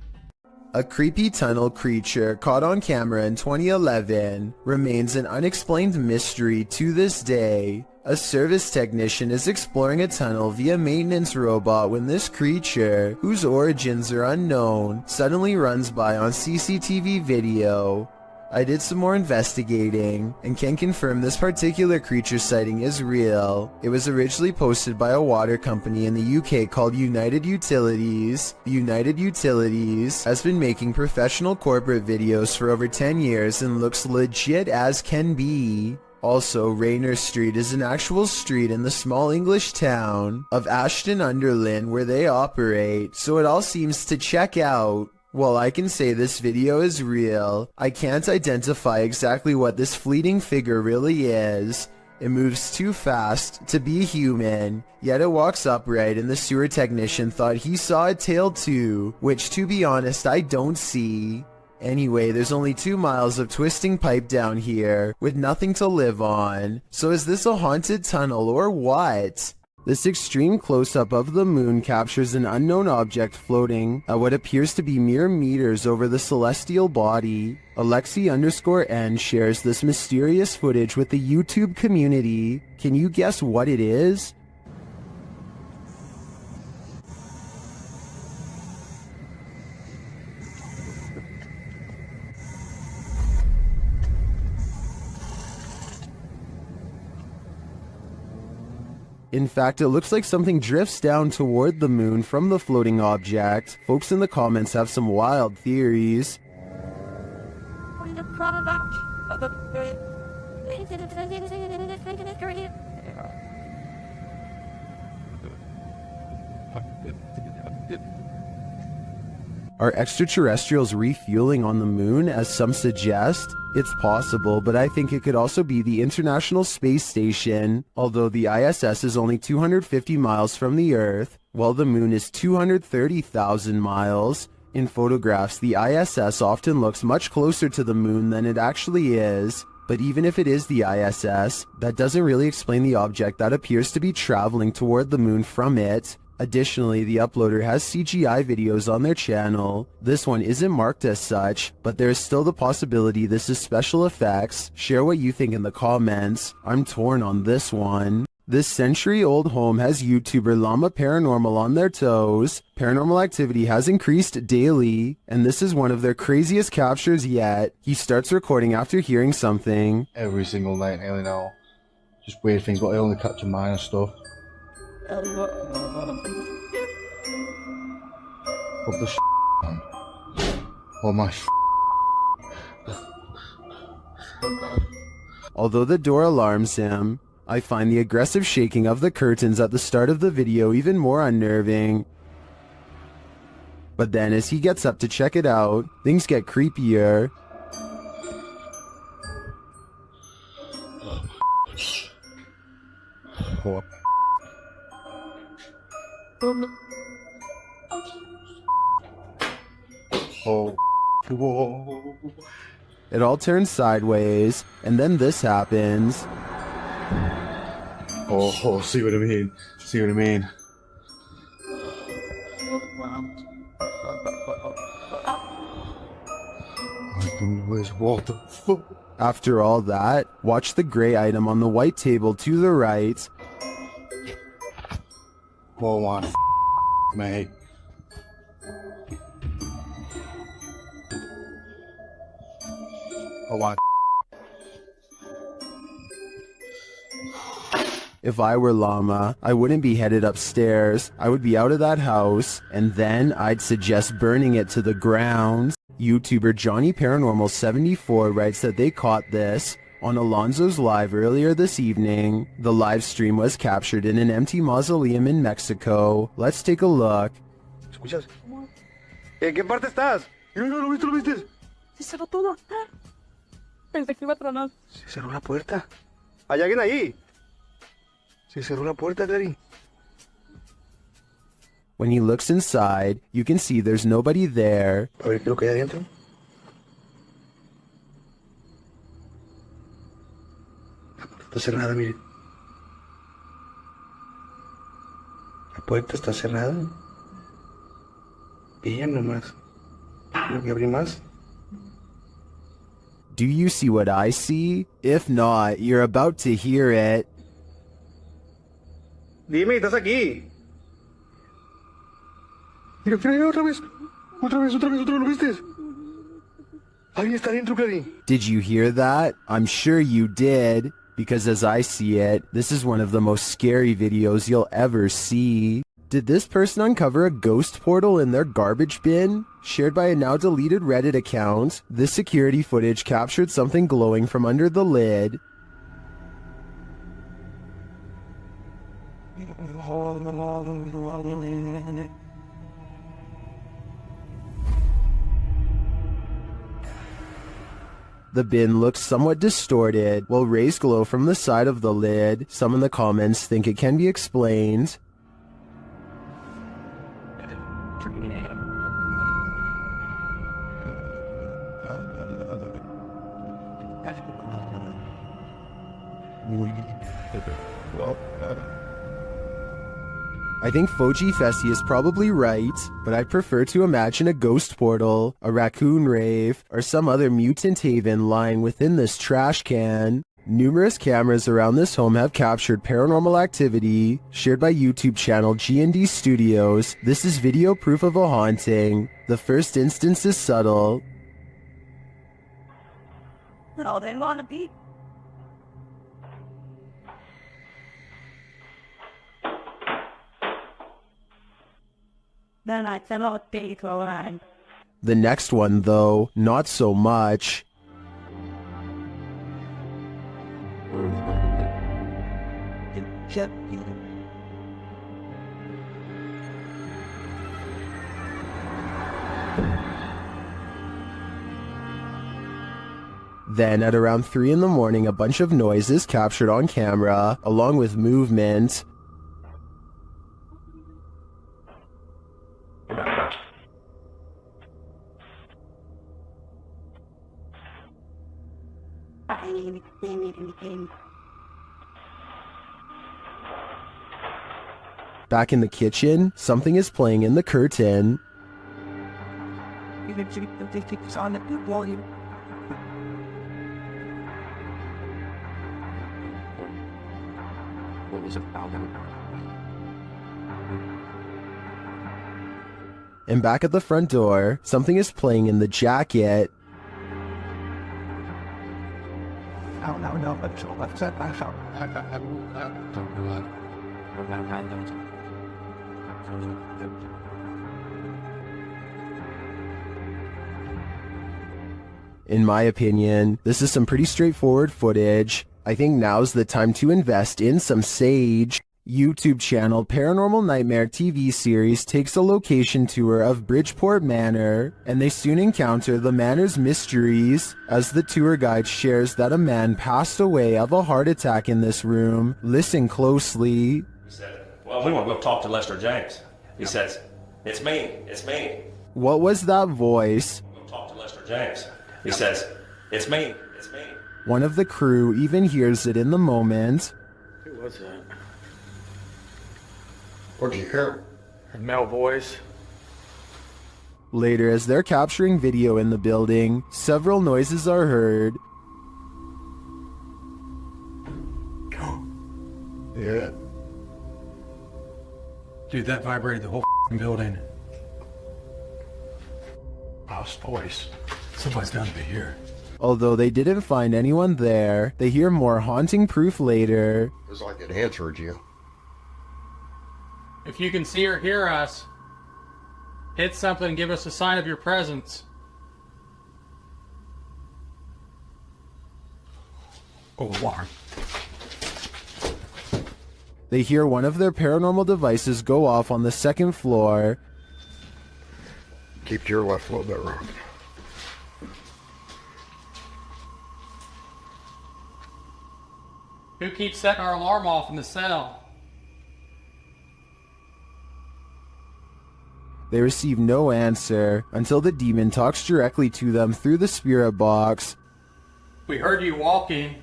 A creepy tunnel creature caught on camera in 2011 remains an unexplained mystery to this day. A service technician is exploring a tunnel via maintenance robot when this creature, whose origins are unknown, suddenly runs by on CCTV video. I did some more investigating and can confirm this particular creature sighting is real. It was originally posted by a water company in the UK called United Utilities. United Utilities has been making professional corporate videos for over 10 years and looks legit as can be. Also, Raynor Street is an actual street in the small English town of Ashton-under-Lyne where they operate, so it all seems to check out. While I can say this video is real, I can't identify exactly what this fleeting figure really is. It moves too fast to be human, yet it walks upright, and the sewer technician thought he saw a tail too, which to be honest I don't see. Anyway, there's only 2 miles of twisting pipe down here, with nothing to live on. So is this a haunted tunnel or what? This extreme close-up of the moon captures an unknown object floating at what appears to be mere meters over the celestial body. Alexi_N shares this mysterious footage with the YouTube community. Can you guess what it is? In fact, it looks like something drifts down toward the moon from the floating object. Folks in the comments have some wild theories. Are extraterrestrials refueling on the moon, as some suggest? It's possible, but I think it could also be the International Space Station. Although the ISS is only 250 miles from the Earth, while the moon is 230,000 miles. In photographs, the ISS often looks much closer to the moon than it actually is. But even if it is the ISS, that doesn't really explain the object that appears to be traveling toward the moon from it. Additionally, the uploader has CGI videos on their channel. This one isn't marked as such, but there is still the possibility this is special effects. Share what you think in the comments. I'm torn on this one. This century-old home has YouTuber Llama Paranormal on their toes. Paranormal activity has increased daily, and this is one of their craziest captures yet. He starts recording after hearing something. Every single night, nearly now. Just weird things, but I only capture minor stuff. What the man? Oh my Although the door alarms him, I find the aggressive shaking of the curtains at the start of the video even more unnerving. But then as he gets up to check it out, things get creepier. Oh. Whoa. It all turns sideways, and then this happens. Oh, see what I mean? See what I mean? What the fuck? After all that, watch the gray item on the white table to the right. Oh my mate. Oh my. If I were Llama, I wouldn't be headed upstairs. I would be out of that house, and then I'd suggest burning it to the ground. YouTuber Johnny Paranormal 74 writes that they caught this on Alonzo's live earlier this evening. The live stream was captured in an empty mausoleum in Mexico. Let's take a look. ¿Escuchas? ¿En qué parte estás? No, ¿lo viste? ¿Lo viste? Se cerró todo. Pensé que iba a tronar. Se cerró la puerta. ¿Hay alguien ahí? Se cerró la puerta, Daddy. When he looks inside, you can see there's nobody there. A ver, ¿qué es lo que hay adentro? La puerta está cerrada, mire. La puerta está cerrada. Y ya nomás. ¿Tengo que abrir más? Do you see what I see? If not, you're about to hear it. Dime, estás aquí. Mira, mira, otra vez. Otra vez, ¿lo viste? Alguien está dentro, Clarín. Did you hear that? I'm sure you did, because as I see it, this is one of the most scary videos you'll ever see. Did this person uncover a ghost portal in their garbage bin? Shared by a now deleted Reddit account, this security footage captured something glowing from under the lid. The bin looks somewhat distorted, while rays glow from the side of the lid. Some in the comments think it can be explained. I think Foji Fessy is probably right, but I prefer to imagine a ghost portal, a raccoon rave, or some other mutant haven lying within this trash can. Numerous cameras around this home have captured paranormal activity, shared by YouTube channel G&D Studios. This is video proof of a haunting. The first instance is subtle. No, they want to be. Then I cannot take a line. The next one, though, not so much. Then, at around 3 in the morning, a bunch of noise is captured on camera, along with movement. Back in the kitchen, something is playing in the curtain. It's on the volume. What was about him? And back at the front door, something is playing in the jacket. No, let's set that up. In my opinion, this is some pretty straightforward footage. I think now's the time to invest in some sage. YouTube channel Paranormal Nightmare TV series takes a location tour of Bridgeport Manor, and they soon encounter the manor's mysteries as the tour guide shares that a man passed away of a heart attack in this room. Listen closely. He said, well, we want to go talk to Lester James. He says, it's me. What was that voice? We'll talk to Lester James. He says, it's me. One of the crew even hears it in the moment. Who was that? What did you hear? A male voice. Later, as they're capturing video in the building, several noises are heard. Yeah. Dude, that vibrated the whole building. House voice. Somebody's down to be here. Although they didn't find anyone there, they hear more haunting proof later. It was like it answered you. If you can see or hear us, hit something and give us a sign of your presence. Oh, alarm. They hear one of their paranormal devices go off on the second floor. Keep to your left a little bit, Ron. Who keeps setting our alarm off in the cell? They receive no answer until the demon talks directly to them through the spirit box. We heard you walking.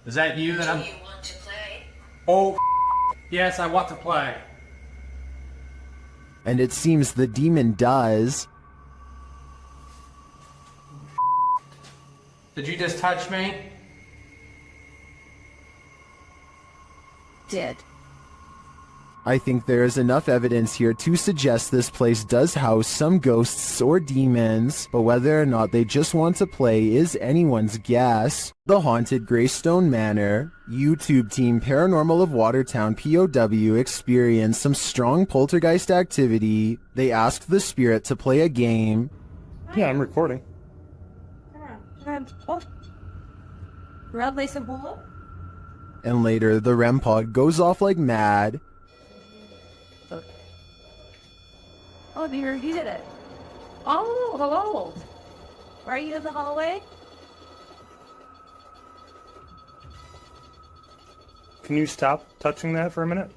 Is that you that I'm... Do you want to play? Oh, yes, I want to play. And it seems the demon does. Did you just touch me? Did. I think there is enough evidence here to suggest this place does house some ghosts or demons, but whether or not they just want to play is anyone's guess. The Haunted Greystone Manor. YouTube team Paranormal of Watertown POW experienced some strong poltergeist activity. They asked the spirit to play a game. Yeah, I'm recording. Red lace and bullet? And later, the REM pod goes off like mad. Oh dear, he did it. Oh, hello. Are you in the hallway? Can you stop touching that for a minute?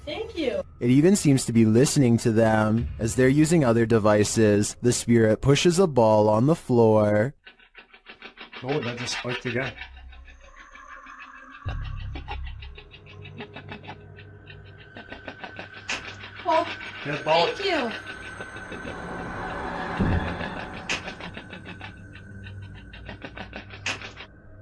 Thank you. It even seems to be listening to them. As they're using other devices, the spirit pushes a ball on the floor. Oh, that just spiked the guy. Thank you.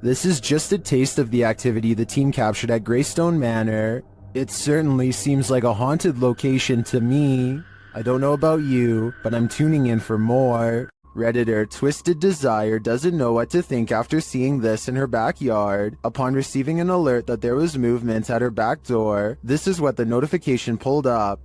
This is just a taste of the activity the team captured at Greystone Manor. It certainly seems like a haunted location to me. I don't know about you, but I'm tuning in for more. Redditor Twisted Desire doesn't know what to think after seeing this in her backyard. Upon receiving an alert that there was movement at her back door, this is what the notification pulled up.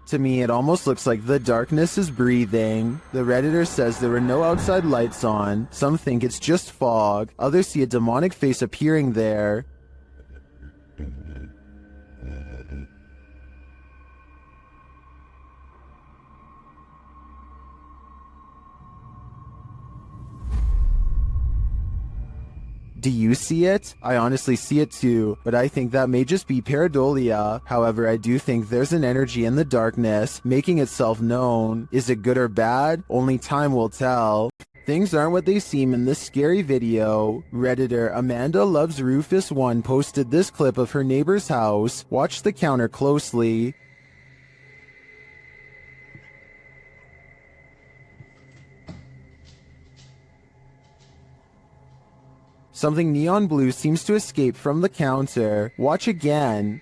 To me, it almost looks like the darkness is breathing. The Redditor says there were no outside lights on. Some think it's just fog. Others see a demonic face appearing there. Do you see it? I honestly see it too, but I think that may just be pareidolia. However, I do think there's an energy in the darkness, making itself known. Is it good or bad? Only time will tell. Things aren't what they seem in this scary video. Redditor Amanda Loves Rufus 1 posted this clip of her neighbor's house. Watch the counter closely. Something neon blue seems to escape from the counter. Watch again.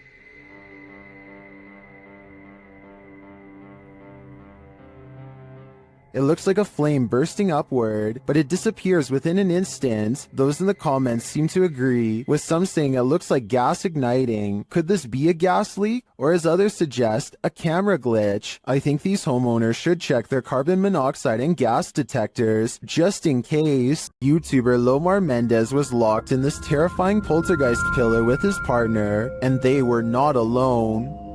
It looks like a flame bursting upward, but it disappears within an instant. Those in the comments seem to agree, with some saying it looks like gas igniting. Could this be a gas leak? Or as others suggest, a camera glitch? I think these homeowners should check their carbon monoxide and gas detectors, just in case. YouTuber Lomar Mendez was locked in this terrifying poltergeist pillar with his partner, and they were not alone.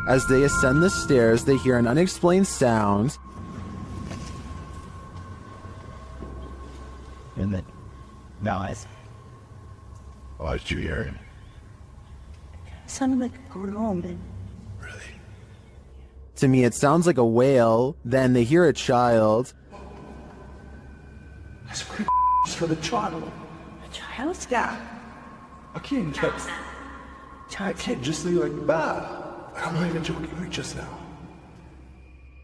As they ascend the stairs, they hear an unexplained sound. And then, guys. Oh, did you hear him? Sounded like a groan. To me, it sounds like a wail. Then they hear a child. That's for the child. A child? Yeah. I can't just leave like that. I'm not even joking with just now.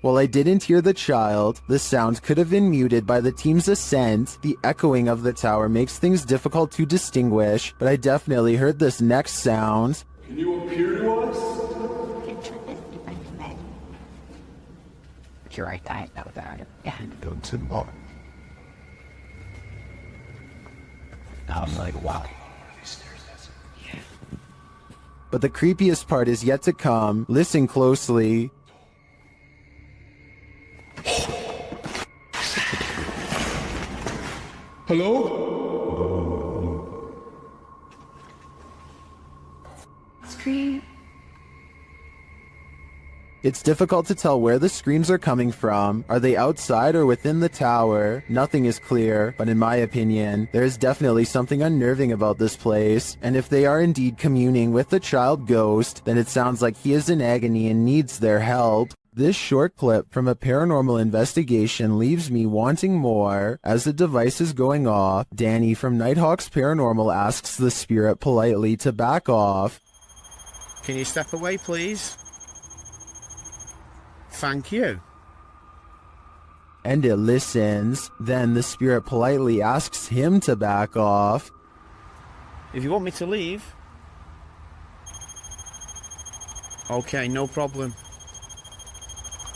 While I didn't hear the child, the sound could have been muted by the team's ascent. The echoing of the tower makes things difficult to distinguish, but I definitely heard this next sound. Can you appear to us? You're right, I know that. Yeah. Don't sit on. I'm like, wow. But the creepiest part is yet to come. Listen closely. Hello? Scream. It's difficult to tell where the screams are coming from. Are they outside or within the tower? Nothing is clear, but in my opinion, there is definitely something unnerving about this place. And if they are indeed communing with the child ghost, then it sounds like he is in agony and needs their help. This short clip from a paranormal investigation leaves me wanting more. As the device is going off, Danny from Nighthawks Paranormal asks the spirit politely to back off. Can you step away, please? Thank you. And it listens. Then the spirit politely asks him to back off. If you want me to leave. Okay, no problem.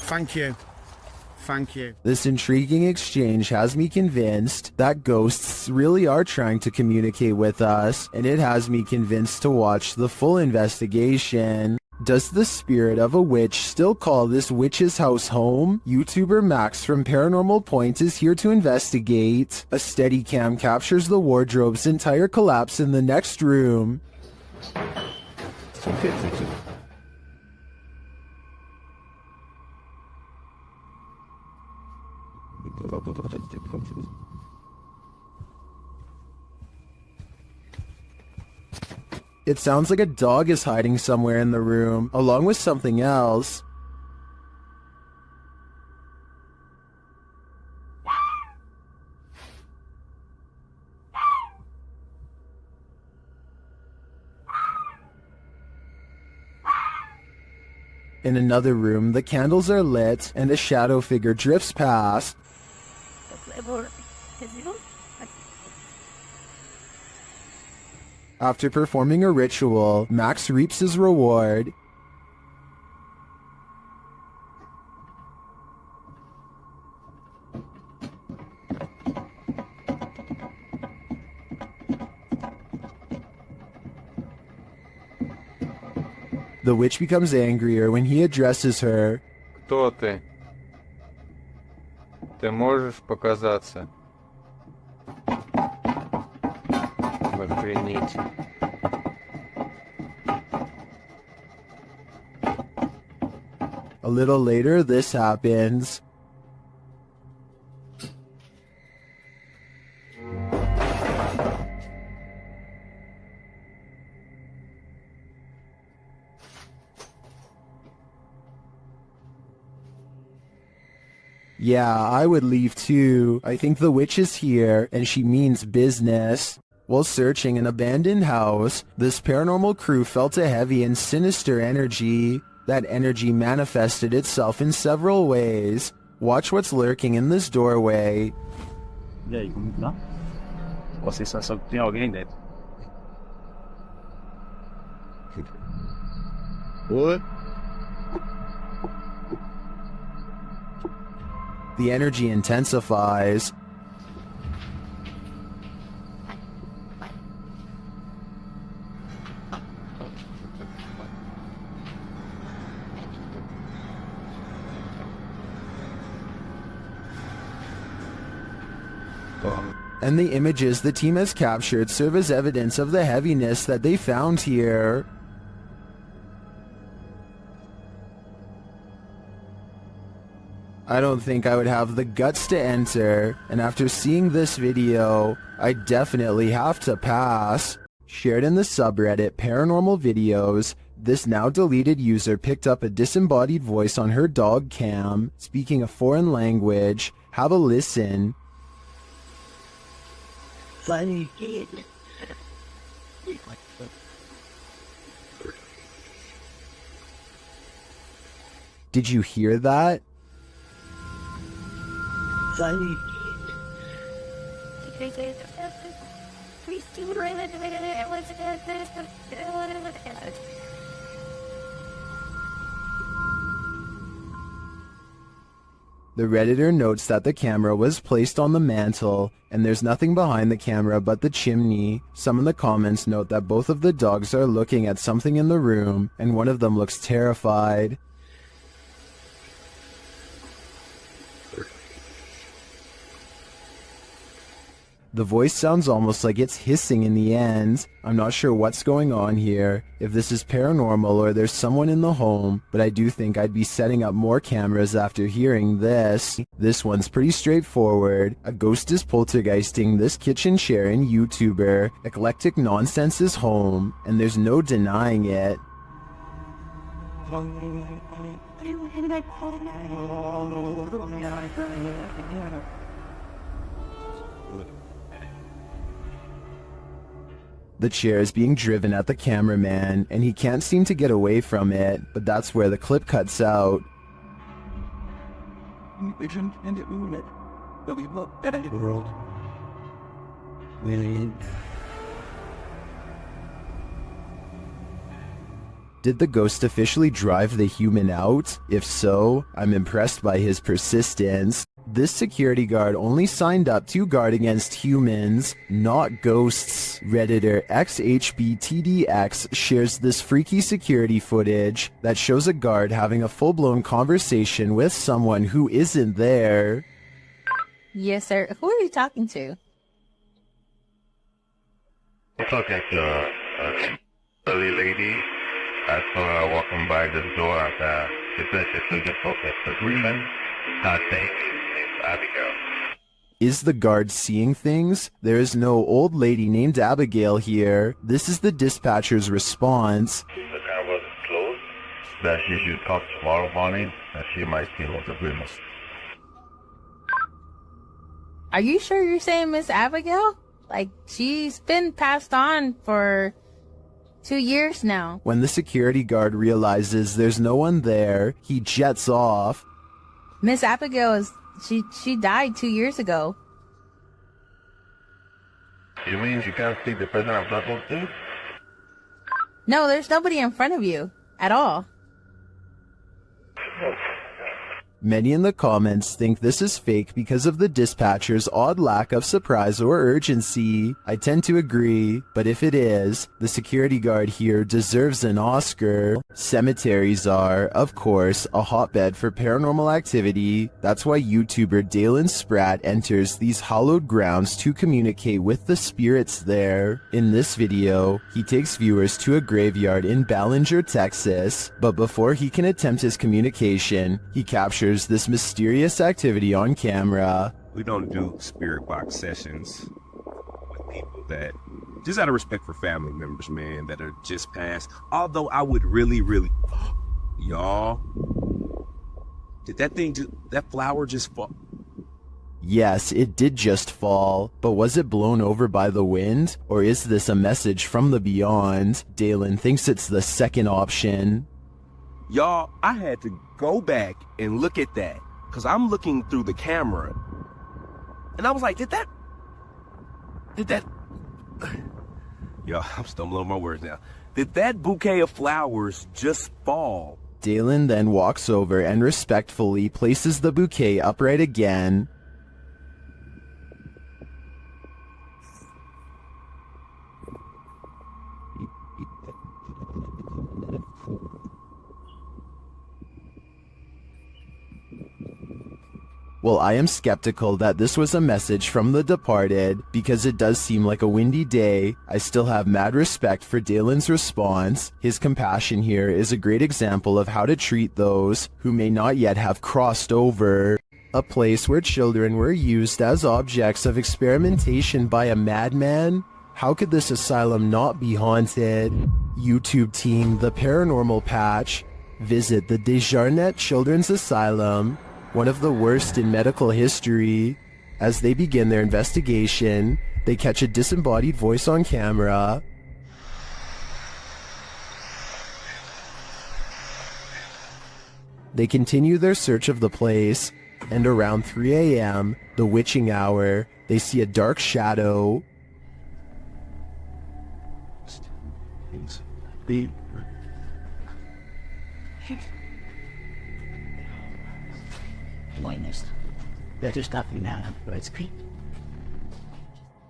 Thank you. Thank you. This intriguing exchange has me convinced that ghosts really are trying to communicate with us, and it has me convinced to watch the full investigation. Does the spirit of a witch still call this witch's house home? YouTuber Max from Paranormal Point is here to investigate. A Steadicam captures the wardrobe's entire collapse in the next room. It sounds like a dog is hiding somewhere in the room, along with something else. In another room, the candles are lit, and a shadow figure drifts past. After performing a ritual, Max reaps his reward. The witch becomes angrier when he addresses her. Кто ты? Ты можешь показаться? Охренеть. A little later, this happens. Yeah, I would leave too. I think the witch is here, and she means business. While searching an abandoned house, this paranormal crew felt a heavy and sinister energy. That energy manifested itself in several ways. Watch what's lurking in this doorway. E aí, como tá? Você só sabe que tem alguém dentro. What? The energy intensifies. And the images the team has captured serve as evidence of the heaviness that they found here. I don't think I would have the guts to enter, and after seeing this video, I definitely have to pass. Shared in the subreddit Paranormal Videos, this now deleted user picked up a disembodied voice on her dog cam, speaking a foreign language. Have a listen. Funny kid. Did you hear that? Funny The Redditor notes that the camera was placed on the mantle, and there's nothing behind the camera but the chimney. Some in the comments note that both of the dogs are looking at something in the room, and one of them looks terrified. The voice sounds almost like it's hissing in the end. I'm not sure what's going on here, if this is paranormal or there's someone in the home, but I do think I'd be setting up more cameras after hearing this. This one's pretty straightforward. A ghost is poltergeisting this kitchen chair and YouTuber. Eclectic nonsense is home, and there's no denying it. The chair is being driven at the cameraman, and he can't seem to get away from it, but that's where the clip cuts out. Did the ghost officially drive the human out? If so, I'm impressed by his persistence. This security guard only signed up to guard against humans, not ghosts. Redditor XHBTDX shares this freaky security footage that shows a guard having a full-blown conversation with someone who isn't there. Yes, sir. Who are you talking to? I'm talking to a lady I saw her walking by the door at it's a difficult agreement. I think it's Abigail. Is the guard seeing things? There is no old lady named Abigail here. This is the dispatcher's response. The camera is closed. That she should talk tomorrow morning, and she might see what the business. Are you sure you're saying Miss Abigail? Like, she's been passed on for 2 years now. When the security guard realizes there's no one there, he jets off. Miss Abigail is... She died 2 years ago. You mean you can't see the person I'm talking to? No, there's nobody in front of you. At all. Many in the comments think this is fake because of the dispatcher's odd lack of surprise or urgency. I tend to agree, but if it is, the security guard here deserves an Oscar. Cemeteries are, of course, a hotbed for paranormal activity. That's why YouTuber Dalen Spratt enters these hallowed grounds to communicate with the spirits there. In this video, he takes viewers to a graveyard in Ballinger, Texas, but before he can attempt his communication, he captures this mysterious activity on camera. We don't do spirit box sessions with people that, just out of respect for family members, man, that are just passed. Although I would really, y'all, did that flower just fall? Yes, it did just fall, but was it blown over by the wind? Or is this a message from the beyond? Dalen thinks it's the second option. Y'all, I had to go back and look at that, because I'm looking through the camera, and I was like, did that, y'all, I'm stumbling on my words now. Did that bouquet of flowers just fall? Dalen then walks over and respectfully places the bouquet upright again. Well, I am skeptical that this was a message from the departed, because it does seem like a windy day. I still have mad respect for Dalen's response. His compassion here is a great example of how to treat those who may not yet have crossed over. A place where children were used as objects of experimentation by a madman? How could this asylum not be haunted? YouTube team The Paranormal Patch. Visit the Desjardins Children's Asylum, one of the worst in medical history. As they begin their investigation, they catch a disembodied voice on camera. They continue their search of the place, and around 3 a.m., the witching hour, they see a dark shadow.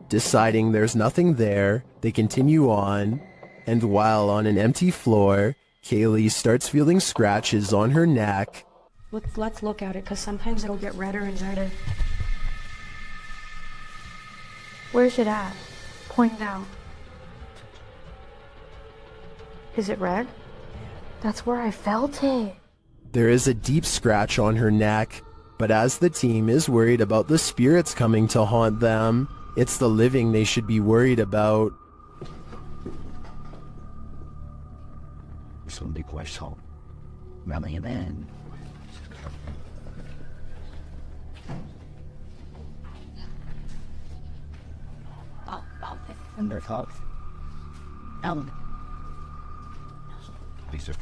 Deciding there's nothing there, they continue on, and while on an empty floor, Kaylee starts feeling scratches on her neck. Let's look at it, because sometimes it'll get redder and redder. Where's it at? Point it out. Is it red? That's where I felt it. There is a deep scratch on her neck, but as the team is worried about the spirits coming to haunt them, it's the living they should be worried about. Lisa.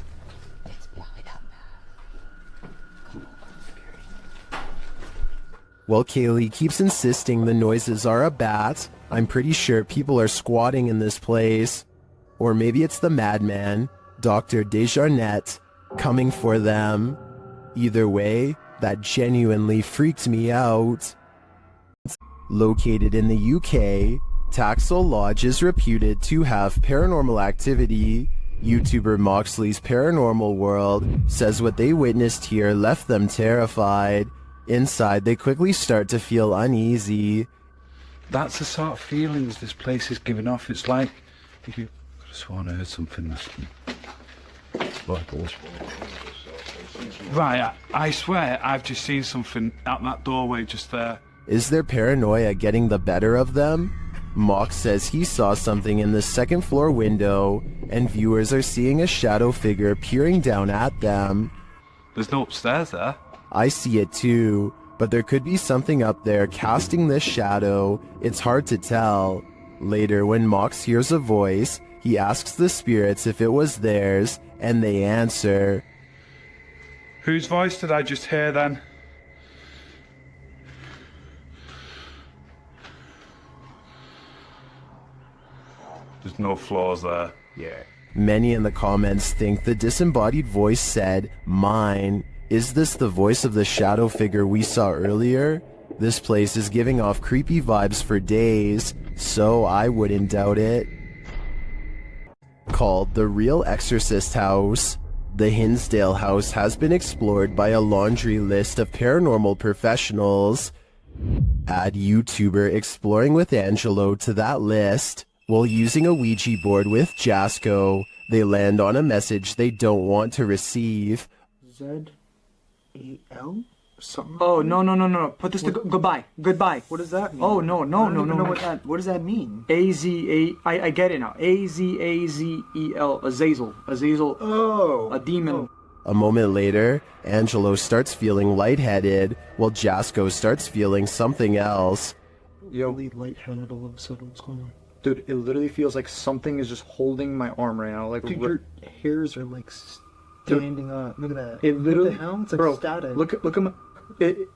Well, Kaylee keeps insisting the noises are a bat. I'm pretty sure people are squatting in this place. Or maybe it's the madman, Dr. Desjardins, coming for them. Either way, that genuinely freaked me out. Located in the UK, Taxel Lodge is reputed to have paranormal activity. YouTuber Moxley's Paranormal World says what they witnessed here left them terrified. Inside, they quickly start to feel uneasy. That's the sort of feelings this place is giving off. It's like if you could have sworn I heard something. Right, I swear I've just seen something out that doorway just there. Is their paranoia getting the better of them? Mock says he saw something in the second floor window, and viewers are seeing a shadow figure peering down at them. There's no upstairs there. I see it too, but there could be something up there casting this shadow. It's hard to tell. Later, when Mox hears a voice, he asks the spirits if it was theirs, and they answer. Whose voice did I just hear then? There's no flaws there. Yeah. Many in the comments think the disembodied voice said, "Mine." Is this the voice of the shadow figure we saw earlier? This place is giving off creepy vibes for days, so I wouldn't doubt it. Called the Real Exorcist House, the Hinsdale house has been explored by a laundry list of paranormal professionals. Add YouTuber Exploring with Angelo to that list. While using a Ouija board with Jasco, they land on a message they don't want to receive. Z-E-L? Something? Oh, no. Put this to goodbye. Goodbye. What does that mean? Oh, no. I don't even know what does that mean? I get it now. A-Z-A-Z-E-L. Azazel. Azazel. Oh. A demon. A moment later, Angelo starts feeling lightheaded, while Jasco starts feeling something else. Yo. Lightheaded all of a sudden. What's going on? Dude, it literally feels like something is just holding my arm right now. Like, dude, your hairs are like standing up. Look at that. It literally, what the hell? It's like bro, static. Look at my.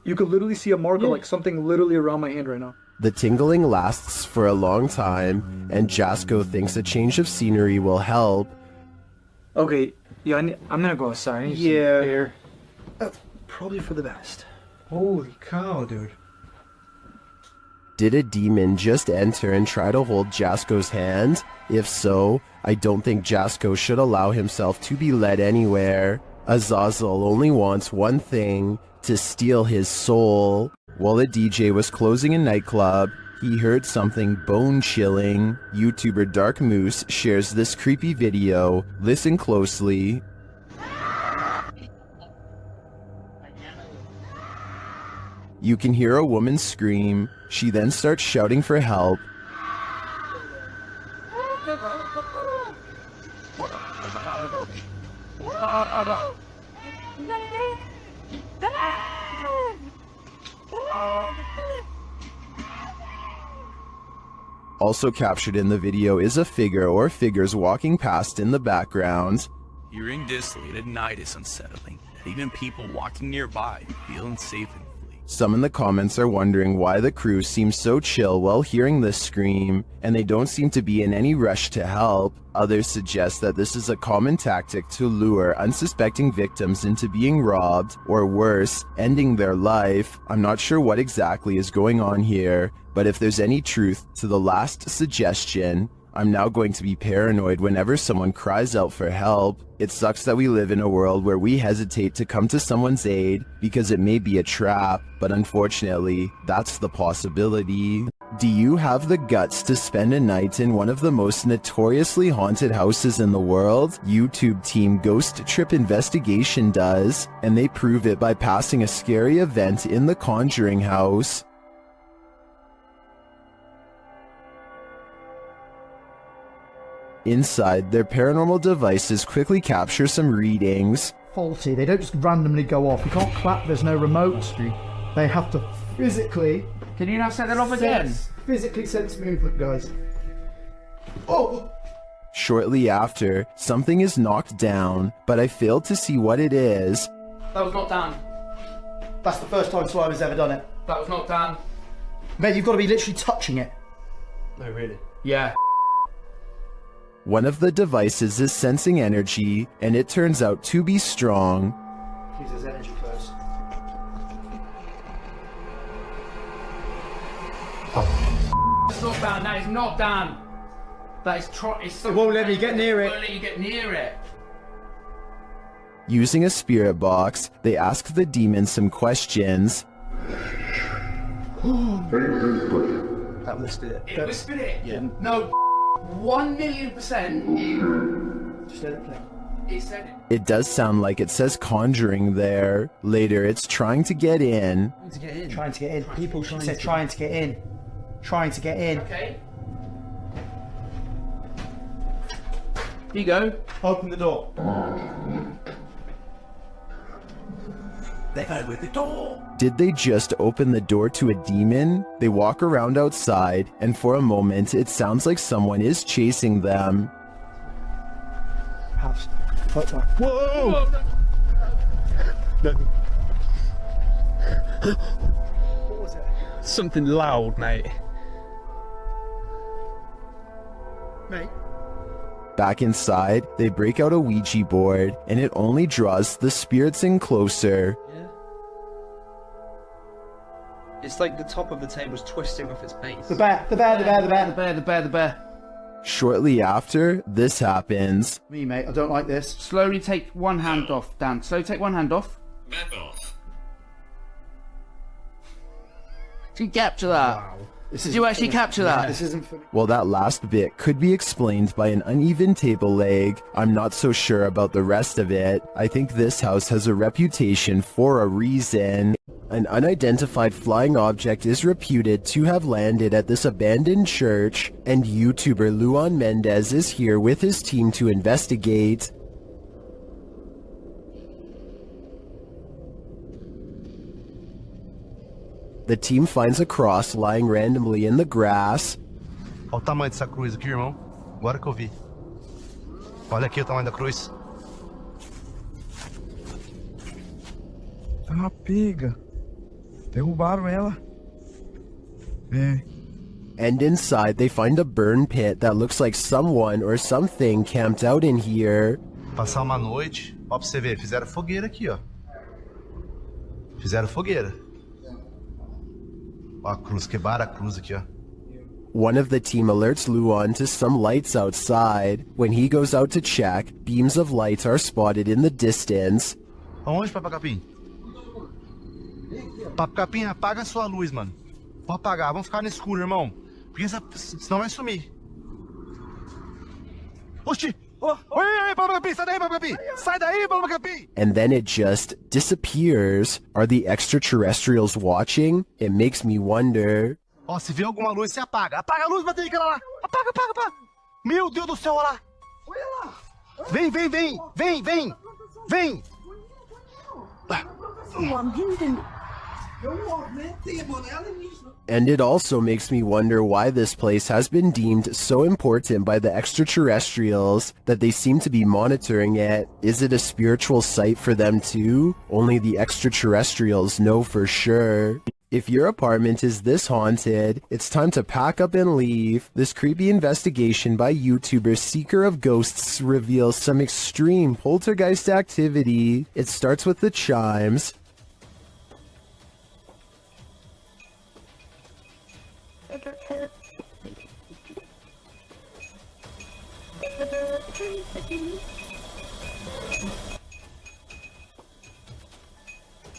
You could literally see a marker, like something literally around my hand right now. The tingling lasts for a long time, and Jasco thinks a change of scenery will help. Okay, yeah, I'm gonna go outside. I need some air. That's probably for the best. Holy cow, dude. Did a demon just enter and try to hold Jasco's hand? If so, I don't think Jasco should allow himself to be led anywhere. Azazel only wants one thing, to steal his soul. While the DJ was closing a nightclub, he heard something bone-chilling. YouTuber Dark Moose shares this creepy video. Listen closely. You can hear a woman scream. She then starts shouting for help. Also captured in the video is a figure or figures walking past in the background. Hearing this late at night is unsettling, and even people walking nearby feel unsafe and flee. Some in the comments are wondering why the crew seems so chill while hearing this scream, and they don't seem to be in any rush to help. Others suggest that this is a common tactic to lure unsuspecting victims into being robbed, or worse, ending their life. I'm not sure what exactly is going on here, but if there's any truth to the last suggestion, I'm now going to be paranoid whenever someone cries out for help. It sucks that we live in a world where we hesitate to come to someone's aid because it may be a trap, but unfortunately, that's the possibility. Do you have the guts to spend a night in one of the most notoriously haunted houses in the world? YouTube team Ghost Trip Investigation does, and they prove it by passing a scary event in the Conjuring house. Inside, their paranormal devices quickly capture some readings. Faulty, they don't just randomly go off. You can't clap, there's no remote. They have to physically... Can you not set that off again? Physically sense movement, guys. Oh! Shortly after, something is knocked down, but I failed to see what it is. That was not done. That's the first time Slimer's ever done it. That was not done. Mate, you've got to be literally touching it. No, really? Yeah. One of the devices is sensing energy, and it turns out to be strong. Please, there's energy close. It's not done. That is not done. That is it's It won't let me get near it. It won't let you get near it. Using a spirit box, they ask the demon some questions. That whispered it. It whispered it? Yeah. No, 1,000,000%. Just let it play. He said it. It does sound like it says conjuring there. Later, it's trying to get in. Trying to get in. People, she said trying to get in. Trying to get in. Okay. Here you go. Open the door. They go with the door. Did they just open the door to a demon? They walk around outside, and for a moment, it sounds like someone is chasing them. House. Whoa! What was it? Something loud, mate. Mate. Back inside, they break out a Ouija board, and it only draws the spirits in closer. Yeah. It's like the top of the table's twisting off its base. The bear, the bear, the bear, the bear. The bear, the bear, the bear. Shortly after, this happens. Me, mate, I don't like this. Slowly take one hand off, Dan. Slowly take one hand off. Back off. Did you capture that? Wow. Did you actually capture that? This isn't for me. Well, that last bit could be explained by an uneven table leg. I'm not so sure about the rest of it. I think this house has a reputation for a reason. An unidentified flying object is reputed to have landed at this abandoned church, and YouTuber Luan Mendez is here with his team to investigate. The team finds a cross lying randomly in the grass. Olha o tamanho dessa cruz aqui, irmão. Agora que eu vi. Olha aqui o tamanho da cruz. Ah, pega. Derrubaram ela. É. And inside, they find a burn pit that looks like someone or something camped out in here. Passar uma noite. Ó, pra você ver, fizeram fogueira aqui, ó. Fizeram fogueira. Ó, a cruz, quebraram a cruz aqui, ó. One of the team alerts Luan to some lights outside. When he goes out to check, beams of light are spotted in the distance. Aonde, Papacapim? Papacapim, apaga a sua luz, mano. Pode apagar, vamos ficar no escuro, irmão. Porque senão vai sumir. Oxi! Oi, Papacapim, sai daí, Papacapim! Sai daí, Papacapim! And then it just disappears. Are the extraterrestrials watching? It makes me wonder. Ó, se vê alguma luz, você apaga. Apaga a luz, bateu aquela lá. Apaga, apaga, apaga. Meu Deus do céu, olha lá. Olha lá. Vem, vem, vem. Vem, vem. Vem. And it also makes me wonder why this place has been deemed so important by the extraterrestrials that they seem to be monitoring it. Is it a spiritual site for them too? Only the extraterrestrials know for sure. If your apartment is this haunted, it's time to pack up and leave. This creepy investigation by YouTuber Seeker of Ghosts reveals some extreme poltergeist activity. It starts with the chimes.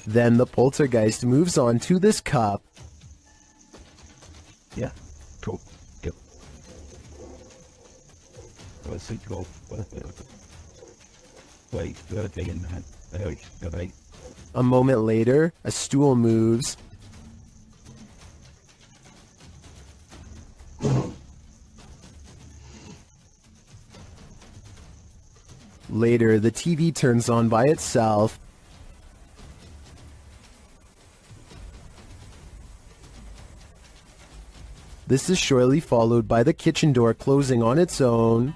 Then the poltergeist moves on to this cup. Yeah, cool. Yep. Let's go. Wait, A moment later, a stool moves. Later, the TV turns on by itself. This is shortly followed by the kitchen door closing on its own.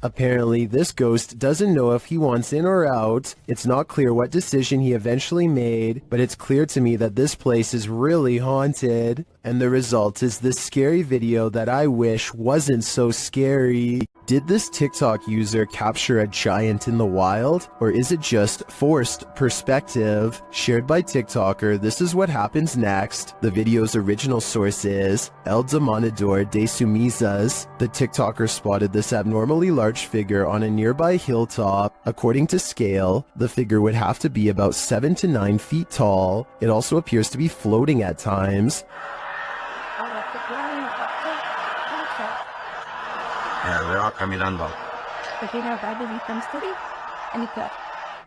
Apparently, this ghost doesn't know if he wants in or out. It's not clear what decision he eventually made, but it's clear to me that this place is really haunted. And the result is this scary video that I wish wasn't so scary. Did this TikTok user capture a giant in the wild, or is it just forced perspective? Shared by TikToker, this is what happens next. The video's original source is El Demonador de Sumizas. The TikToker spotted this abnormally large figure on a nearby hilltop. According to scale, the figure would have to be about 7 to 9 feet tall. It also appears to be floating at times.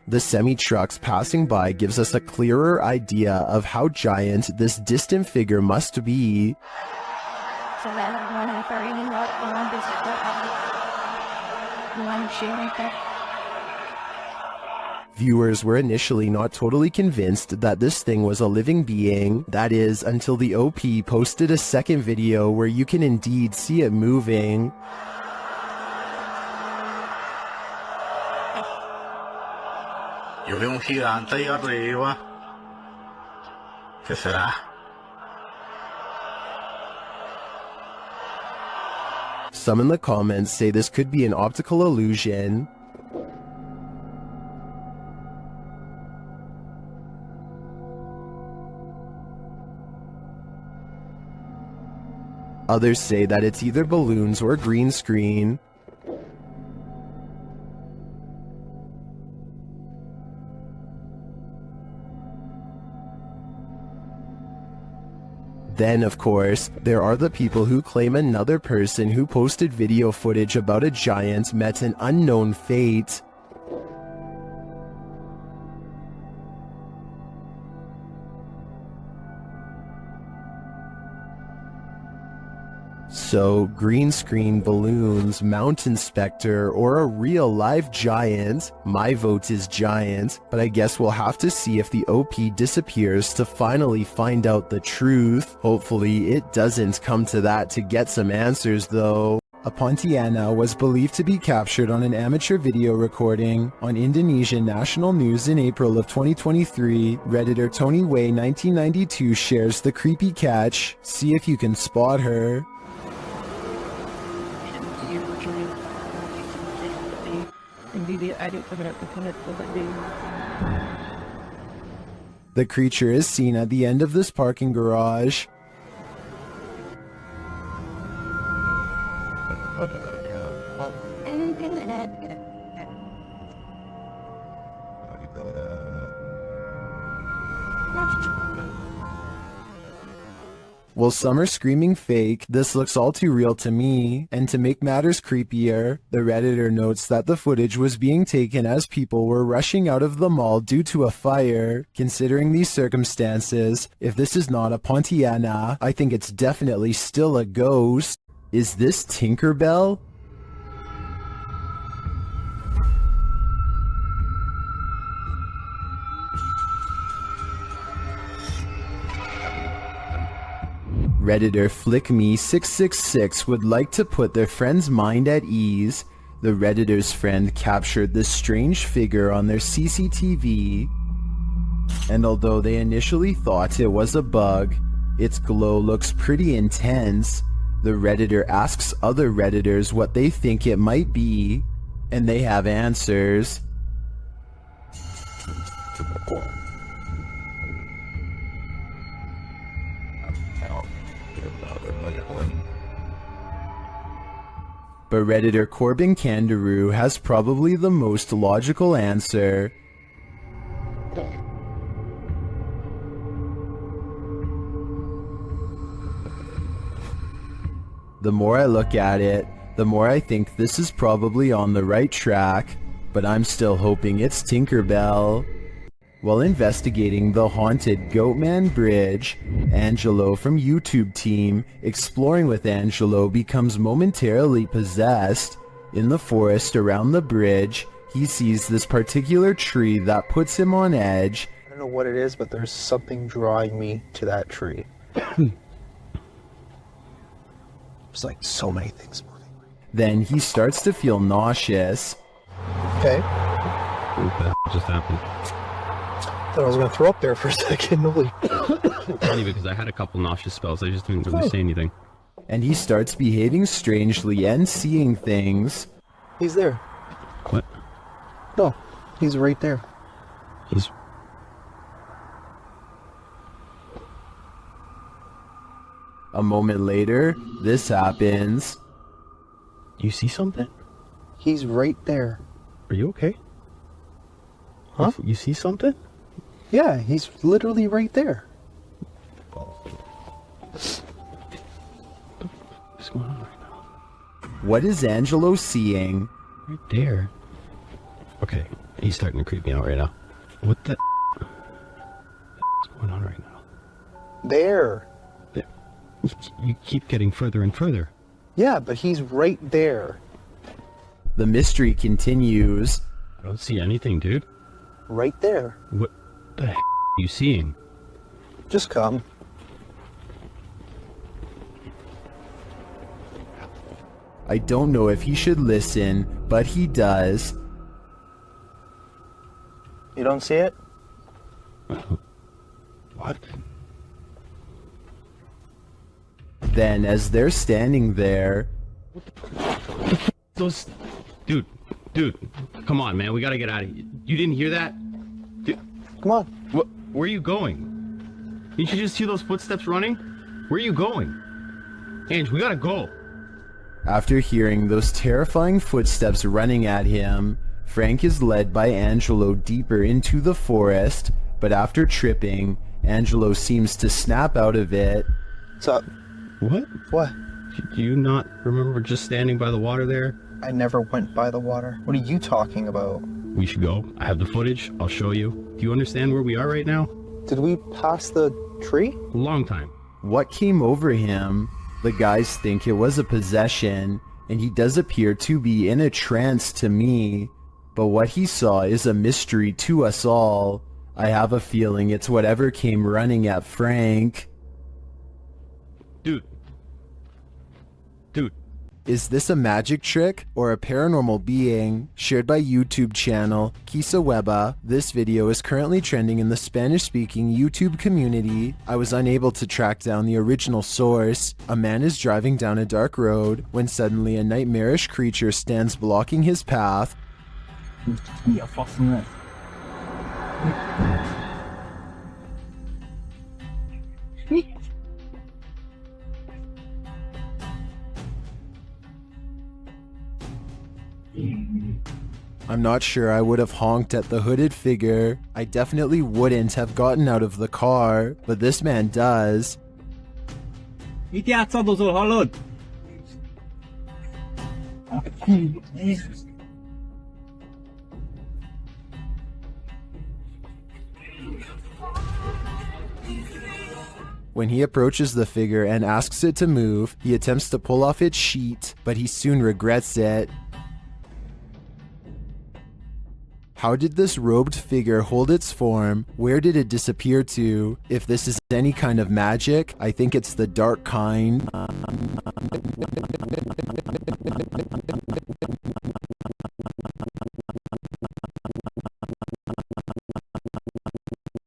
The semi-trucks passing by gives us a clearer idea of how giant this distant figure must be. Viewers were initially not totally convinced that this thing was a living being. That is, until the OP posted a second video where you can indeed see it moving. Yo veo un gigante ahí arriba. ¿Qué será? Some in the comments say this could be an optical illusion. Others say that it's either balloons or green screen. Then, of course, there are the people who claim another person who posted video footage about a giant met an unknown fate. So, green screen, balloons, mountain specter, or a real live giant? My vote is giant, but I guess we'll have to see if the OP disappears to finally find out the truth. Hopefully it doesn't come to that to get some answers though. A Pontiana was believed to be captured on an amateur video recording on Indonesian national news in April of 2023. Redditor Tony Way 1992 shares the creepy catch. See if you can spot her. The creature is seen at the end of this parking garage. Well, some are screaming fake. This looks all too real to me. And to make matters creepier, the Redditor notes that the footage was being taken as people were rushing out of the mall due to a fire. Considering these circumstances, if this is not a Pontiana, I think it's definitely still a ghost. Is this Tinkerbell? Redditor FlickMe666 would like to put their friend's mind at ease. The Redditor's friend captured this strange figure on their CCTV, and although they initially thought it was a bug, its glow looks pretty intense. The Redditor asks other Redditors what they think it might be, and they have answers. But Redditor Corbin Kangaroo has probably the most logical answer. The more I look at it, the more I think this is probably on the right track, but I'm still hoping it's Tinkerbell. While investigating the haunted Goatman Bridge, Angelo from YouTube team Exploring with Angelo becomes momentarily possessed. In the forest around the bridge, he sees this particular tree that puts him on edge. I don't know what it is, but there's something drawing me to that tree. It's like so many things moving. Then he starts to feel nauseous. Okay. What the hell just happened? I was going to throw up there for a second. Holy. Funny because I had a couple nauseous spells. I just didn't really say anything. and he starts behaving strangely and seeing things. He's there. What? No, he's right there. He's... A moment later, this happens. You see something? He's right there. Are you okay? Huh? You see something? Yeah, he's literally right there. What's going on right now? What is Angelo seeing? Right there. Okay, he's starting to creep me out right now. What the what's going on right now? There. You keep getting further and further. Yeah, but he's right there. The mystery continues. I don't see anything, dude. Right there. What the heck are you seeing? Just come. I don't know if he should listen, but he does. You don't see it? What? Then, as they're standing there... Those... Dude, come on, man, we gotta get out of here. You didn't hear that? Dude, come on. Where are you going? Didn't you just hear those footsteps running? Where are you going? Ange, we gotta go. After hearing those terrifying footsteps running at him, Frank is led by Angelo deeper into the forest, but after tripping, Angelo seems to snap out of it. What's up? What? What? Do you not remember just standing by the water there? I never went by the water. What are you talking about? We should go. I have the footage. I'll show you. Do you understand where we are right now? Did we pass the tree? A long time. What came over him? The guys think it was a possession, and he does appear to be in a trance to me. But what he saw is a mystery to us all. I have a feeling it's whatever came running at Frank. Dude. Is this a magic trick or a paranormal being? Shared by YouTube channel Kisa Weba, this video is currently trending in the Spanish-speaking YouTube community. I was unable to track down the original source. A man is driving down a dark road when suddenly a nightmarish creature stands blocking his path. I'm not sure I would have honked at the hooded figure. I definitely wouldn't have gotten out of the car, but this man does. When he approaches the figure and asks it to move, he attempts to pull off its sheet, but he soon regrets it. How did this robed figure hold its form? Where did it disappear to? If this is any kind of magic, I think it's the dark kind.